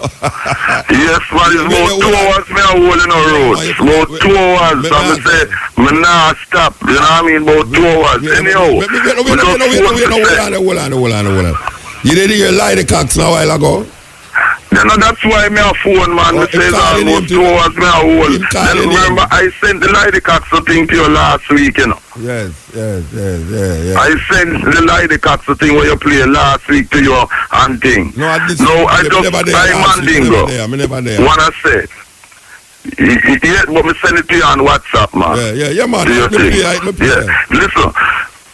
Yes, man, it's about 2 hours me a hold in a road. About 2 hours. So I say, me nah stop. You know what I mean? About 2 hours. Anyhow.
Hold on. You didn't hear Lloyd Coxson a while ago?
That's why me a phone, man. Me say almost 2 hours me a hold. Then remember, I sent the Lloyd Coxson thing to you last week, you know.
Yes.
I sent the Lloyd Coxson thing where you play last week to you and thing.
No,
I Mandingo. Wanna say. Yeah, but me send it to you on WhatsApp, man.
Yeah, man.
Listen,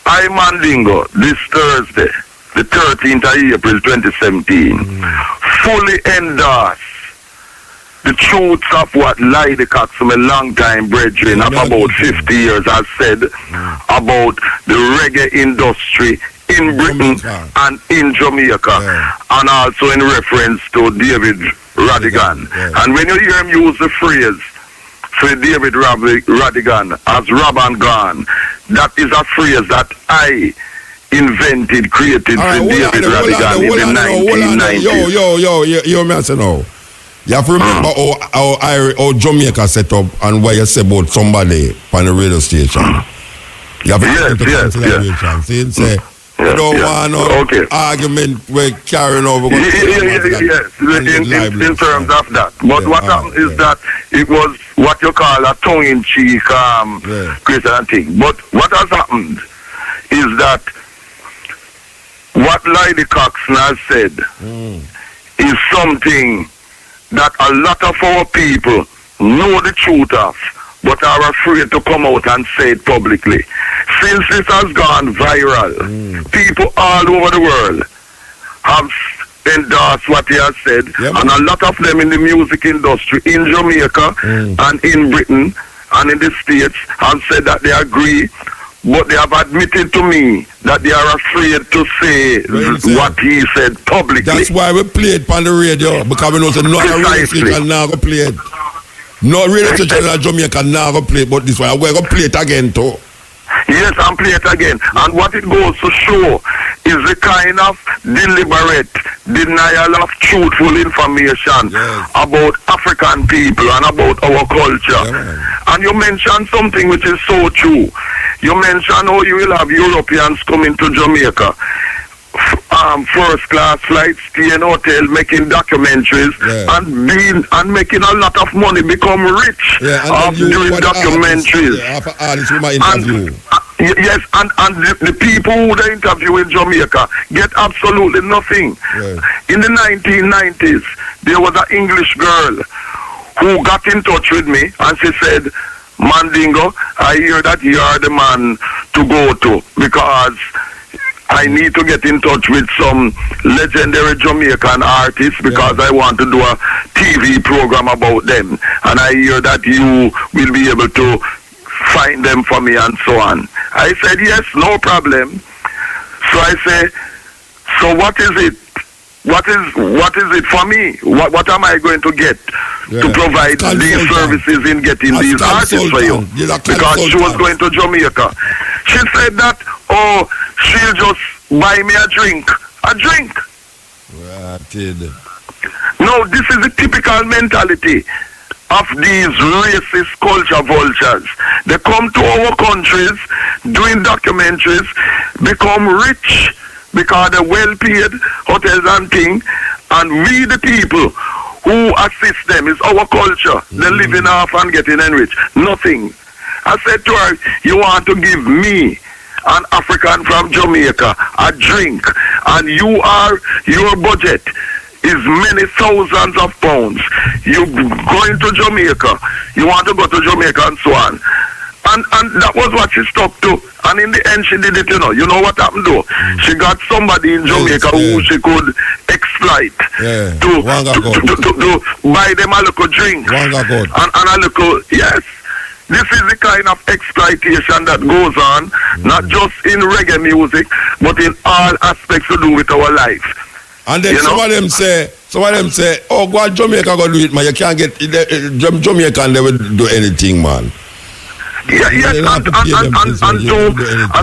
I Mandingo this Thursday, the 13th of April 2017, fully endorse the truths of what Lloyd Coxson, a long time brethren of about 50 years, has said about the reggae industry in Britain and in Jamaica, and also in reference to David Radigan. And when you hear him use the phrase for David Radigan as Rob and Gone, that is a phrase that I created for David Radigan in the 1990s.
Yo, me say no. You have to remember how Jamaica set up and what you say about somebody on the radio station. You have to take into consideration. See, say, you don't want no argument we're carrying over.
Yes, in terms of that. But what happened is that it was what you call a tongue-in-cheek Christian thing. But what has happened is that what Lloyd Coxson has said is something that a lot of our people know the truth of, but are afraid to come out and say it publicly. Since this has gone viral, people all over the world have endorsed what he has said, and a lot of them in the music industry in Jamaica and in Britain and in the States have said that they agree, but they have admitted to me that they are afraid to say what he said publicly.
That's why we play it on the radio, because we know that no radio station now go play it. No radio station in Jamaica now go play it, but this one we're going to play it again too.
Yes, and play it again. And what it goes to show is the kind of deliberate denial of truthful information about African people and about our culture. And you mentioned something which is so true. You mentioned how you will have Europeans coming to Jamaica, first class flights, stay in hotel, making documentaries, and making a lot of money, become rich doing documentaries. Yes, and the people who they interview in Jamaica get absolutely nothing. In the 1990s, there was an English girl who got in touch with me, and she said, Mandingo, I hear that you are the man to go to, because I need to get in touch with some legendary Jamaican artists, because I want to do a TV program about them, and I hear that you will be able to find them for me and so on. I said, yes, no problem. So I say, so what is it? What is it for me? What am I going to get to provide these services in getting these artists for you? Because she was going to Jamaica. She said that, she'll just buy me a drink. A drink. No, this is the typical mentality of these racist culture vultures. They come to our countries, doing documentaries, become rich, because they're well paid, hotels and things, and we the people who assist them is our culture. They're living off and getting enriched. Nothing. I said to her, you want to give me, an African from Jamaica, a drink, and your budget
is many thousands of pounds. You going to Jamaica, you want to go to Jamaica and so on. And that was what she stuck to. And in the end, she did it, you know. You know what happened, though? She got somebody in Jamaica who she could exploit to buy them a little drink. And a little, yes. This is the kind of exploitation that goes on, not just in reggae music, but in all aspects to do with our life.
And then some of them say, oh, go to Jamaica, go do it, man. You can't get, Jamaica never do anything, man.
Yes, and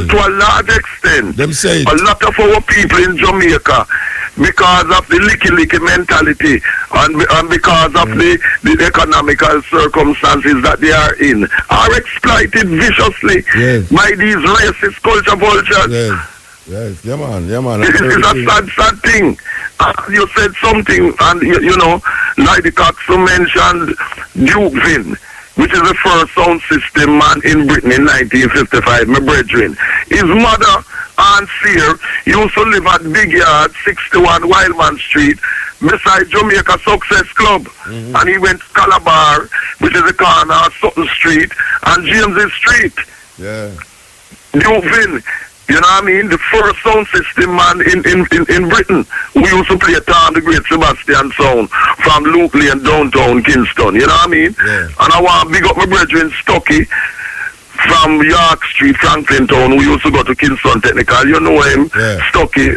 to a large extent, a lot of our people in Jamaica, because of the licky mentality and because of the economical circumstances that they are in, are exploited viciously by these racist culture vultures.
Yes, yeah man.
This is a sad thing. You said something, and you know, Lloyd Coxson mentioned Dukevin, which is the first sound system man in Britain in 1955, my brethren. His mother, Aunt Sear, used to live at Big Yard, 61 Wildman Street, beside Jamaica Success Club. And he went to Calabar, which is the corner of Sutton Street, and James's Street.
Yeah.
Dukevin, you know what I mean? The first sound system man in Britain. We used to play Tom the Great Sebastian sound from Luke Lane, downtown Kingston. You know what I mean?
Yeah.
And I want to big up my brethren Stucky from York Street, Franklin Town, who used to go to Kingston Technical. You know him, Stucky,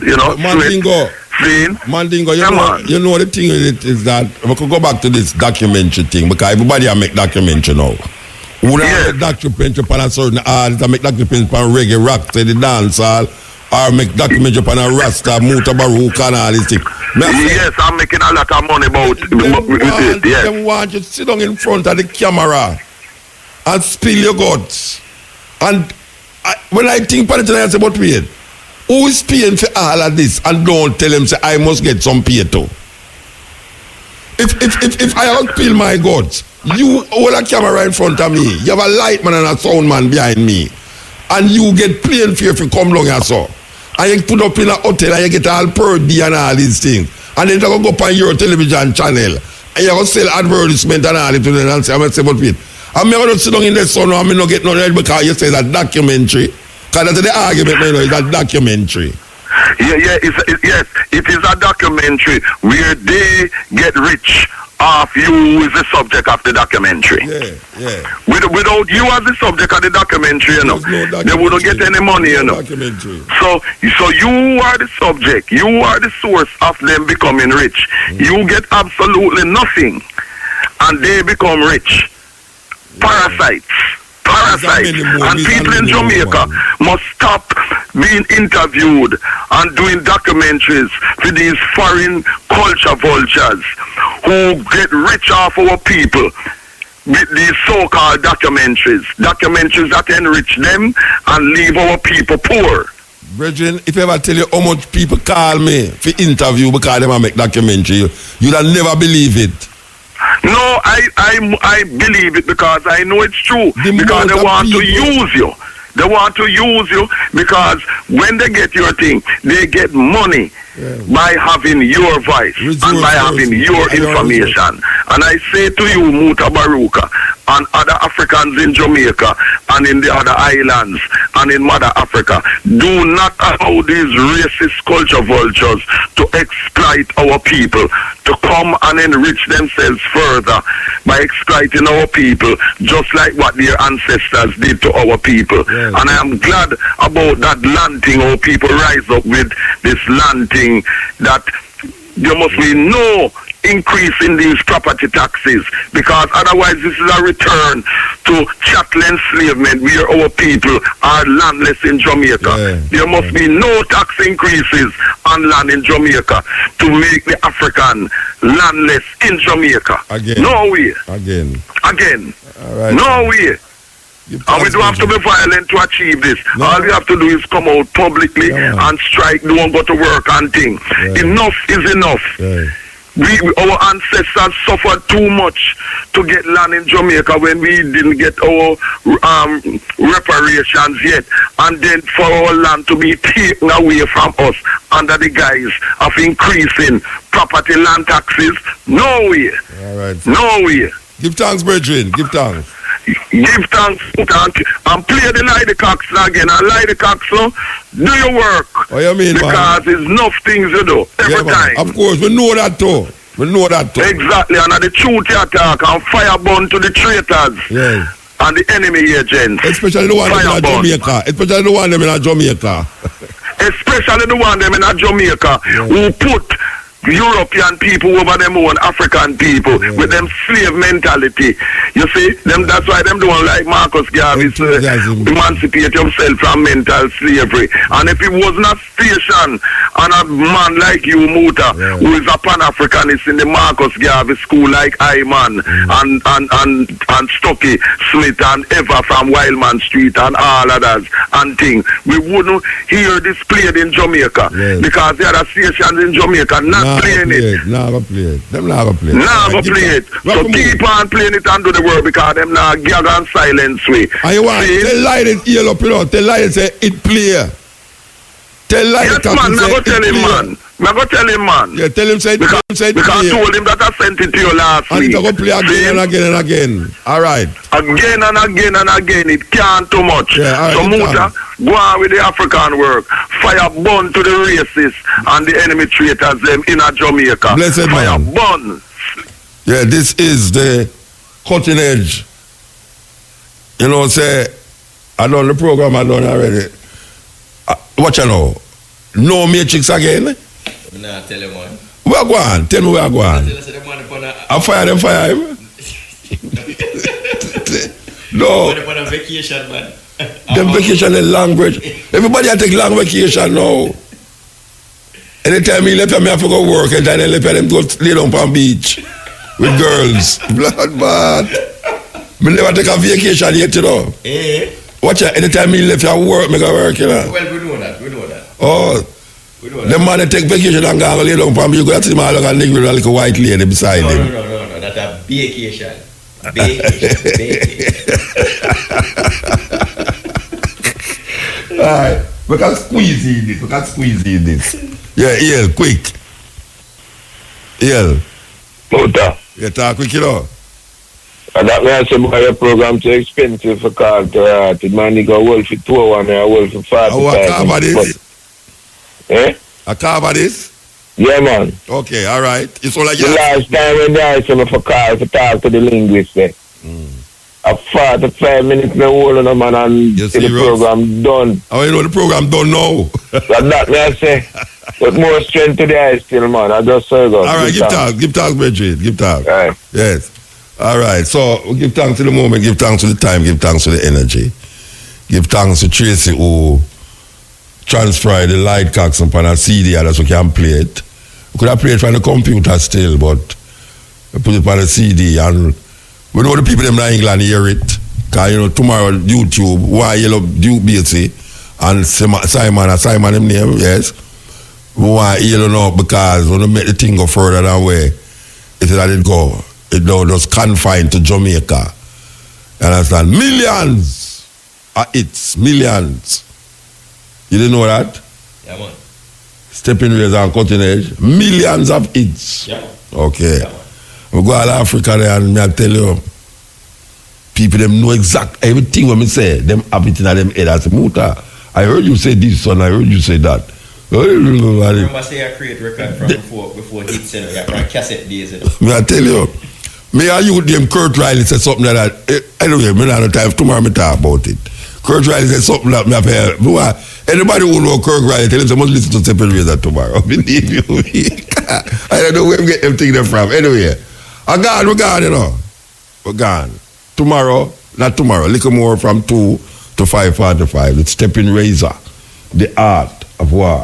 you know,
Mandingo. Mandingo, you know the thing with it is that we could go back to this documentary thing, because everybody make documentary now. Would I make documentary upon a certain artist, I make documentary upon reggae, rock, say the dancehall, or make documentary upon a Rasta, Mutabaruka and all these things.
Yes, I'm making a lot of money about it.
They want you to sit down in front of the camera and spill your guts. And when I think about it, I say, but wait, who is paying for all of this? And don't tell him, say, I must get some pay too. If I don't spill my guts, you hold a camera in front of me, you have a light man and a sound man behind me, and you get plain fear if you come along and so. And you put up in a hotel and you get all per day and all these things. And then you go up on your television channel and you go sell advertisement and all it to them and say, I'm going to say, but wait, I'm going to sit down in the sun and I'm not get no red because you say that documentary. Because that's the argument, you know, it's a documentary.
Yes, it is a documentary where they get rich off you is the subject of the documentary. Without you as the subject of the documentary, you know, they wouldn't get any money, you know. So you are the subject, you are the source of them becoming rich. You get absolutely nothing, and they become rich. Parasites. And people in Jamaica must stop being interviewed and doing documentaries for these foreign culture vultures who get rich off our people with these so-called documentaries that enrich them and leave our people poor.
Brethren, if I ever tell you how much people call me for interview because they make documentary, you'd never believe it.
No, I believe it because I know it's true. Because they want to use you. They want to use you because when they get your thing, they get money by having your voice and by having your information. And I say to you, Mutabaruka, and other Africans in Jamaica and in the other islands and in Mother Africa, do not allow these racist culture vultures to exploit our people, to come and enrich themselves further by exploiting our people, just like what their ancestors did to our people. And I am glad about that land thing, how people rise up with this land thing, that there must be no increase in these property taxes, because otherwise this is a return to chattel enslavement where our people are landless in Jamaica. There must be no tax increases on land in Jamaica to make the African landless in Jamaica. No way. Again. No way. And we don't have to be violent to achieve this. All we have to do is come out publicly and strike, don't go to work and thing. Enough is enough. our ancestors suffered too much to get land in Jamaica when we didn't get our reparations yet, and then for our land to be taken away from us under the guise of increasing property land taxes. No way.
All right.
No way.
Give thanks, brethren. Give thanks.
Give thanks, and play the Lloyd Coxson again. And Lloyd Coxson, do your work.
What you mean,
because it's enough things you do every time.
Of course, we know that too. We know that too.
Exactly, and the truth you attack and fire burn to the traitors.
Yes.
And the enemy agents.
Especially the one in Jamaica. Especially the one in Jamaica.
Especially the one in Jamaica who put European people over them own African people with them slave mentality. You see, that's why them don't like Marcus Garvey emancipate himself from mental slavery. And if it wasn't a station and a man like you, Muta, who is a Pan-Africanist in the Marcus Garvey school like Iman and Stocky Smith and Eva from Wildman Street and all others and things, we wouldn't hear this played in Jamaica because there are stations in Jamaica not playing it.
Never play it. Them never play it.
Never play it. So keep on playing it and do the work because them now gag and silence way.
And you want tell Lloyd it ear up, you know. Tell Lloyd say it play. Tell Lloyd
yes, man, I go tell him, man. I go tell him, man.
Yeah, tell him say it
because
play.
I told him that I sent it to you last week.
And it's going to play again and again and again. All right.
Again and again and again. It can't too much.
Yeah, all right,
so Muta, go on with the African work. Fire burn to the racists and the enemy traitors them in a Jamaica.
Blessed
Fire
man.
burn.
Yeah, this is the cutting edge. You know, say, I done the program, I done already. Watch you know. No matrix again.
Nah, tell him one.
Where I go on? Tell me where I go on. I fire them, fire him. No.
On a vacation, man.
Them vacation is long break. Everybody I take long vacation now. Anytime he left me, I have to go work. Anytime they left them go lay down on beach with girls. Blood bad. Me never take a vacation yet, you know. Watch out, anytime he left your work, make a work, you know.
Well, we know that.
Oh. The man that take vacation and go lay down on beach, you go to see my like a nigga with a little white lady beside him.
No. That's a vacation. Vacation.
Alright, we can squeeze in this. Yeah, EL, quick. EL.
Muta.
Yeah, talk quick, you know.
And that means your program too expensive for call to it. Man, you go work for 201 and work for 45.
I cover this? I cover this?
Yeah, man.
Okay, alright. It's all like
the last time when they asked me for call to talk to the linguist there. A 45 minutes me hold on a man and the program done.
Oh, you know the program done now.
And that me I say, but more strength to the eye still, man. I just say go.
Alright, give thanks, Bridget. Give thanks.
Alright.
Yes. Alright, so we give thanks to the moment, give thanks to the time, give thanks to the energy. Give thanks to Tracy who transferred the Lloyd Coxson on a CD so we can play it. We could have played it from the computer still, but we put it on a CD and we know the people in England hear it. Because, you know, tomorrow YouTube, why yellow Duke BAYSEE and Simon him name, yes. We want yellow now because when we make the thing go further than where it let it go. It now just confined to Jamaica. You understand? Millions are hits. Millions. You didn't know that?
Yeah, man.
Stepping razor and cutting edge. Millions of hits.
Yeah.
Okay.
Yeah,
we go all Africa there and I tell you, people them know exact everything when me say, them have it in them head as Muta. I heard you say this son, I heard you say that.
Remember say I create record from before hits, you know, from cassette days. You know.
Me I tell you, me and you them Kurt Riley said something like that. Anyway, me not have time tomorrow me talk about it. Kurt Riley said something like me have heard. Anybody who know Kurt Riley, tell him they must listen to Stephen Razor tomorrow. Believe you me. I don't know where we get them things from. Anyway, we're gone, you know. We're gone. Tomorrow, not tomorrow, little more from 2 to 5:45. It's Stepping Razor, the art of war.